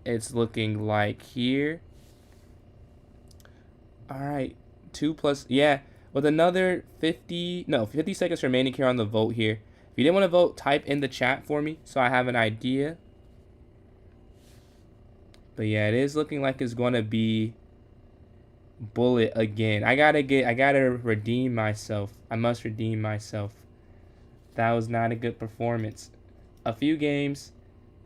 S1: It's looking like here. Alright. 2 plus, yeah. With another 50 seconds remaining here on the vote here. If you didn't want to vote, type in the chat for me so I have an idea. But yeah, it is looking like it's going to be Bullet again. I gotta redeem myself. I must redeem myself. That was not a good performance. A few games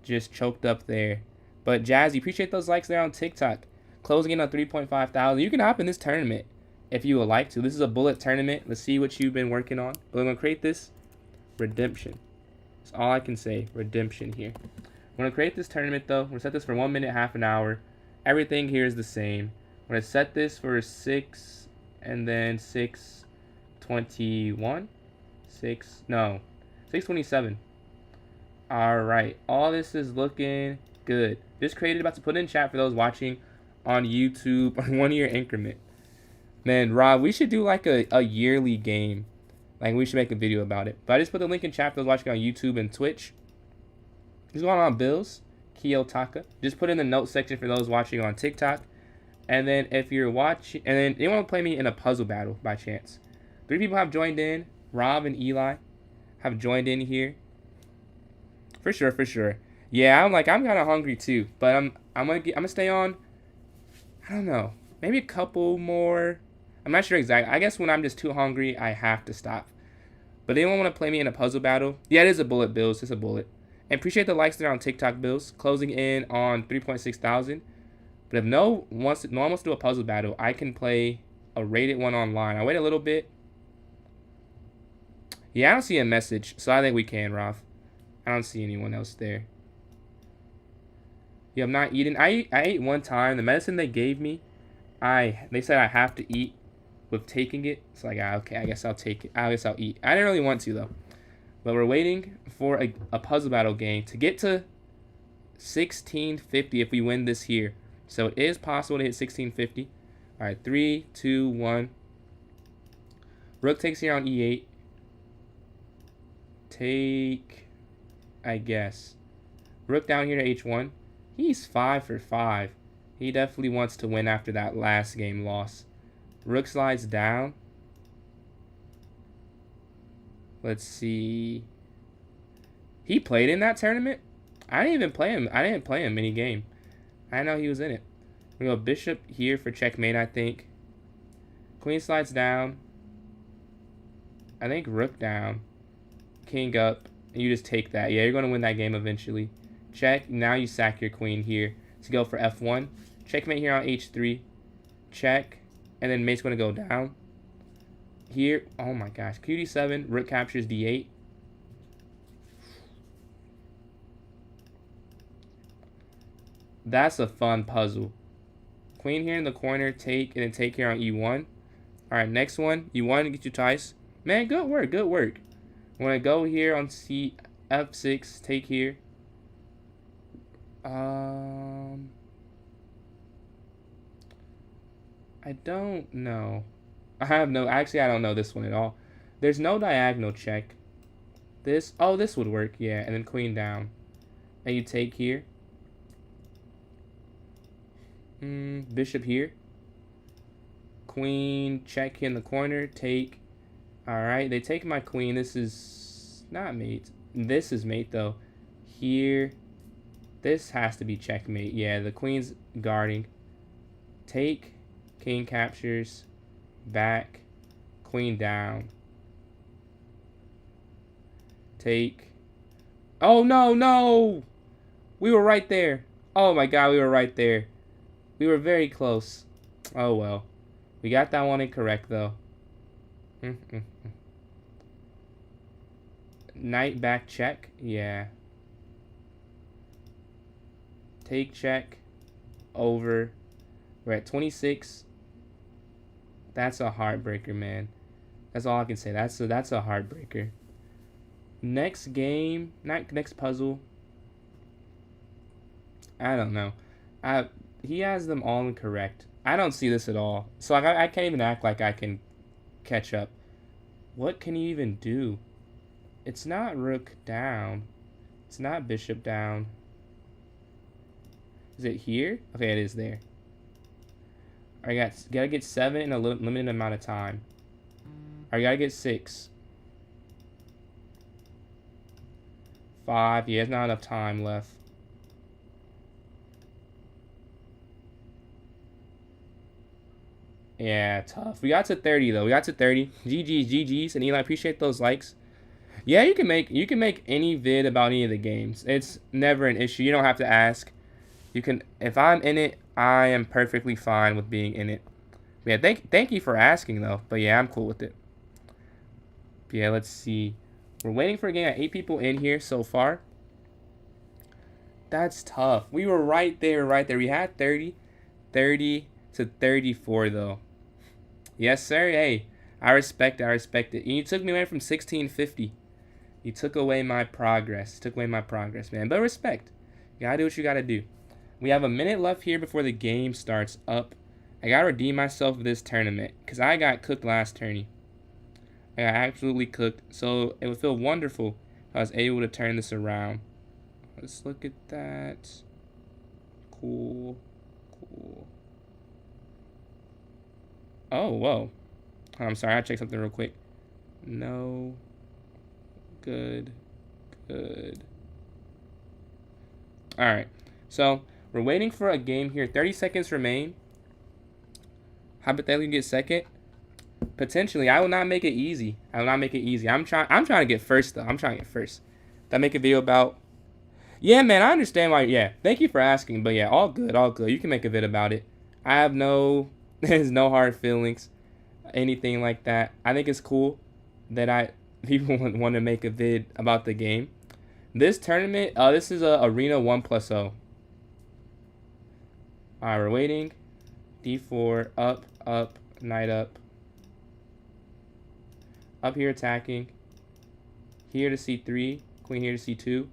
S1: just choked up there. But Jazzy, appreciate those likes there on TikTok. Closing in on 3.5 thousand. You can hop in this tournament if you would like to. This is a Bullet tournament. Let's see what you've been working on. But I'm gonna create this redemption. That's all I can say. Redemption here. I'm gonna create this tournament though. We're gonna set this for 1 minute, half an hour. Everything here is the same. I'm gonna set this for 6 and then 6:21. 6:27. Alright. All this is looking good. Just created, about to put in chat for those watching on YouTube on 1 year increment. Man, Rob, we should do like a yearly game. Like, we should make a video about it. But I just put the link in chat for those watching on YouTube and Twitch. What's going on, Bills? Kiyotaka. Just put in the notes section for those watching on TikTok. And then if you're watching, and then you want to play me in a puzzle battle by chance. 3 people have joined in. Rob and Eli have joined in here. For sure, for sure. Yeah, I'm kind of hungry too. But I'm gonna stay on. I don't know. Maybe a couple more. I'm not sure exactly. I guess when I'm just too hungry, I have to stop. But anyone want to play me in a puzzle battle? Yeah, it is a Bullet, Bills. It's a Bullet. And appreciate the likes there on TikTok, Bills. Closing in on 3.6 thousand. But if no one wants to do a puzzle battle, I can play a rated one online. I'll wait a little bit. Yeah, I don't see a message, so I think we can, Roth. I don't see anyone else there. Yeah, I'm not eating. I ate one time. The medicine they gave me, they said I have to eat with taking it. It's like, okay, I guess I'll take it. I guess I'll eat. I didn't really want to, though. But we're waiting for a puzzle battle game to get to 1650 if we win this here. So it is possible to hit 1650. All right, 3, 2, 1. Rook takes here on e8. Take, I guess. Rook down here to h1. He's 5 for 5. He definitely wants to win after that last game loss. Rook slides down. Let's see. He played in that tournament? I didn't even play him. I didn't play him any game. I know he was in it. We go bishop here for checkmate, I think. Queen slides down. I think rook down. King up. And you just take that. Yeah, you're going to win that game eventually. Check. Now you sack your queen here to go for f1. Checkmate here on h3. Check. And then mate's going to go down. Here. Oh my gosh. qd7. Rook captures d8. That's a fun puzzle. Queen here in the corner. Take. And then take here on e1. Alright, next one. e1 to get you twice. Man, good work. Good work. I'm going to go here on f6. Take here. I don't know. Actually, I don't know this one at all. There's no diagonal check. This would work, yeah. And then queen down. And you take here. Bishop here. Queen check in the corner. Take. Alright, they take my queen. This is not mate. This is mate, though. Here. This has to be checkmate. Yeah, the queen's guarding. Take. King captures. Back. Queen down. Take. Oh, no, no! We were right there. Oh, my God, we were right there. We were very close. Oh, well. We got that one incorrect, though. Knight back check. Yeah. Take check. Over. We're at 26. That's a heartbreaker, man. That's all I can say. That's a heartbreaker. Next game. Next puzzle. I don't know. He has them all incorrect. I don't see this at all. So I can't even act like I can catch up. What can he even do? It's not rook down. It's not bishop down. Is it here? Okay, it is there. Alright, gotta get 7 in a limited amount of time. Alright, gotta get 6. 5. Yeah, there's not enough time left. Yeah, tough. We got to 30 though. We got to 30. GG's. And Eli, appreciate those likes. Yeah, you can make any vid about any of the games. It's never an issue. You don't have to ask. You can, if I'm in it, I am perfectly fine with being in it. Yeah, thank you for asking though. But yeah, I'm cool with it. But yeah, let's see. We're waiting for a game at 8 people in here so far. That's tough. We were right there. We had 30 to 34 though. Yes, sir. Hey, I respect it. You took me away from 1650. You took away my progress. Man. But respect. You gotta do what you gotta do. We have a minute left here before the game starts up. I gotta redeem myself for this tournament because I got cooked last tourney. I got absolutely cooked. So it would feel wonderful if I was able to turn this around. Let's look at that. Cool. Oh, whoa. I'm sorry, I checked something real quick. No. Good. Alright. So, we're waiting for a game here. 30 seconds remain. Hypothetically get second. Potentially, I will not make it easy. I'm trying to get first though. That make a video about. Yeah, man, I understand why. Yeah, thank you for asking. But yeah, all good. You can make a vid about it. I have there's no hard feelings, anything like that. I think it's cool that people want to make a vid about the game. This tournament, this is a Arena 1+0. Alright, we're waiting. D4, up, knight up. Up here attacking. Here to C3, queen here to C2.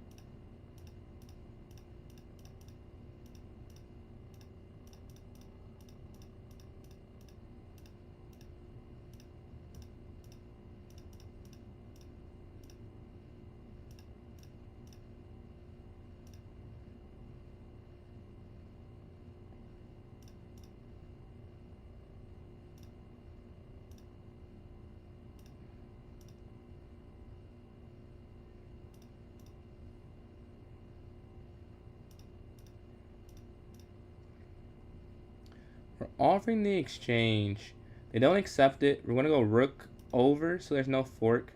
S1: We're offering the exchange. They don't accept it. We're going to go rook over, so there's no fork.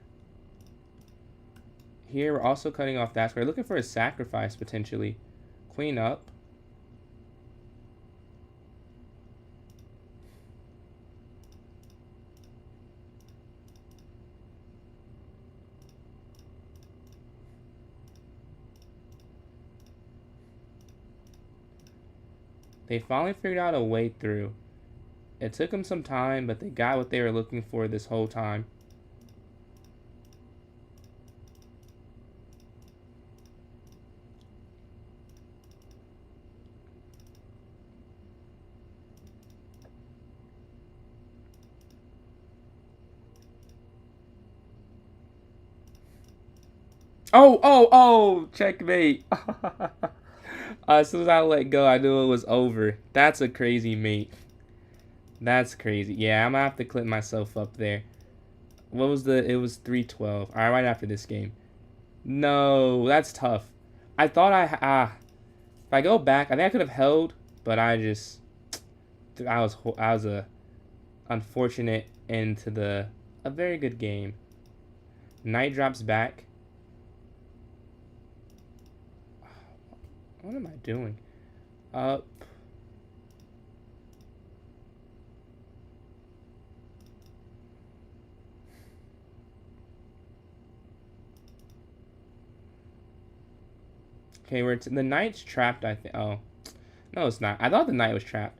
S1: Here, we're also cutting off that square. Looking for a sacrifice, potentially. Queen up. They finally figured out a way through. It took them some time, but they got what they were looking for this whole time. Oh, checkmate. As soon as I let go, I knew it was over. That's a crazy mate. That's crazy. Yeah, I'm gonna have to clip myself up there. What was the, it was 312. Alright, right after this game. No, that's tough. I thought if I go back, I think I could have held, but I was a unfortunate end to a very good game. Knight drops back. What am I doing? Up. Okay, the knight's trapped, I think. Oh, no, it's not. I thought the knight was trapped.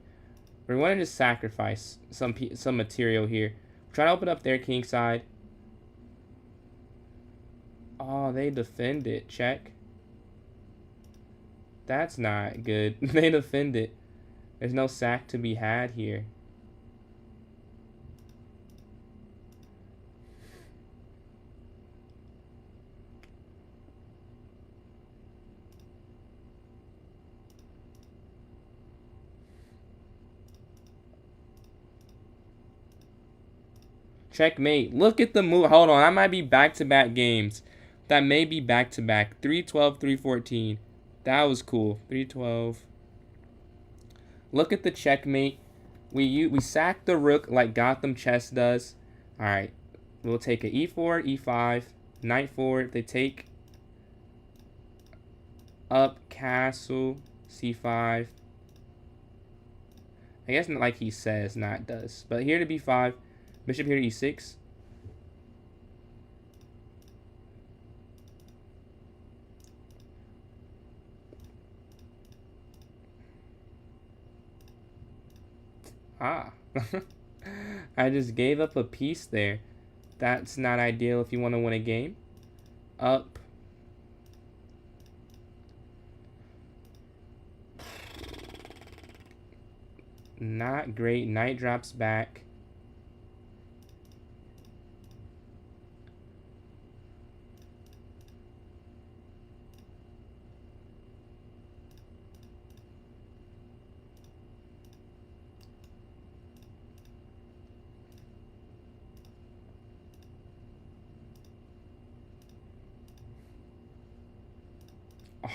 S1: We're going to just sacrifice some material here. We're trying to open up their king side. Oh, they defend it. Check. That's not good. They defend it. There's no sack to be had here. Checkmate. Look at the move. Hold on. That might be back-to-back games. That may be back-to-back. 3-12, 3-14. That was cool. 3-12. Look at the checkmate. We sack the rook like Gotham Chess does. Alright. We'll take a e4, e5, knight forward. They take up, castle, c5. I guess not like he says, not does. But here to b5. Bishop here to e6. Ah. I just gave up a piece there. That's not ideal if you want to win a game. Up. Not great. Knight drops back.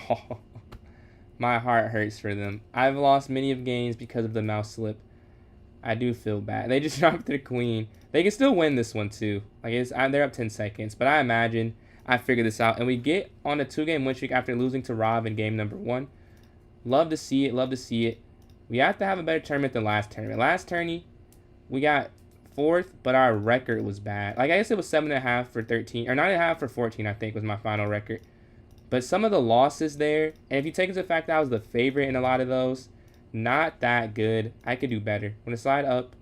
S1: Oh, my heart hurts for them. I've lost many of games because of the mouse slip. I do feel bad. They just dropped their queen. They can still win this one too. They're up 10 seconds, but I imagine I figured this out. And we get on a 2-game win streak after losing to Rob in game number 1. Love to see it. Love to see it. We have to have a better tournament than last tournament. Last tourney, we got 4th, but our record was bad. I guess it was 7.5 for 13, or 9.5 for 14, I think was my final record. But some of the losses there, and if you take into the fact that I was the favorite in a lot of those, not that good. I could do better. I'm going to slide up.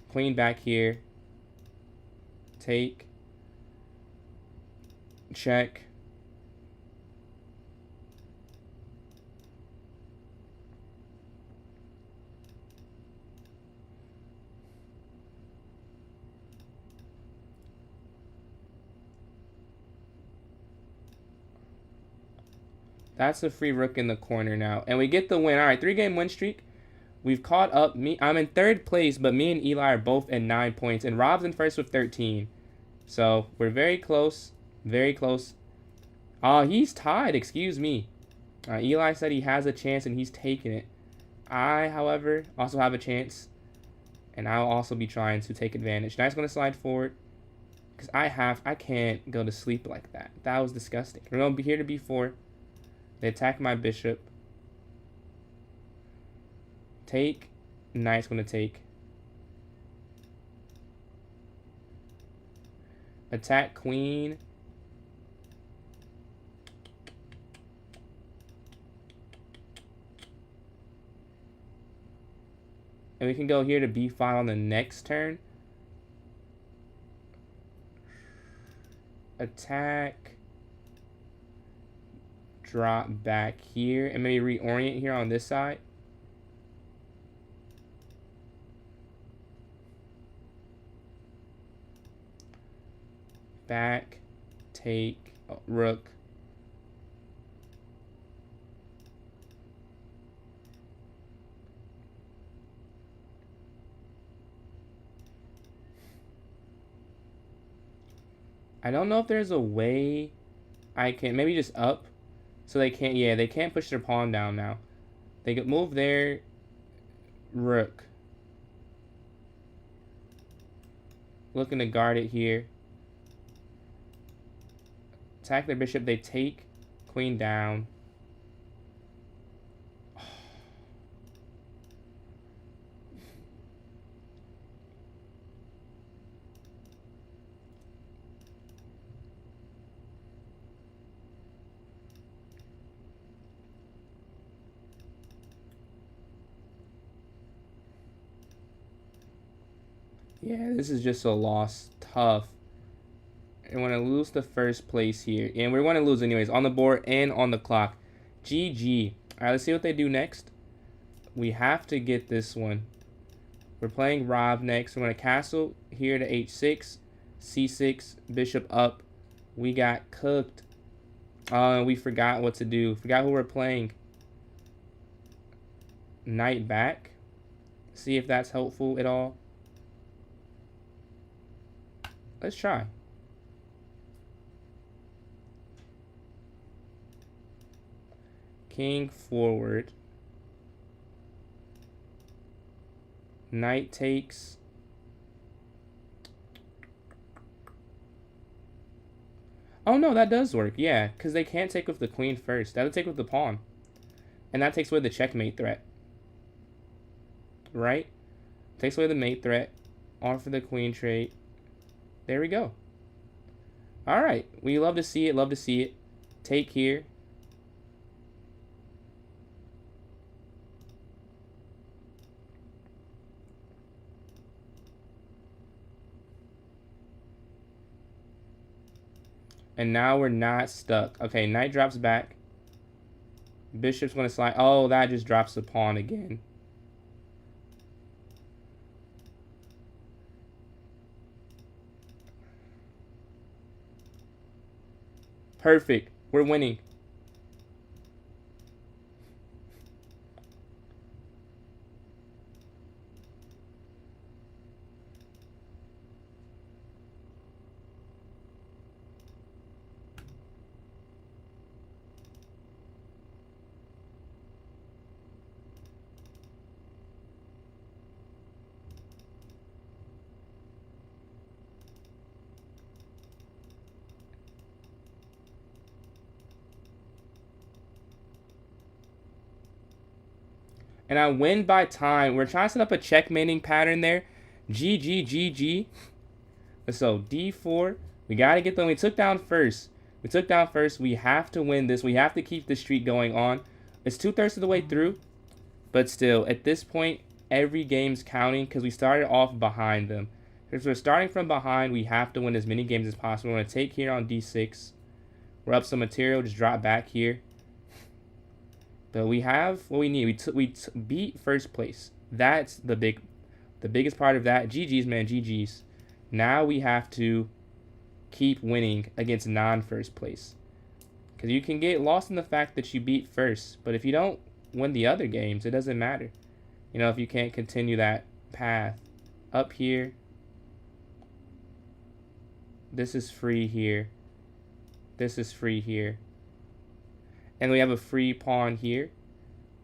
S1: Queen back here. Take. Check. That's a free rook in the corner now. And we get the win. All right, 3-game win streak. We've caught up. I'm in 3rd place, but me and Eli are both at 9 points. And Rob's in 1st with 13. So we're very close. Very close. Oh, he's tied. Excuse me. Eli said he has a chance, and he's taking it. I, however, also have a chance. And I'll also be trying to take advantage. Knight's going to slide forward. Because I can't go to sleep like that. That was disgusting. We're going to be here to b4. They attack my bishop. Take. Knight's going to take. Attack queen. And we can go here to b5 on the next turn. Attack. Drop back here. And maybe reorient here on this side. Back. Take. Oh, rook. I don't know if there's a way I can maybe just up so they can't. Yeah, they can't push their pawn down now. They could move their rook. Looking to guard it here. Attack their bishop. They take queen down. Yeah, this is just a loss. Tough. And we're going to lose the first place here. And we're going to lose anyways on the board and on the clock. GG. All right, let's see what they do next. We have to get this one. We're playing Rob next. We're going to castle here to h6. c6. Bishop up. We got cooked. We forgot what to do. Forgot who we're playing. Knight back. See if that's helpful at all. Let's try. King forward. Knight takes. Oh no, that does work. Yeah, because they can't take with the queen first. That'll take with the pawn. And that takes away the checkmate threat. Right? Takes away the mate threat. Offer the queen trait. There we go. Alright. We love to see it. Love to see it. Take here. And now we're not stuck. Okay, knight drops back. Bishop's going to slide. Oh, that just drops the pawn again. Perfect. We're winning. And I win by time. We're trying to set up a checkmating pattern there. GG, GG. So D4. We got to get them. We took down first. We have to win this. We have to keep the streak going on. It's 2/3 of the way through. But still, at this point, every game's counting because we started off behind them. Because we're starting from behind, we have to win as many games as possible. We're going to take here on D6. We're up some material. Just drop back here. But we have what we need. We beat first place. That's the biggest part of that. GG's, man. GG's. Now we have to keep winning against non-first place. Because you can get lost in the fact that you beat first. But if you don't win the other games, it doesn't matter. You know, if you can't continue that path. Up here. This is free here. This is free here. And we have a free pawn here.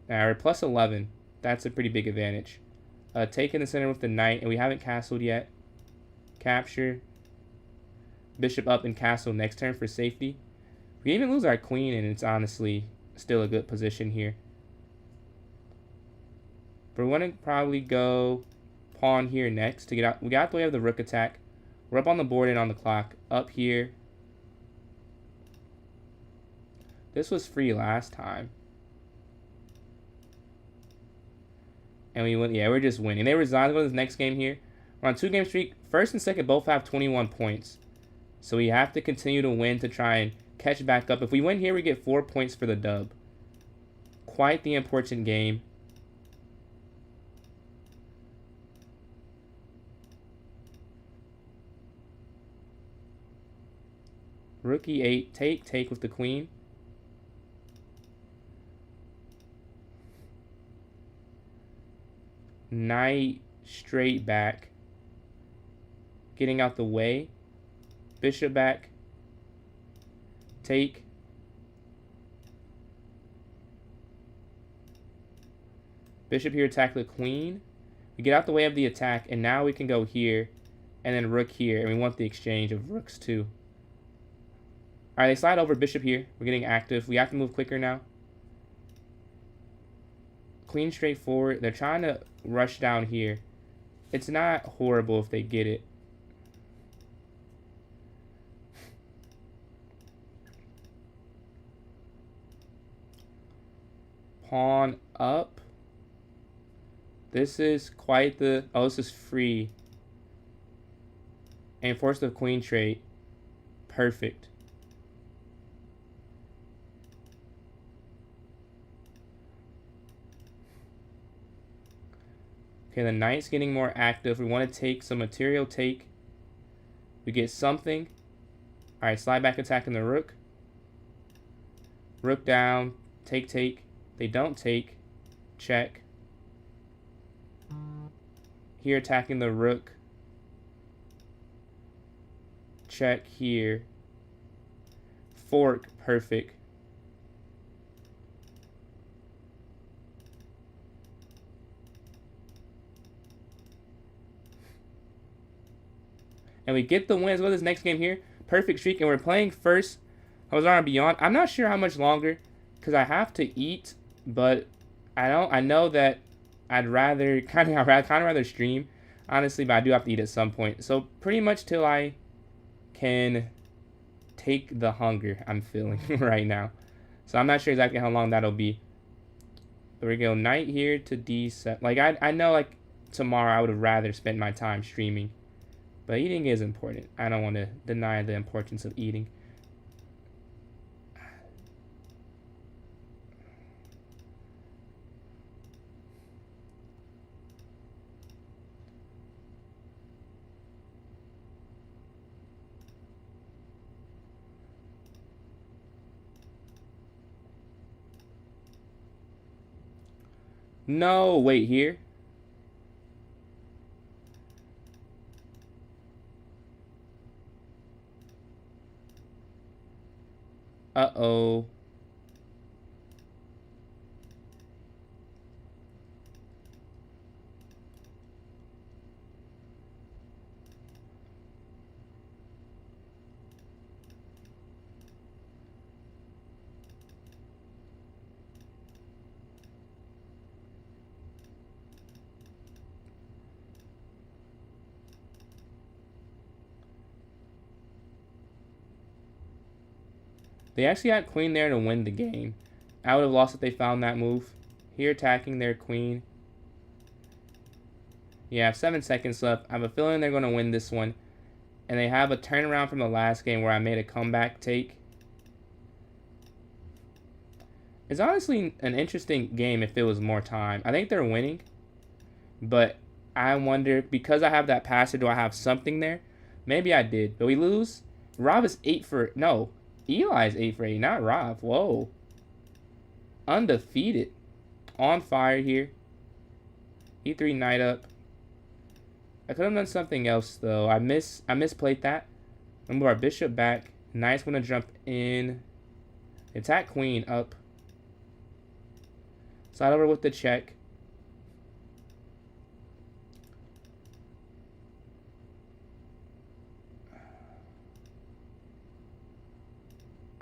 S1: Now we're plus 11. That's a pretty big advantage. Taking the center with the knight, and we haven't castled yet. Capture. Bishop up and castle next turn for safety. We even lose our queen, and it's honestly still a good position here. But we're going to probably go pawn here next to get out. We got the way of the rook attack. We're up on the board and on the clock. Up here. This was free last time. And we went, yeah, we're just winning. They resigned to go to this next game here. We're on 2-game streak. First and second both have 21 points. So we have to continue to win to try and catch back up. If we win here, we get 4 points for the dub. Quite the important game. Rook e8, take with the queen. Knight straight back. Getting out the way. Bishop back. Take. Bishop here attack the queen. We get out the way of the attack, and now we can go here, and then rook here, and we want the exchange of rooks too. Alright, they slide over bishop here. We're getting active. We have to move quicker now. Queen straight forward. They're trying to rush down here. It's not horrible if they get it. Pawn up. This is quite the... Oh, this is free. And force the queen trait. Perfect. Okay, the knight's getting more active. We want to take some material take. We get something. Alright, slide back attacking the rook. Rook down. Take. They don't take. Check. Here attacking the rook. Check here. Fork. Perfect. And we get the win as well this next game here. Perfect streak. And we're playing first Horizon Beyond. I'm not sure how much longer because I have to eat. But I know that I'd rather kind of rather stream, honestly, but I do have to eat at some point. So pretty much till I can take the hunger I'm feeling right now. So I'm not sure exactly how long that'll be. There we go, knight here to d7. Like I know like tomorrow I would have rather spent my time streaming, but eating is important. I don't want to deny the importance of eating. No, wait, here? Uh-oh. They actually had queen there to win the game. I would have lost if they found that move. Here attacking their queen. Yeah, 7 seconds left. I have a feeling they're going to win this one. And they have a turnaround from the last game where I made a comeback take. It's honestly an interesting game if it was more time. I think they're winning. But I wonder, because I have that passer, do I have something there? Maybe I did. But we lose. Rob is 8 for... No. Eli's 8 for 8, not Rob. Whoa. Undefeated. On fire here. E3 knight up. I could have done something else though. I misplayed that. Move our bishop back. Knight's gonna jump in. Attack queen up. Slide over with the check.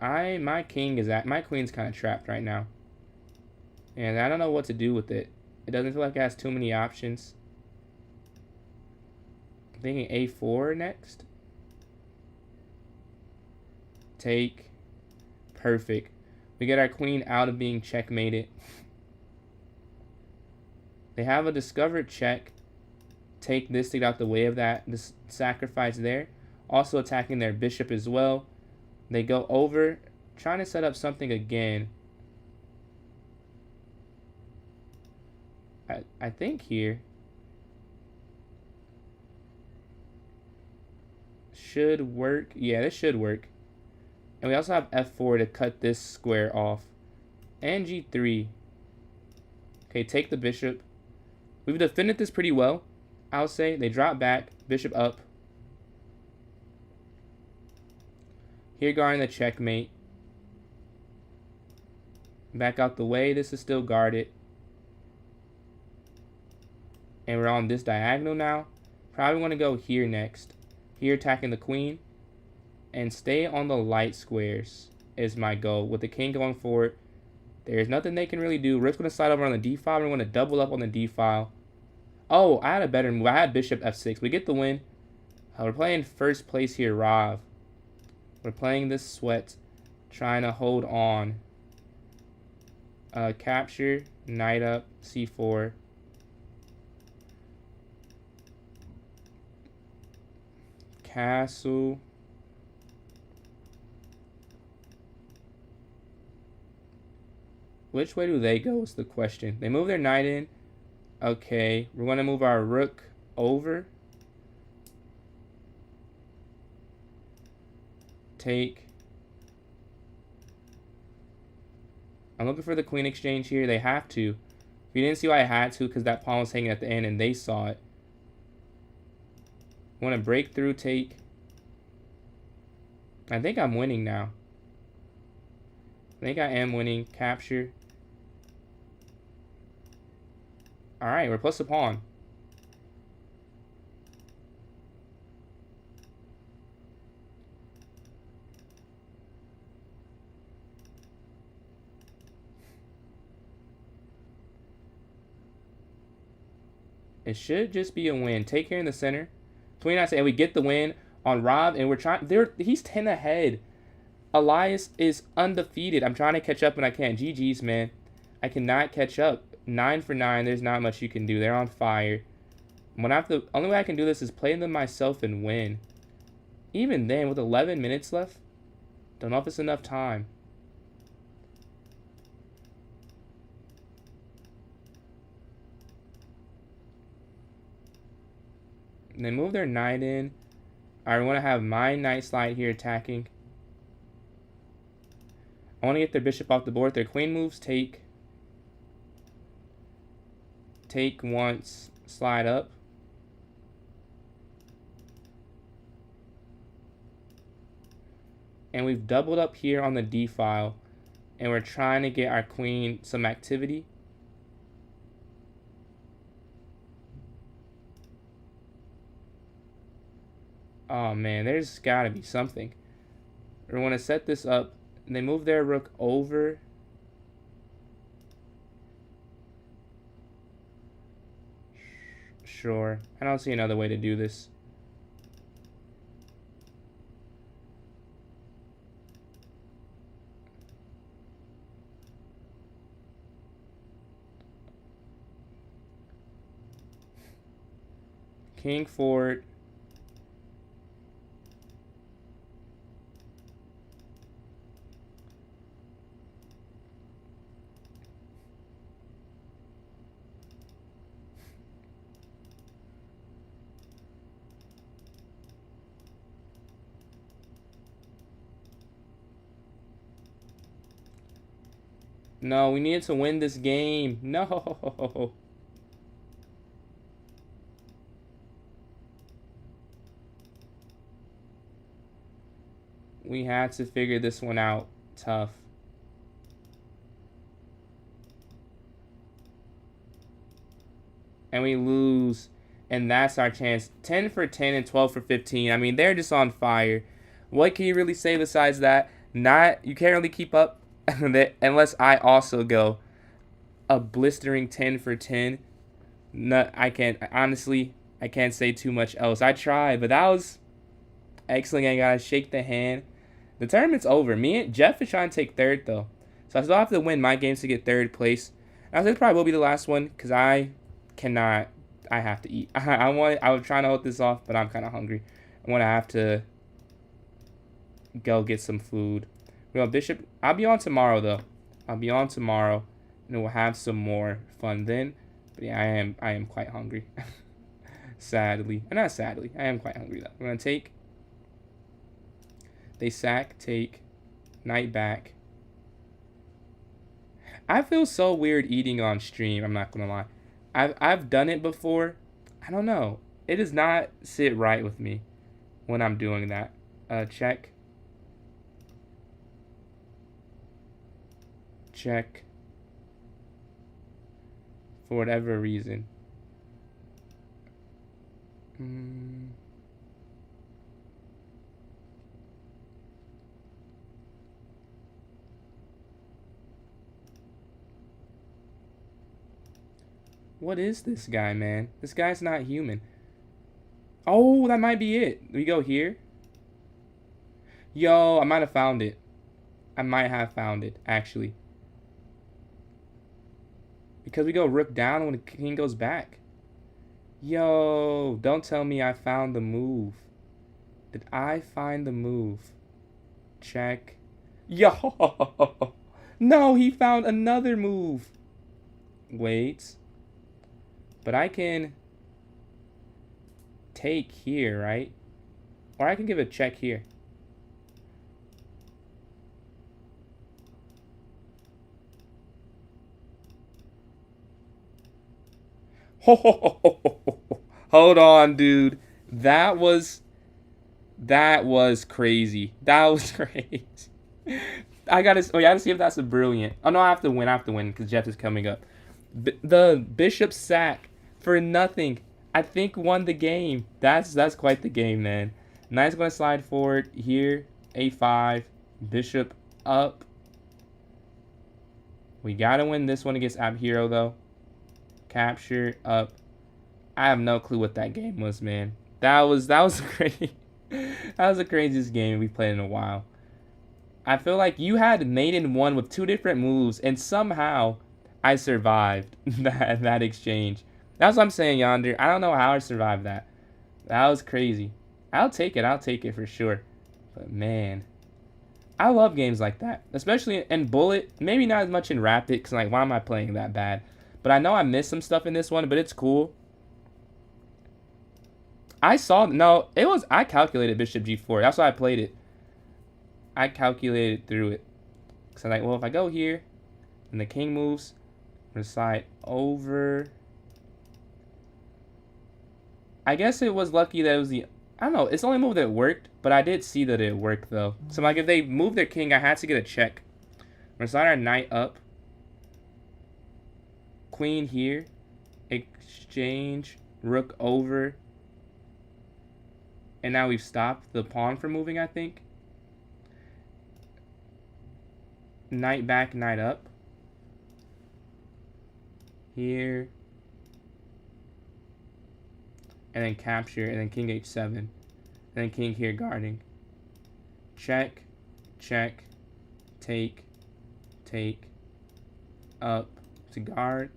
S1: My queen's kind of trapped right now. And I don't know what to do with it. It doesn't feel like it has too many options. I'm thinking a4 next. Take. Perfect. We get our queen out of being checkmated. They have a discovered check. Take this to get out the way of this sacrifice there. Also attacking their bishop as well. They go over, trying to set up something again. I think here should work. Yeah, this should work. And we also have f4 to cut this square off. And g3. Okay, take the bishop. We've defended this pretty well, I'll say. They drop back, bishop up. Here guarding the checkmate. Back out the way. This is still guarded. And we're on this diagonal now. Probably want to go here next. Here attacking the queen. And stay on the light squares is my goal. With the king going forward, there's nothing they can really do. Rook's going to slide over on the d file. We're going to double up on the d file. Oh, I had a better move. I had bishop f6. We get the win. We're playing first place here, Rav. We're playing this sweat. Trying to hold on. Capture. Knight up. c4. Castle. Which way do they go is the question. They move their knight in. Okay, we're going to move our rook over. Take. I'm looking for the queen exchange here. They have to. We didn't see why I had to because that pawn was hanging at the end and they saw it. I want to break through, take. I think I'm winning now. I think I am winning. Capture. Alright, we're plus a pawn. It should just be a win. Take here in the center. 29 and we get the win on Rob, and we're trying. He's 10 ahead. Elias is undefeated. I'm trying to catch up and I can't. GG's, man. I cannot catch up. 9 for 9. There's not much you can do. They're on fire. Only way I can do this is play them myself and win. Even then, with 11 minutes left, don't know if it's enough time. And they move their knight in. I want to have my knight slide here attacking. I want to get their bishop off the board. Their queen moves, take. Take once, slide up. And we've doubled up here on the d file. And we're trying to get our queen some activity. Oh man, there's gotta be something. We want to set this up. And they move their rook over. Sure. I don't see another way to do this. King forward. No, we needed to win this game. No. We had to figure this one out. Tough. And we lose. And that's our chance. 10 for 10 and 12 for 15. I mean, they're just on fire. What can you really say besides that? Not you can't really keep up unless I also go a blistering 10 for 10. No, I can't honestly. I can't say too much else. I tried, but that was excellent. I gotta shake the hand. The tournament's over. Me and Jeff is trying to take third though, so I still have to win my games to get third place. I think probably will be the last one because I cannot. I have to eat. I want. I was trying to hold this off, but I'm kind of hungry. I want to have to go get some food. Well, Bishop, I'll be on tomorrow though. I'll be on tomorrow, and we'll have some more fun then. But yeah, I am quite hungry. Sadly, not sadly, I am quite hungry though. I'm gonna take. They sack, take, knight back. I feel so weird eating on stream. I'm not gonna lie. I've done it before. I don't know. It does not sit right with me when I'm doing that. Check. Check. For whatever reason. What is this guy, man? This guy's not human. Oh, that might be it. We go here. Yo, I might have found it. I might have found it, actually. Because we go rook down when the king goes back. Yo, don't tell me I found the move. Did I find the move? Check. Yo! No, he found another move. Wait. But I can take here, right? Or I can give a check here. Hold on, dude. That was crazy. That was crazy. I gotta see if that's a brilliant. Oh no, I have to win because Jeff is coming up. The bishop sack for nothing. I think won the game. That's quite the game, man. Knight's gonna slide forward here. A5. Bishop up. We gotta win this one against Ab Hero though. Capture up. I have no clue what that game was, man. That was crazy. That was the craziest game we played in a while. I feel like you had mate in one with two different moves, and somehow I survived that exchange. That's what I'm saying, Yonder. I don't know how I survived that. That was crazy. I'll take it for sure. But man, I love games like that, especially in Bullet. Maybe not as much in Rapid, because like, why am I playing that bad? But I know I missed some stuff in this one, but it's cool. I calculated Bishop G4. That's why I played it. I calculated through it. Because I'm like, well, if I go here, and the king moves, I'm going to slide over. I guess it was lucky that it was I don't know, it's the only move that worked, but I did see that it worked, though. So, like, if they moved their king, I had to get a check. I'm going to slide our knight up. Queen here. Exchange. Rook over. And now we've stopped the pawn from moving, I think. Knight back, knight up. Here. And then capture, and then king h7. And then king here guarding. Check, check, take, up to guard.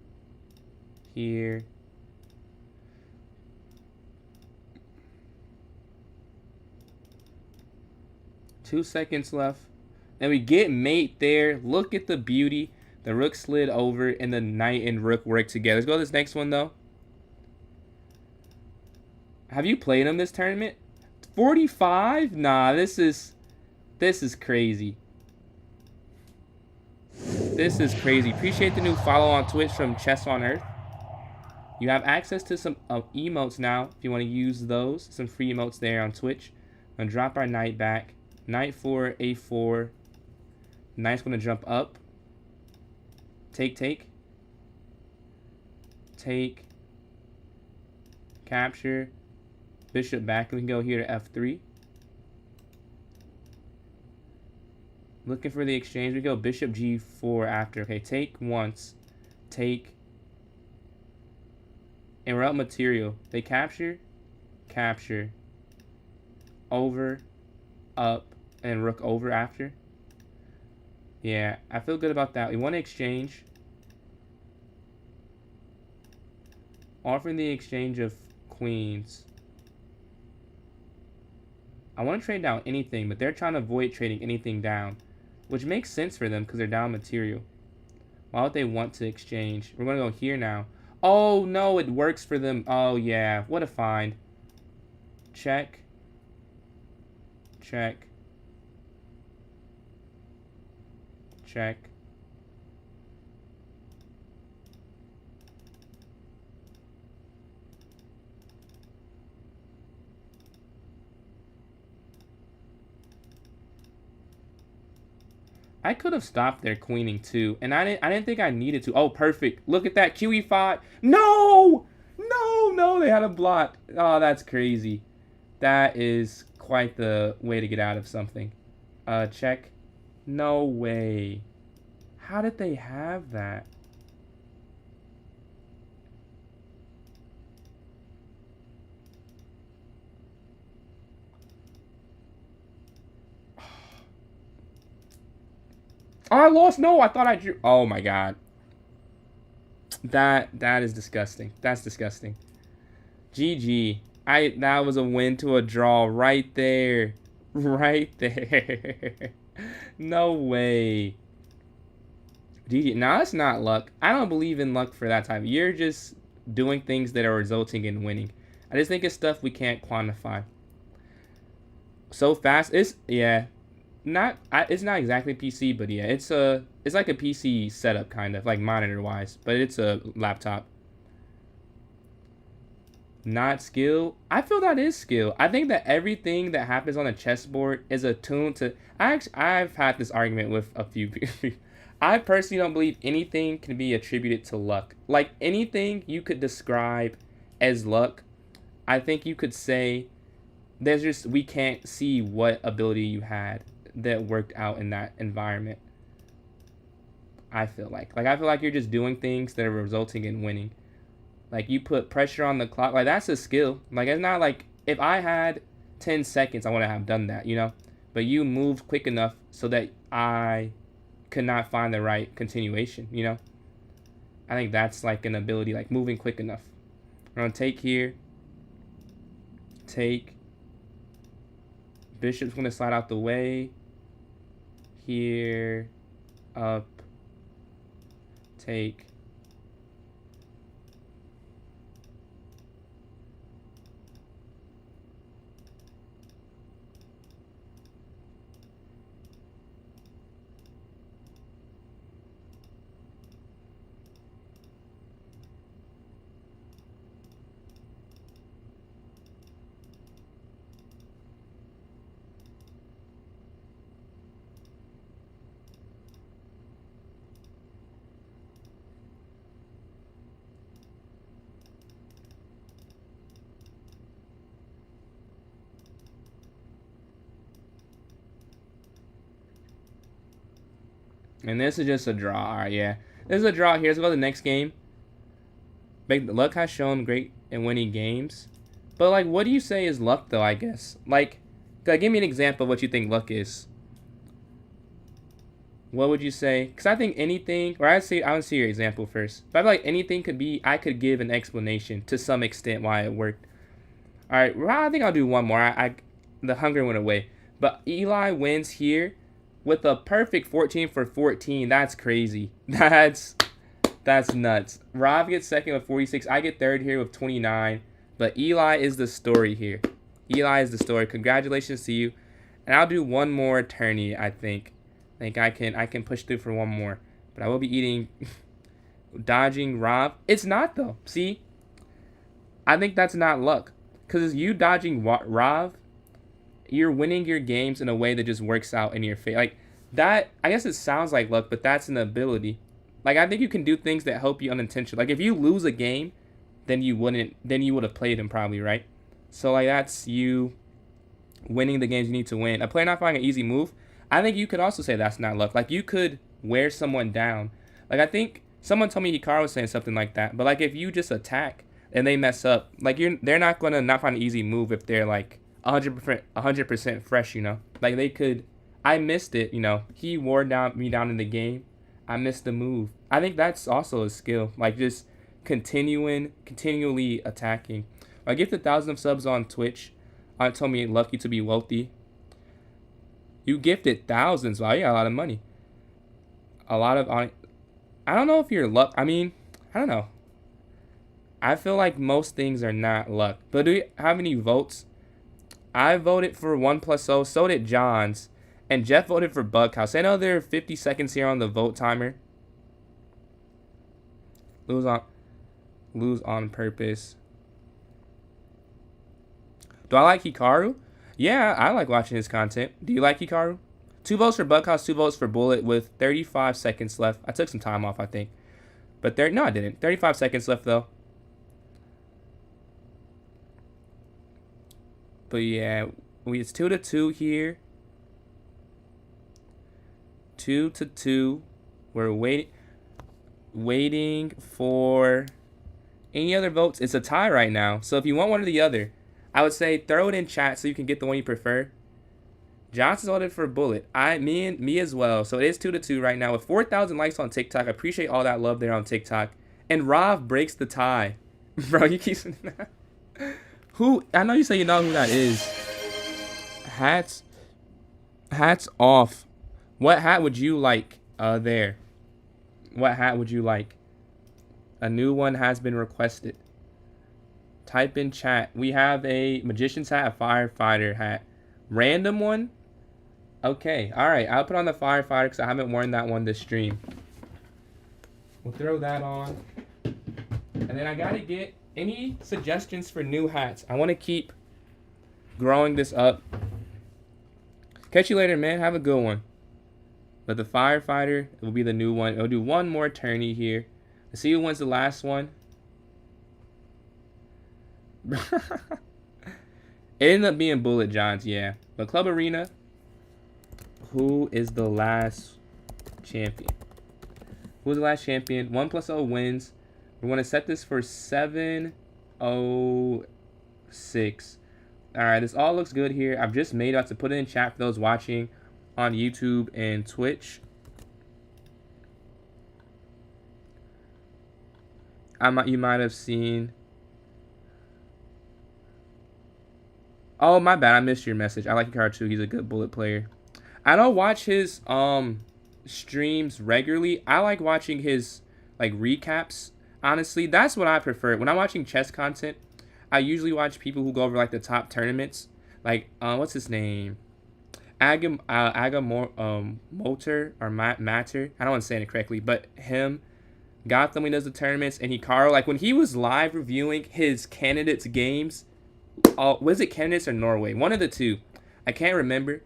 S1: Here. Two seconds left. And we get mate there. Look at the beauty. The rook slid over and the knight and rook work together. Let's go to this next one though. Have you played him this tournament? 45? Nah, this is crazy. This is crazy. Appreciate the new follow on Twitch from Chess on Earth. You have access to some emotes now if you want to use those. Some free emotes there on Twitch. I'm going to drop our knight back. Knight 4, A4. Knight's going to jump up. Take. Capture. Bishop back. We can go here to F3. 2 seconds left. And we get mate there. Look at the beauty. The rook slid over and the knight and rook work together. Let's go to this next one though. Have you played him this tournament? 45? Nah, this is crazy. This is crazy. Appreciate the new follow on Twitch from Chess on Earth. You have access to some emotes now if you want to use those. Some free emotes there on Twitch. I'm going to drop our knight back. Knight 4, A4. Knight's going to jump up. Take. Capture. Bishop back. We can go here to F3. Looking for the exchange. We go bishop g4 after. Okay, take once. Take. And we're out material. They capture. Capture. Over. Up. And rook over after. Yeah, I feel good about that. We want to exchange. Offering the exchange of queens. I want to trade down anything, but they're trying to avoid trading anything down. Which makes sense for them because they're down material. Why would they want to exchange? We're going to go here now. Oh, no, it works for them. Oh, yeah. What a find. Check. Check. Check. I could have stopped their queening too, and I didn't think I needed to. Oh, perfect. Look at that QE5. No! No, no, they had a block. Oh, that's crazy. That is quite the way to get out of something. Check. No way. How did they have that? Oh, I lost. No, I thought I drew. Oh my god. That is disgusting. That's disgusting. GG. That was a win to a draw right there. Right there. No way. GG. Now that's not luck. I don't believe in luck for that time. You're just doing things that are resulting in winning. I just think it's stuff we can't quantify. So fast. It's it's not exactly PC, but yeah, it's like a PC setup kind of, like monitor wise, but it's a laptop. Not skill. I feel that is skill. I think that everything that happens on a chessboard is attuned to. I've had this argument with a few people. I personally don't believe anything can be attributed to luck. Like anything you could describe as luck, I think you could say we can't see what ability you had that worked out in that environment. I feel like you're just doing things that are resulting in winning. Like you put pressure on the clock, like that's a skill. Like it's not like if I had 10 seconds, I wouldn't have done that, you know. But you moved quick enough so that I could not find the right continuation, you know. I think that's like an ability, like moving quick enough. We're gonna take here. Take. Bishop's gonna slide out the way. Here. Up. Take. And this is just a draw. All right, yeah. This is a draw here. Let's go to the next game. Luck has shown great in winning games. But, like, what do you say is luck, though, I guess? Like, give me an example of what you think luck is. What would you say? Because I think anything, or I want to see your example first. But I feel like anything could be, I could give an explanation to some extent why it worked. All right, well, I think I'll do one more. The hunger went away. But Eli wins here with a perfect 14 for 14. That's crazy. That's nuts. Rob gets second with 46. I get third here with 29. But Eli is the story here. Eli is the story. Congratulations to you. And I'll do one more tourney, I think. I think I can push through for one more. But I will be eating dodging Rob. It's not though. See? I think that's not luck. Because you dodging Rob, you're winning your games in a way that just works out in your favor. Like that, I guess it sounds like luck, but that's an ability. Like I think you can do things that help you unintentionally. Like if you lose a game, then you would have played him probably, right? So like that's you winning the games you need to win. A player not finding an easy move. I think you could also say that's not luck. Like, you could wear someone down. Like, I think someone told me Hikaru was saying something like that. But, like, if you just attack and they mess up, like, they're not going to not find an easy move if they're, like, 100% fresh, you know? Like, they could... I missed it, you know? He wore me down in the game. I missed the move. I think that's also a skill. Like, just continually attacking. I get 1,000 of subs on Twitch. Aunt told me lucky to be wealthy. You gifted thousands. Wow, you got a lot of money. A lot of... I don't know if you're luck. I mean, I don't know. I feel like most things are not luck. But do you have any votes? I voted for 1+0. So did Johns. And Jeff voted for Bughouse. I know there are 50 seconds here on the vote timer. Lose on purpose. Do I like Hikaru? Yeah, I like watching his content. Do you like Hikaru? 2 votes for Bughouse, 2 votes for Bullet with 35 seconds left. I took some time off, I think. But no, I didn't. 35 seconds left, though. But yeah, it's 2-2 here. 2-2. We're waiting for any other votes. It's a tie right now. So if you want one or the other, I would say throw it in chat so you can get the one you prefer. Johnson voted for Bullet. Me as well. So it is 2-2 right now with 4,000 likes on TikTok. I appreciate all that love there on TikTok. And Rav breaks the tie. Bro, you keep saying that. Who? I know you say you know who that is. Hats off. What hat would you like there? What hat would you like? A new one has been requested. Type in chat. We have a magician's hat, a firefighter hat. Random one? Okay. Alright. I'll put on the firefighter because I haven't worn that one this stream. We'll throw that on. And then I got to get any suggestions for new hats. I want to keep growing this up. Catch you later, man. Have a good one. But the firefighter will be the new one. It'll do one more tourney here. Let's see who wins the last one. It ended up being Bullet Johns, yeah. But Club Arena, who is the last champion? Who's the last champion? 1+0 wins. We're going to set this for 7:06. Alright, this all looks good here. I've just made it. I have to put it in chat for those watching on YouTube and Twitch. You might have seen... Oh, my bad. I missed your message. I like Hikaru too. He's a good Bullet player. I don't watch his streams regularly. I like watching his like recaps. Honestly, that's what I prefer. When I'm watching chess content, I usually watch people who go over like the top tournaments. Like what's his name? Motor or Matter. I don't want to say it correctly, but him. Gotham, he does the tournaments, and Hikaru. Like when he was live reviewing his candidates games. Was it Candidates or Norway? One of the two. I can't remember.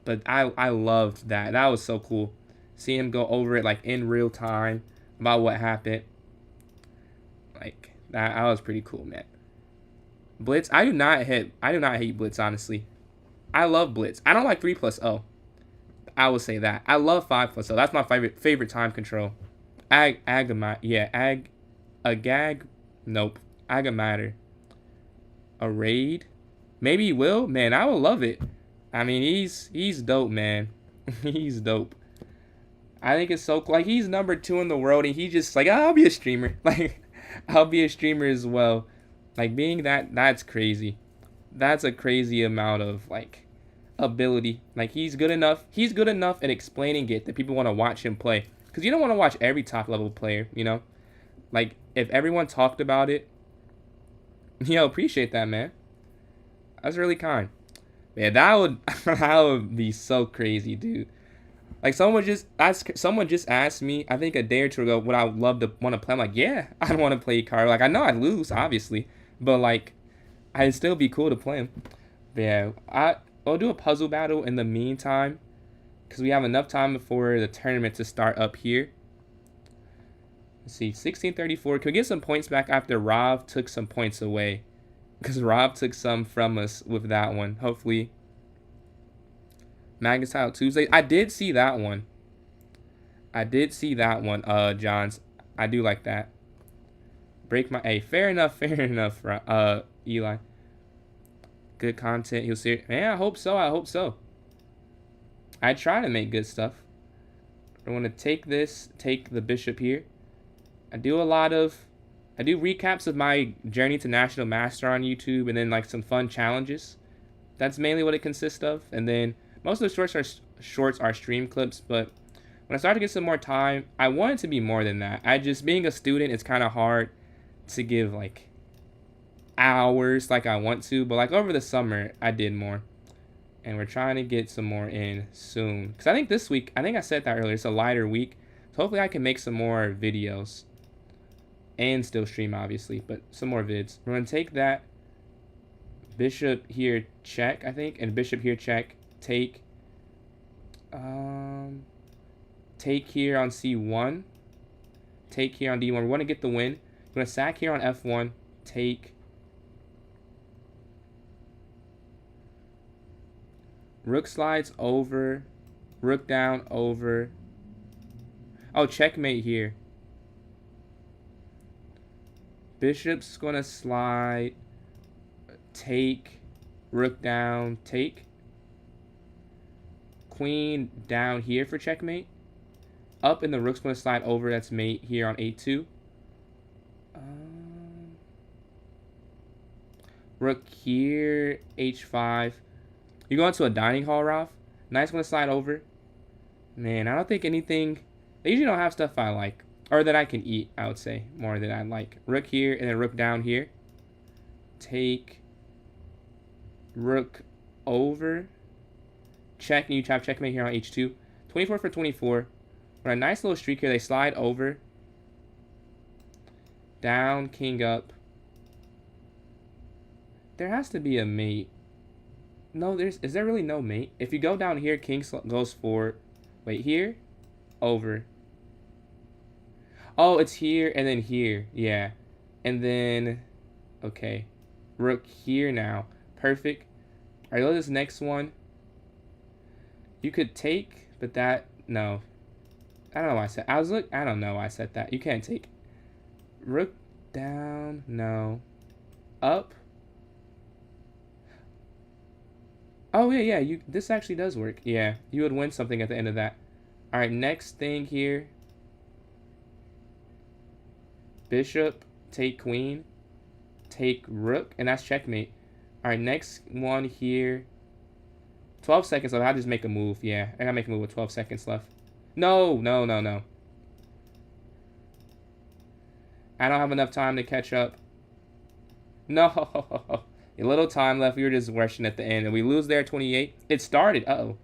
S1: But I loved that. That was so cool. See him go over it like in real time about what happened. Like that was pretty cool, man. Blitz, I do not hate Blitz, honestly. I love Blitz. I don't like 3+0. I will say that. I love 5+0. That's my favorite time control. Agamatter. Nope. Agamatter. A raid? Maybe he will? Man, I would love it. I mean, he's dope, man. He's dope. I think it's so cool. Like, he's number 2 in the world, and he's just like, oh, I'll be a streamer. Like, I'll be a streamer as well. Like, being that's crazy. That's a crazy amount of, like, ability. Like, he's good enough. He's good enough at explaining it that people want to watch him play. Because you don't want to watch every top-level player, you know? Like, if everyone talked about it, yo, appreciate that, man. That's really kind. Man, that would be so crazy, dude. Like someone just asked me, I think a day or two ago, would I want to play? I'm like, yeah, I'd want to play Hikaru. Like I know I'd lose, obviously, but like, I'd still be cool to play him. But yeah, I'll do a puzzle battle in the meantime, because we have enough time before the tournament to start up here. Let's see, 1634. Can we get some points back after Rav took some points away? Because Rob took some from us with that one. Hopefully Magnus Tile Tuesday. I did see that one. Johns. I do like that. Break my... Hey, fair enough, Eli. Good content. He'll see it. Man, I hope so. I try to make good stuff. I want to take the bishop here. I do recaps of my journey to National Master on YouTube, and then like some fun challenges. That's mainly what it consists of. And then most of the shorts are stream clips, but when I start to get some more time, I want it to be more than that. Being a student, it's kind of hard to give like hours like I want to, but like over the summer, I did more. And we're trying to get some more in soon. Because I think this week, I think I said that earlier, it's a lighter week. So hopefully I can make some more videos. And still stream, obviously, but some more vids. We're going to take that. Bishop here, check, I think. And bishop here, check. Take. Take here on c1. Take here on d1. We want to get the win. We're going to sack here on f1. Take. Rook slides over. Rook down over. Oh, checkmate here. Bishop's going to slide. Take. Rook down. Take. Queen down here for checkmate. Up and the rook's going to slide over. That's mate here on a2. Rook here. h5. You go into a dining hall, Ralph. Knight's going to slide over. Man, I don't think anything... They usually don't have stuff I like. Or that I can eat, I would say. More than I like. Rook here and then rook down here. Take. Rook over. Check. And you have checkmate here on h2. 24 for 24. We're on a nice little streak here. They slide over. Down, king up. There has to be a mate. No, is there really no mate? If you go down here, king goes forward. Wait, here? Over. Oh, it's here and then here. Yeah. And then, okay. Rook here now. Perfect. All right, go to this next one. You could take, but that, no. I don't know why I said, I don't know why I said that. You can't take. Rook down, no. Up. Oh, yeah, this actually does work. Yeah, you would win something at the end of that. All right, next thing here. Bishop, take queen, take rook, and that's checkmate. All right, next one here. 12 seconds left. I'll just make a move. Yeah, I gotta make a move with 12 seconds left. No. I don't have enough time to catch up. No. A little time left. We were just rushing at the end. And we lose there 28. It started. Uh-oh.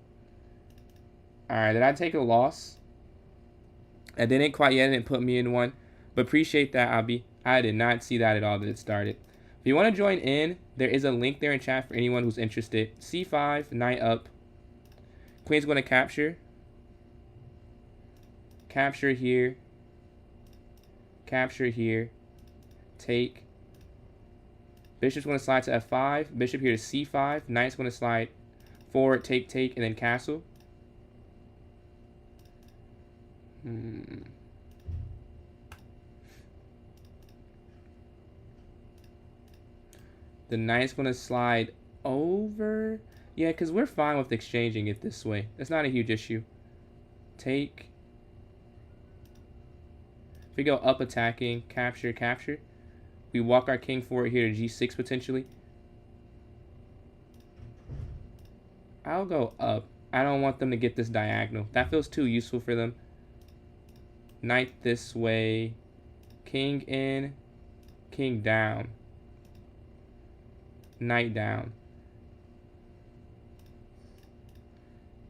S1: Alright, did I take a loss? I didn't quite yet. It didn't put me in one. But appreciate that, Abi. I did not see that at all that it started. If you want to join in, there is a link there in chat for anyone who's interested. C5, knight up. Queen's going to capture. Capture here. Capture here. Take. Bishop's going to slide to f5. Bishop here to c5. Knight's going to slide forward, take, and then castle. The knight's going to slide over. Yeah, because we're fine with exchanging it this way. It's not a huge issue. Take. If we go up attacking, capture, capture. We walk our king forward here to g6 potentially. I'll go up. I don't want them to get this diagonal. That feels too useful for them. Knight this way. King in. King down. Knight down.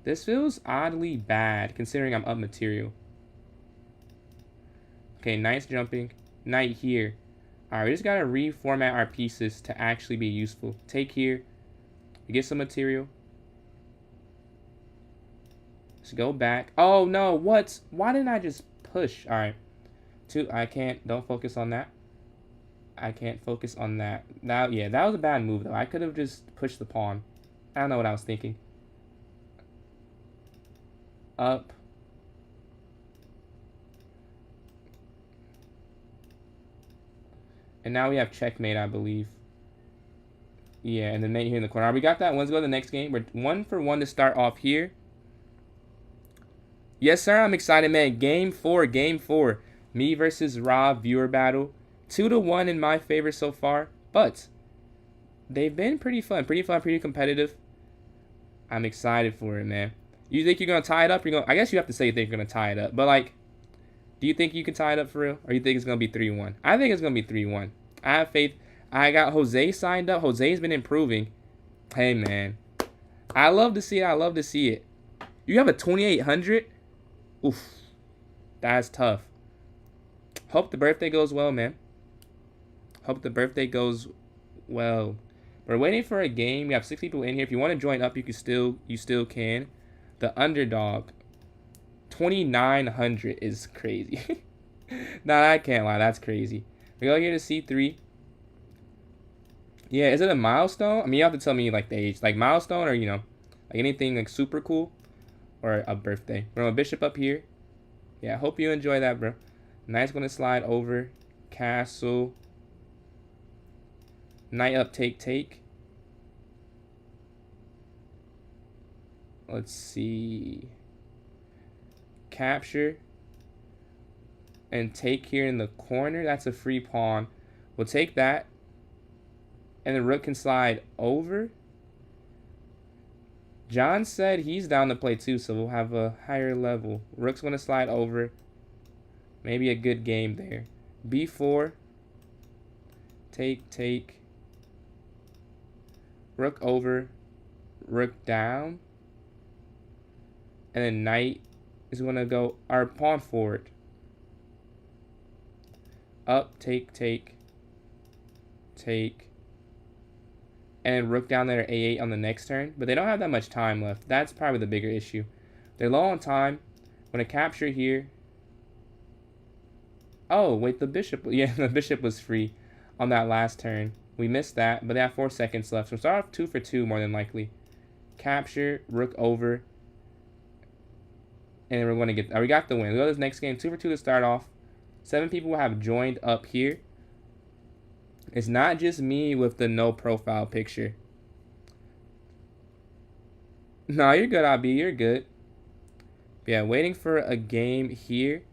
S1: This feels oddly bad considering I'm up material. Okay, knight's jumping. Knight here. Alright, we just gotta reformat our pieces to actually be useful. Take here. You get some material. Let's go back. Oh no, what? Why didn't I just push? Alright. I can't. Don't focus on that. I can't focus on that. Now, yeah, that was a bad move though. I could have just pushed the pawn. I don't know what I was thinking. Up. And now we have checkmate, I believe. Yeah, and then mate here in the corner. Right, we got that. Let's go to the next game. We're 1-for-1 to start off here. Yes, sir. I'm excited, man. Game 4. Game 4. Me versus Rob viewer battle. 2-1 in my favor so far. But they've been pretty fun. Pretty competitive. I'm excited for it, man. You think you're going to tie it up? I guess you have to say you think you're going to tie it up. But, like, do you think you can tie it up for real? Or you think it's going to be 3-1? I think it's going to be 3-1. I have faith. I got Jose signed up. Jose's been improving. Hey, man. I love to see it. I love to see it. You have a 2,800? Oof. That's tough. Hope the birthday goes well, man. Hope the birthday goes well. We're waiting for a game. We have 6 people in here. If you want to join up, you still can. The underdog. 2,900 is crazy. Nah, I can't lie. That's crazy. We go here to C3. Yeah, is it a milestone? I mean, you have to tell me, like, the age. Like, milestone or, you know, like anything, like, super cool. Or a birthday. We're on a bishop up here. Yeah, I hope you enjoy that, bro. Knight's going to slide over. Castle. Knight up, take. Let's see. Capture. And take here in the corner. That's a free pawn. We'll take that. And the rook can slide over. John said he's down to play too, so we'll have a higher level. Rook's going to slide over. Maybe a good game there. B4. Take. Rook over. Rook down. And then knight is going to go our pawn forward. Up, take. And rook down there at A8 on the next turn. But they don't have that much time left. That's probably the bigger issue. They're low on time. Going to capture here. Oh, wait, the bishop. Yeah, the bishop was free on that last turn. We missed that, but they have 4 seconds left. So we'll start off 2 for 2 more than likely. Capture, rook over. And we're going to get... we got the win. We go to this next game. 2 for 2 to start off. 7 people have joined up here. It's not just me with the no profile picture. No, you're good, Abi. You're good. Yeah, waiting for a game here.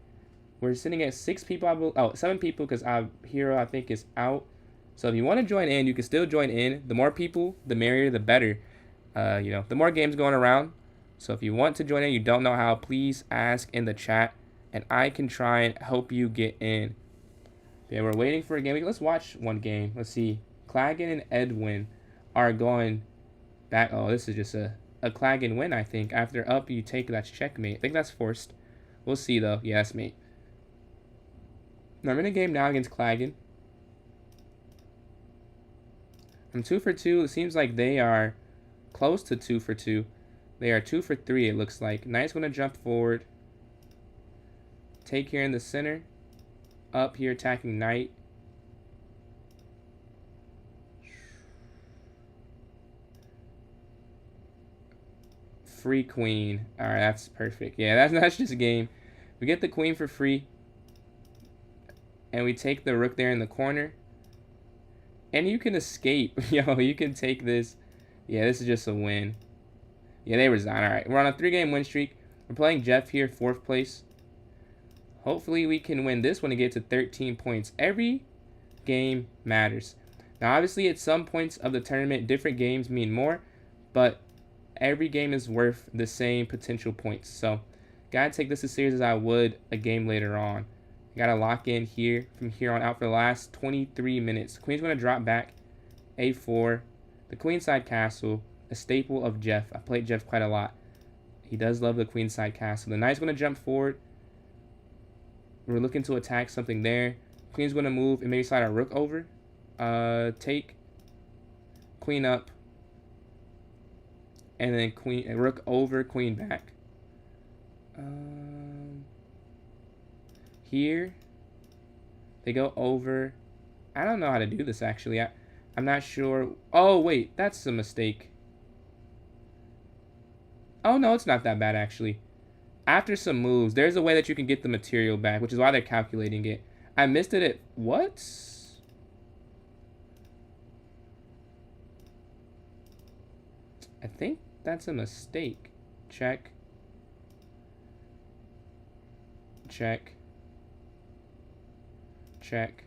S1: We're sitting at 6 people. 7 people because our hero, I think, is out. So if you want to join in, you can still join in. The more people, the merrier, the better. You know, the more games going around. So if you want to join in, you don't know how, please ask in the chat. And I can try and help you get in. Yeah, we're waiting for a game. Let's watch one game. Let's see. Claggin and Edwin are going back. Oh, this is just a Claggin win, I think. After up, you take. That's checkmate. I think that's forced. We'll see, though. Yeah, that's mate. Now, I'm in a game now against Claggin. I'm 2 for 2. It seems like they are close to 2 for 2. They are 2 for 3, it looks like. Knight's going to jump forward. Take here in the center. Up here attacking knight. Free queen. Alright, that's perfect. Yeah, that's just a game. We get the queen for free. And we take the rook there in the corner. And you can escape. Yo, you can take this. Yeah, this is just a win. Yeah, they resign. Alright, we're on a 3-game win streak. We're playing Jeff here, 4th place. Hopefully we can win this one and get to 13 points. Every game matters. Now, obviously, at some points of the tournament, different games mean more. But every game is worth the same potential points. So, gotta take this as serious as I would a game later on. Gotta lock in here from here on out for the last 23 minutes. Queen's gonna drop back. A4. The queenside castle, a staple of Jeff. I played Jeff quite a lot. He does love the queenside castle. The knight's gonna jump forward. We're looking to attack something there. Queen's going to move and maybe slide our rook over. Take. Queen up. And then rook over, queen back. Here. They go over. I don't know how to do this, actually. I'm not sure. Oh, wait. That's a mistake. Oh, no, it's not that bad, actually. after some moves, there's a way that you can get the material back, which is why they're calculating it. I missed it at what? I think that's a mistake. Check. Check. Check.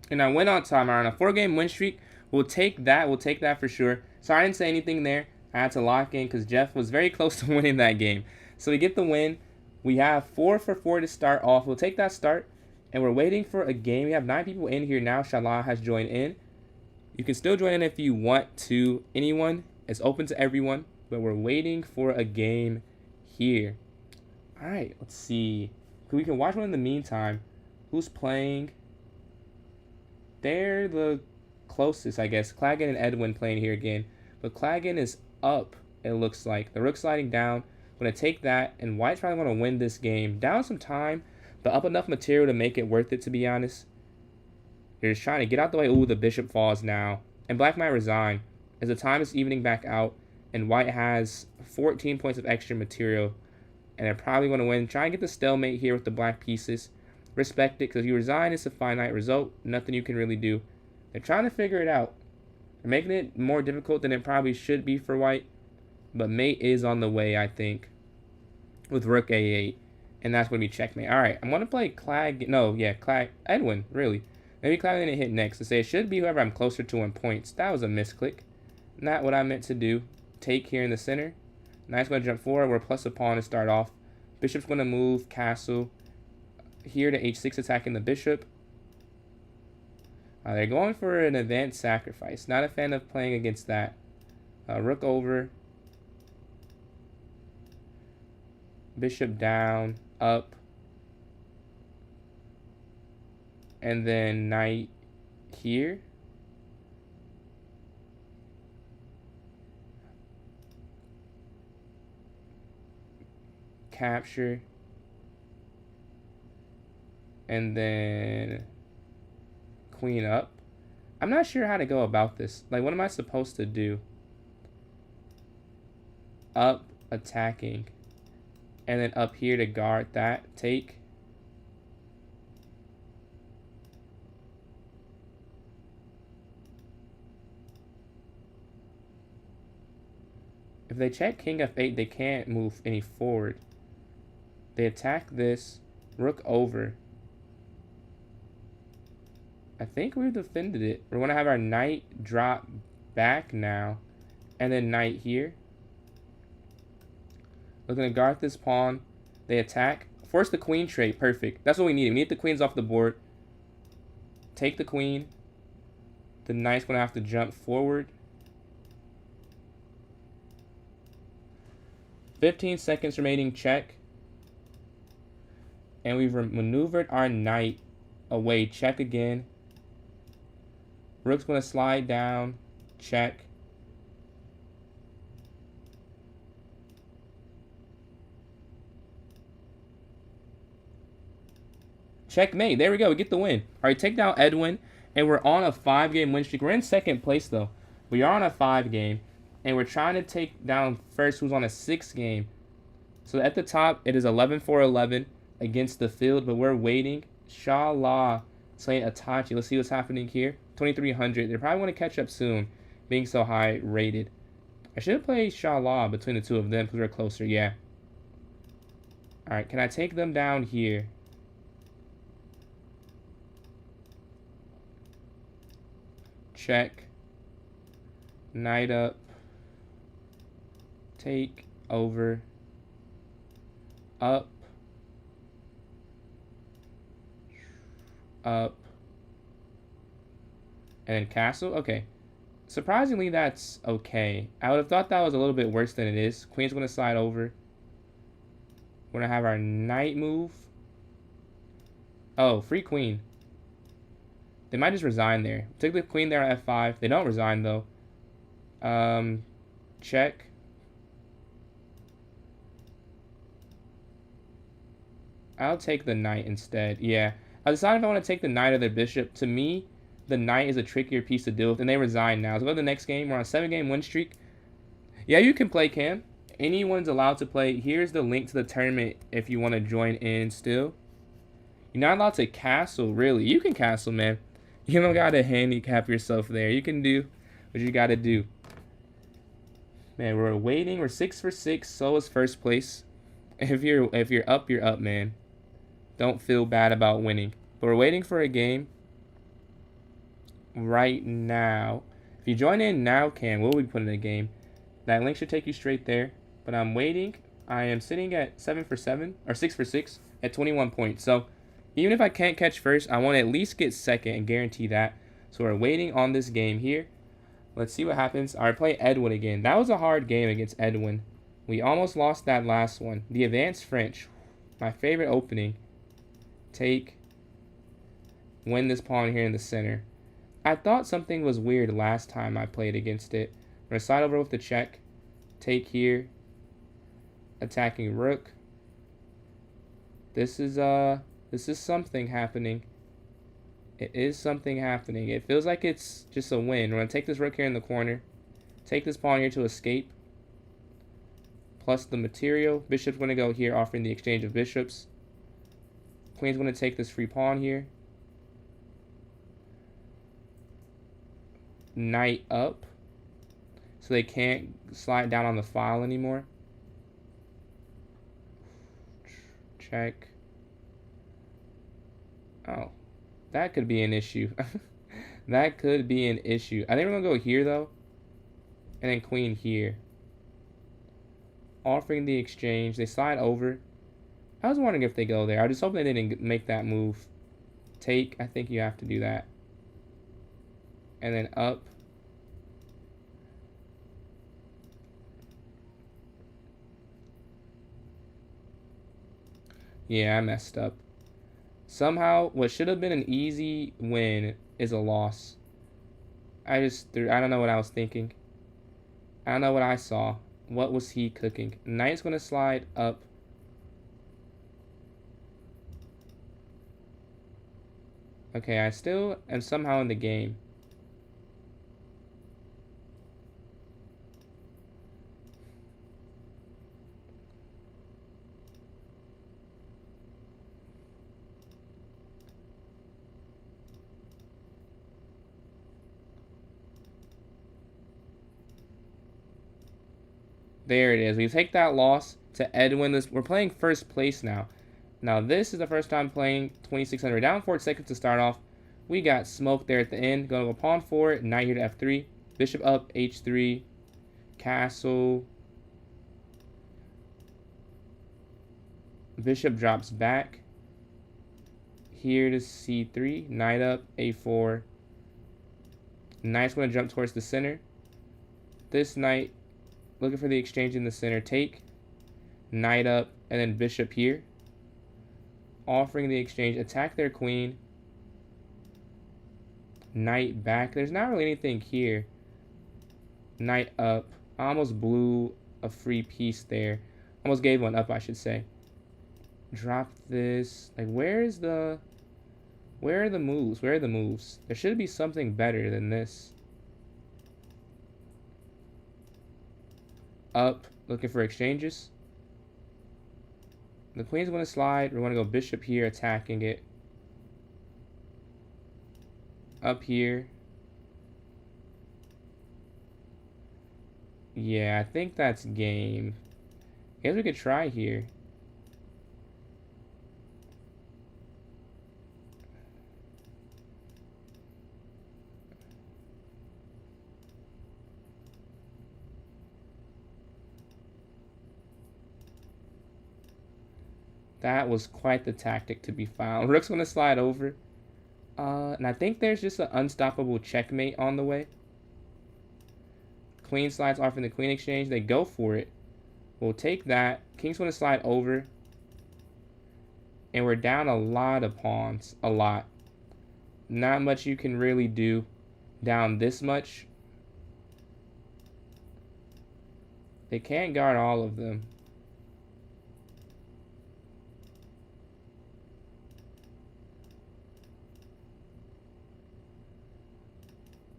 S1: And I went on time. On a 4-game win streak. We'll take that. We'll take that for sure. Sorry I didn't say anything there. I had to lock in because Jeff was very close to winning that game. So we get the win. We have 4 for 4 to start off. We'll take that start. And we're waiting for a game. We have 9 people in here now. Shala has joined in. You can still join in if you want to. Anyone. It's open to everyone. But we're waiting for a game here. Alright, let's see. We can watch one in the meantime. Who's playing? They're the closest, I guess. Claggin and Edwin playing here again. But Claggin is up, it looks like. The rook sliding down. I'm going to take that. And White's probably going to win this game. Down some time, but up enough material to make it worth it, to be honest. They're just trying to get out the way. Ooh, the bishop falls now. And Black might resign as the time is evening back out. And White has 14 points of extra material. And they're probably going to win. Try and get the stalemate here with the black pieces. Respect it, because if you resign, it's a finite result. Nothing you can really do. They're trying to figure it out. They're making it more difficult than it probably should be for White. But mate is on the way, I think, with rook a8. And that's going to be checkmate. Alright, I'm going to play Clag. No, yeah, Clag. Edwin, really. Maybe Clag didn't hit next to say it should be whoever I'm closer to in points. That was a misclick. Not what I meant to do. Take here in the center. Knight's going to jump forward. We're plus a pawn to start off. Bishop's going to move. Castle. Here to h6, attacking the bishop. They're going for an advanced sacrifice. Not a fan of playing against that. Rook over. Bishop down, up. And then knight here. Capture. And then queen up. I'm not sure how to go about this. Like, what am I supposed to do? Up, attacking. And then up here to guard that. Take. If they check king f8, they can't move any forward. They attack this. Rook over. I think we've defended it. We're going to have our knight drop back now. And then knight here. We're going to guard this pawn. They attack. Force the queen trait. Perfect. That's what we need. We need the queens off the board. Take the queen. The knight's going to have to jump forward. 15 seconds remaining. Check. And we've maneuvered our knight away. Check again. Rook's going to slide down. Check. Checkmate. There we go. We get the win. All right, take down Edwin. And we're on a 5-game win streak. We're in second place, though. We are on a 5-game. And we're trying to take down first who's on a 6-game. So at the top, it is 11-4-11 against the field. But we're waiting. Shala slaying Itachi. Let's see what's happening here. 2300. They probably want to catch up soon, being so high rated. I should have played Shala between the two of them because we're closer. Yeah. All right. Can I take them down here? Check. Knight up. Take over. Up. up, and then castle. Okay. Surprisingly, that's okay. I would have thought that was a little bit worse than it is. Queen's going to slide over. We're going to have our knight move. Oh, free queen. They might just resign there. Took the queen there at f5. They don't resign, though. Check. I'll take the knight instead. Yeah. I decided if I want to take the knight or the bishop. To me, the knight is a trickier piece to deal with, and they resign now. So go to the next game. We're on a 7-game win streak. Yeah, you can play, Cam. Anyone's allowed to play. Here's the link to the tournament if you want to join in still. You're not allowed to castle, really. You can castle, man. You don't got to handicap yourself there. You can do what you got to do. Man, we're waiting. We're 6 for 6. So is first place. If you're up, you're up, man. Don't feel bad about winning. But we're waiting for a game right now. If you join in now, Cam, we'll be putting a game. That link should take you straight there. But I'm waiting. I am sitting at 7 for 7 or 6 for 6 at 21 points. So even if I can't catch first, I want to at least get second and guarantee that. So we're waiting on this game here. Let's see what happens. All right, play Edwin again. That was a hard game against Edwin. We almost lost that last one. The Advanced French, my favorite opening. Take. Win this pawn here in the center. I thought something was weird last time I played against it. We're going to slide over with the check. Take here. Attacking rook. This is something happening. It is something happening. It feels like it's just a win. We're going to take this rook here in the corner. Take this pawn here to escape. Plus the material. Bishop's going to go here, offering the exchange of bishops. Queen's going to take this free pawn here. Knight up. So they can't slide down on the file anymore. Check. Oh. That could be an issue. That could be an issue. I think we're going to go here, though. And then queen here. Offering the exchange. They slide over. I was wondering if they go there. I was just hoping they didn't make that move. Take. I think you have to do that. And then up. Yeah, I messed up. Somehow, what should have been an easy win is a loss. I don't know what I was thinking. I don't know what I saw. What was he cooking? Knight's going to slide up. Okay, I still am somehow in the game. There it is. We take that loss to Edwin. We're playing first place now. Now this is the first time playing 2600. Down 4 seconds to start off. We got smoke there at the end. Going to go pawn 4. Knight here to f3. Bishop up. h3. Castle. Bishop drops back. Here to c3. Knight up. a4. Knight's going to jump towards the center. This knight looking for the exchange in the center. Take. Knight up. And then bishop here. Offering the exchange. Attack their queen. Knight back. There's not really anything here. Knight up. I almost blew a free piece there. Almost gave one up, I should say. Drop this. Like, where are the moves? Where are the moves? There should be something better than this. Up. Looking for exchanges. The queen's going to slide. We're going to go bishop here, attacking it. Up here. Yeah, I think that's game. I guess we could try here. That was quite the tactic to be found. Rook's going to slide over. And I think there's just an unstoppable checkmate on the way. Queen slides off in the queen exchange. They go for it. We'll take that. King's going to slide over. And we're down a lot of pawns. A lot. Not much you can really do down this much. They can't guard all of them.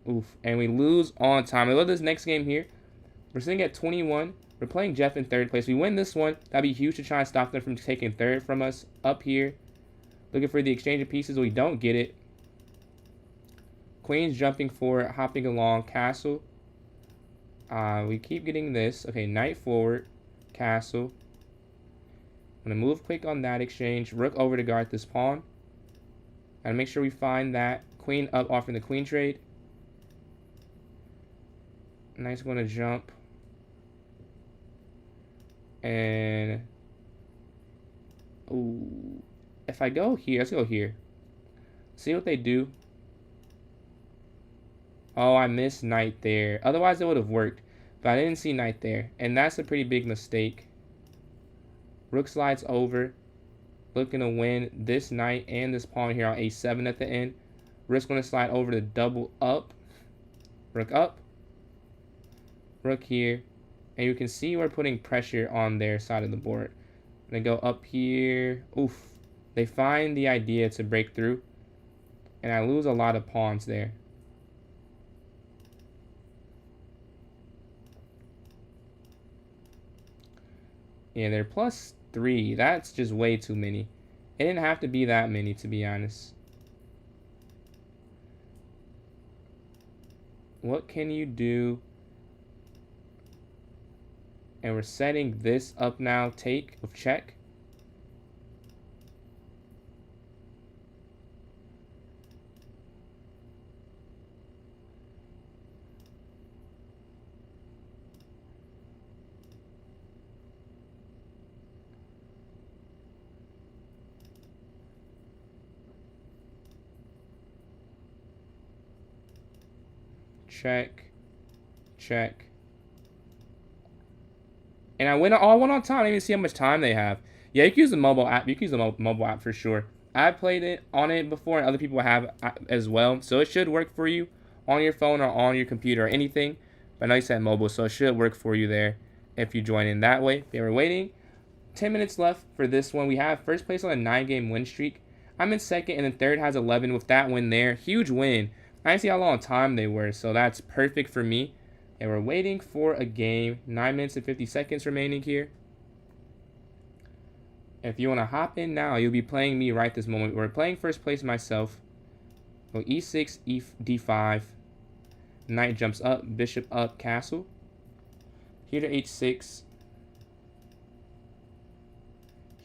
S1: Oof. And we lose on time. I love this next game here. We're sitting at 21. We're playing Jeff in third place. We win this one. That'd be huge to try and stop them from taking third from us. Up here. Looking for the exchange of pieces. We don't get it. Queen's jumping for it. Hopping along. Castle. We keep getting this. Okay, knight forward. Castle. I'm going to move quick on that exchange. Rook over to guard this pawn. Gotta make sure we find that. Queen up, offering the queen trade. Knight's going to jump. And... ooh. If I go here, let's go here. See what they do. Oh, I missed knight there. Otherwise, it would have worked. But I didn't see knight there. And that's a pretty big mistake. Rook slides over. Looking to win this knight and this pawn here on a7 at the end. Rook's going to slide over to double up. Rook up. Rook here. And you can see we're putting pressure on their side of the board. They go up here. Oof. They find the idea to break through. And I lose a lot of pawns there. Yeah, they're +3. That's just way too many. It didn't have to be that many, to be honest. What can you do? And we're setting this up now. Take of check. Check. Check. And I went on time. I didn't even see how much time they have. Yeah, you can use the mobile app. You can use the mobile app for sure. I've played it on it before, and other people have as well. So it should work for you on your phone or on your computer or anything. But I know you said mobile, so it should work for you there if you join in that way. They were waiting. 10 minutes left for this one. We have first place on a 9-game win streak. I'm in second, and then third has 11 with that win there. Huge win. I didn't see how long time they were, so that's perfect for me. And we're waiting for a game. 9 minutes and 50 seconds remaining here. If you want to hop in now, you'll be playing me right this moment. We're playing first place myself. Go e6, d5. Knight jumps up, bishop up, castle. Here to h6.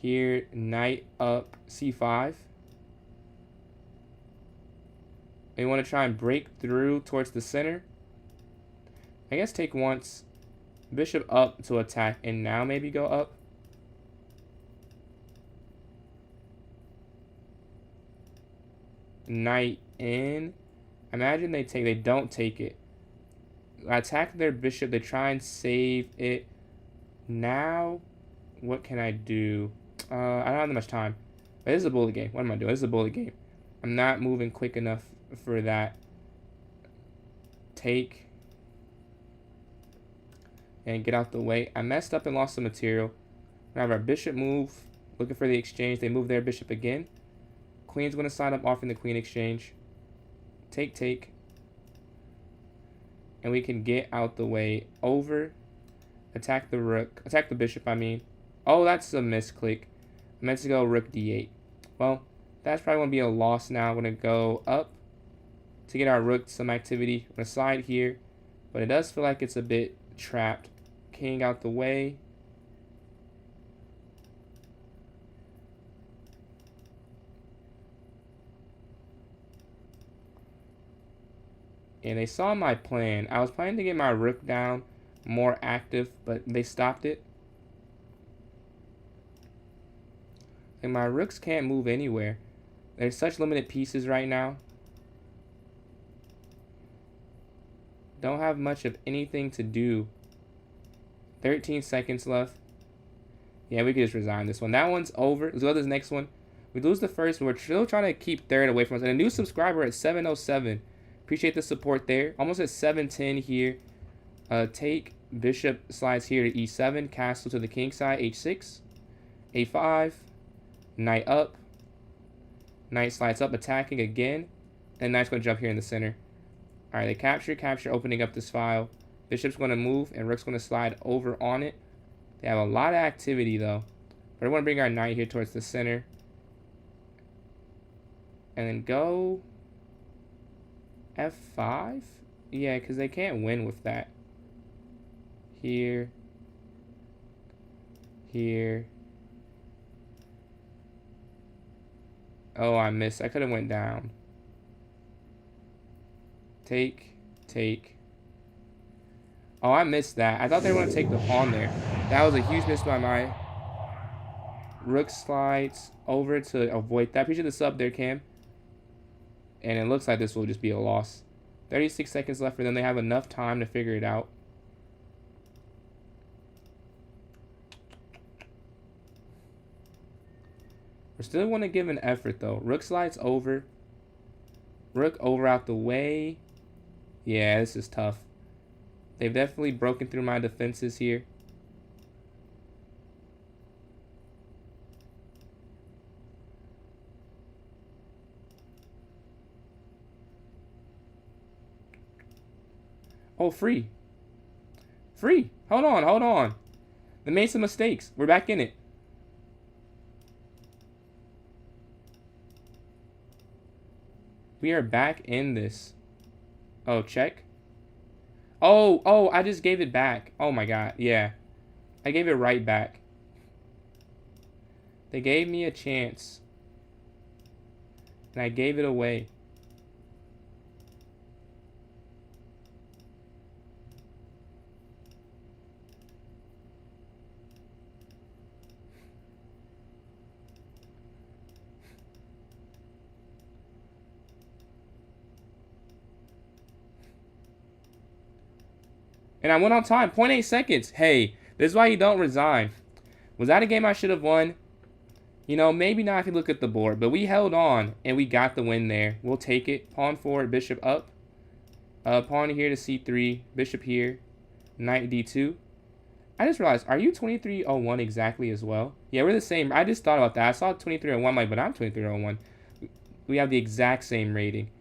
S1: Here, knight up, c5. We want to try and break through towards the center. I guess take once. Bishop up to attack, and now maybe go up. Knight in. Imagine they don't take it. Attack their bishop. They try and save it. Now, what can I do? I don't have that much time. But this is a bullet game. What am I doing? This is a bullet game. I'm not moving quick enough for that. Take. And get out the way. I messed up and lost some material. We have our bishop move. Looking for the exchange. They move their bishop again. Queen's going to sign up offering the queen exchange. Take, take. And we can get out the way. Over. Attack the rook. Attack the bishop, I mean. Oh, that's a misclick. I meant to go rook d8. Well, that's probably going to be a loss now. I'm going to go up to get our rook some activity. I'm going to slide here. But it does feel like it's a bit trapped. King out the way. And they saw my plan. I was planning to get my rook down more active, but they stopped it. And my rooks can't move anywhere. There's such limited pieces right now. Don't have much of anything to do. 13 seconds left. Yeah, we could just resign this one. That one's over. Let's go to this next one. We lose the first, but we're still trying to keep third away from us. And a new subscriber at 707. Appreciate the support there. Almost at 710 here. Take bishop slides here to e7. Castle to the king side. h6. a5. Knight up. Knight slides up, attacking again. And knight's going to jump here in the center. All right, they capture, opening up this file. Bishop's going to move, and rook's going to slide over on it. They have a lot of activity, though. But I want to bring our knight here towards the center. And then go f5? Yeah, because they can't win with that. Here. Here. Oh, I missed. I could have went down. Take. Oh, I missed that. I thought they were going to take the pawn there. That was a huge miss by my... Rook slides over to avoid that. Appreciate the sub there, Cam. And it looks like this will just be a loss. 36 seconds left for them. They have enough time to figure it out. We still want to give an effort, though. Rook slides over. Rook over out the way. Yeah, this is tough. They've definitely broken through my defenses here. Oh, free. Free. Hold on. They made some mistakes. We're back in it. We are back in this. Oh, check. Oh, I just gave it back. Oh my god, yeah. I gave it right back. They gave me a chance. And I gave it away. And I went on time. 0.8 seconds. Hey, this is why you don't resign. Was that a game I should have won? You know, maybe not if you look at the board. But we held on, and we got the win there. We'll take it. Pawn forward, bishop up. Pawn here to c3. Bishop here. Knight d2. I just realized, are you 2301 exactly as well? Yeah, we're the same. I just thought about that. I saw 2301, like, but I'm 2301. We have the exact same rating.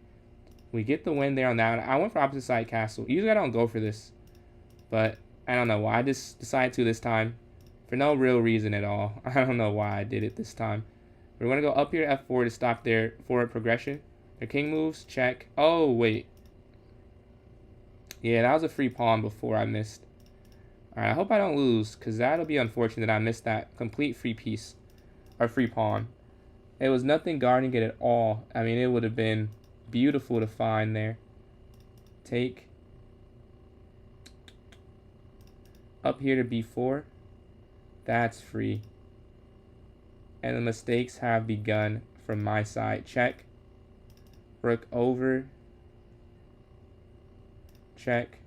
S1: We get the win there on that one. I went for opposite side castle. Usually I don't go for this. But I don't know why I just decided to this time. For no real reason at all. I don't know why I did it this time. We're going to go up here to f4 to stop their forward progression. Their king moves. Check. Oh, wait. Yeah, that was a free pawn before I missed. Alright, I hope I don't lose. Because that'll be unfortunate that I missed that complete free piece. Or free pawn. It was nothing guarding it at all. I mean, it would have been beautiful to find there. Take. Up here to b4. That's free. And the mistakes have begun from my side. Check. Rook over. Check.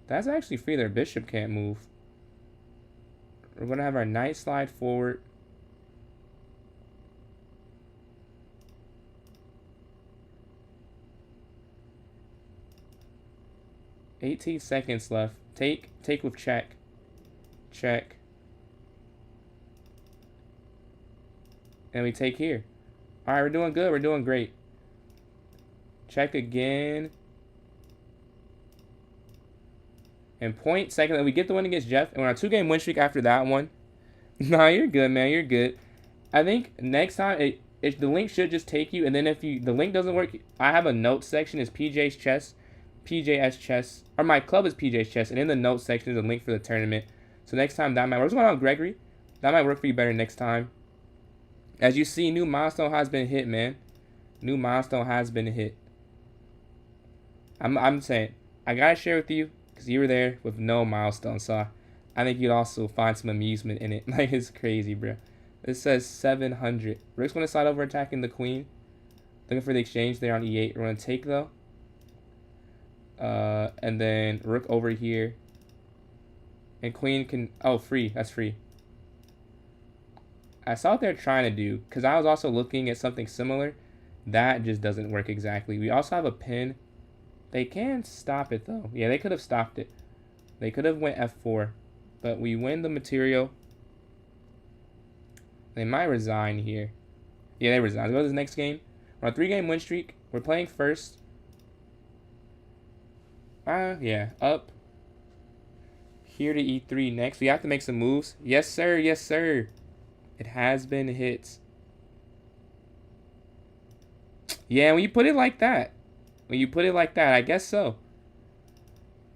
S1: That's actually free. Their bishop can't move. We're going to have our knight slide forward. $18 seconds left. Take with check. Check. And we take here. Alright, we're doing good. We're doing great. Check again. And point second, we get the win against Jeff. And we're on a 2-game win streak after that one. Nah, you're good, man. You're good. I think next time, the link should just take you. And then if the link doesn't work, I have a notes section. It's PJ's Chess. PJS Chess. Or my club is PJ's Chess. And in the notes section is a link for the tournament. So next time that might work. What's going on, Gregory? That might work for you better next time. As you see, new milestone has been hit, man. New milestone has been hit. I'm saying, I gotta share with you. because you were there with no milestone. So I think you'd also find some amusement in it. Like, it's crazy, bro. It says 700. Rook's going to slide over attacking the queen. Looking for the exchange there on e8. We're going to take, though. And then rook over here. And queen can... Oh, free. That's free. I saw what they're trying to do, because I was also looking at something similar. That just doesn't work exactly. We also have a pin. They can stop it, though. Yeah, they could have stopped it. They could have went f4. But we win the material. They might resign here. Yeah, they resign. Let's go to this next game. We're on a 3-game win streak. We're playing first. Yeah, up. Here to e3 next. We have to make some moves. Yes, sir. Yes, sir. It has been hit. Yeah, when you put it like that. When you put it like that, I guess so.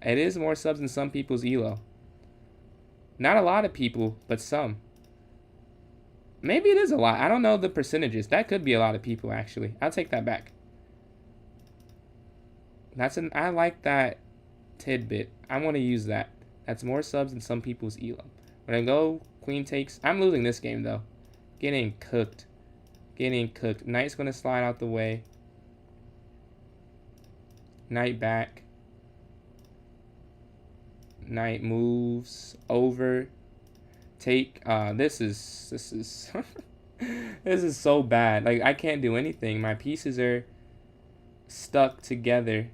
S1: It is more subs than some people's elo. Not a lot of people, but some. Maybe it is a lot. I don't know the percentages. That could be a lot of people, actually. I'll take that back. I like that tidbit. I want to use that. That's more subs than some people's elo. When I go, queen takes. I'm losing this game, though. Getting cooked. Getting cooked. Knight's going to slide out the way. Knight back. Knight moves over. Take. This is this is so bad. Like, I can't do anything. My pieces are stuck together.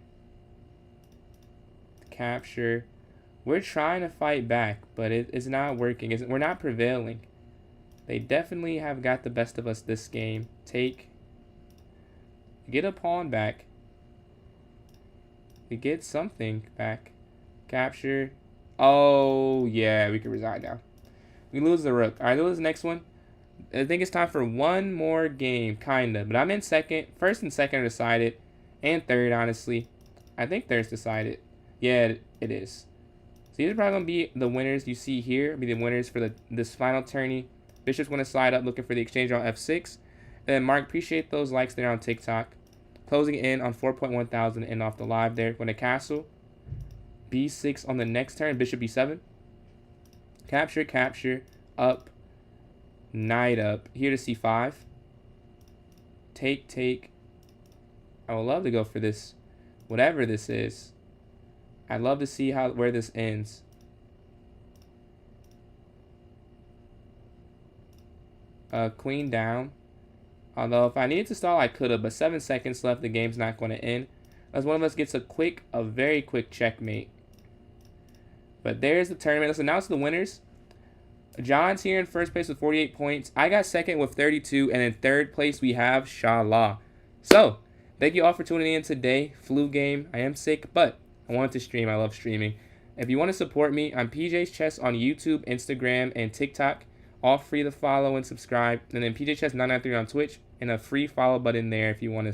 S1: Capture. We're trying to fight back, but it's not working. We're not prevailing. They definitely have got the best of us this game. Take. Get a pawn back. We get something back. Capture. Oh, yeah, we can resign now. We lose the rook. All right, let's lose the next one. I think it's time for one more game, kind of. But I'm in second. First and second are decided. And third, honestly. I think third's decided. Yeah, it is. So these are probably going to be the winners you see here. Be the winners for this final tourney. Bishop's going to slide up looking for the exchange on f6. And then, Mark, appreciate those likes there on TikTok. Closing in on 4.1 thousand and off the live there. Going to castle. b6 on the next turn. Bishop b7. Capture, capture. Up. Knight up. Here to c5. Take, take. I would love to go for this. Whatever this is. I'd love to see where this ends. Queen down. Although if I needed to stall, I could have. But 7 seconds left. The game's not going to end. As one of us gets a very quick checkmate. But there's the tournament. Let's announce the winners. John's here in first place with 48 points. I got second with 32. And in third place, we have Shala. So, thank you all for tuning in today. Flu game. I am sick, but I wanted to stream. I love streaming. If you want to support me, I'm PJ's Chess on YouTube, Instagram, and TikTok. All free to follow and subscribe. And then PJ Chess 993 on Twitch. And a free follow button there if you want to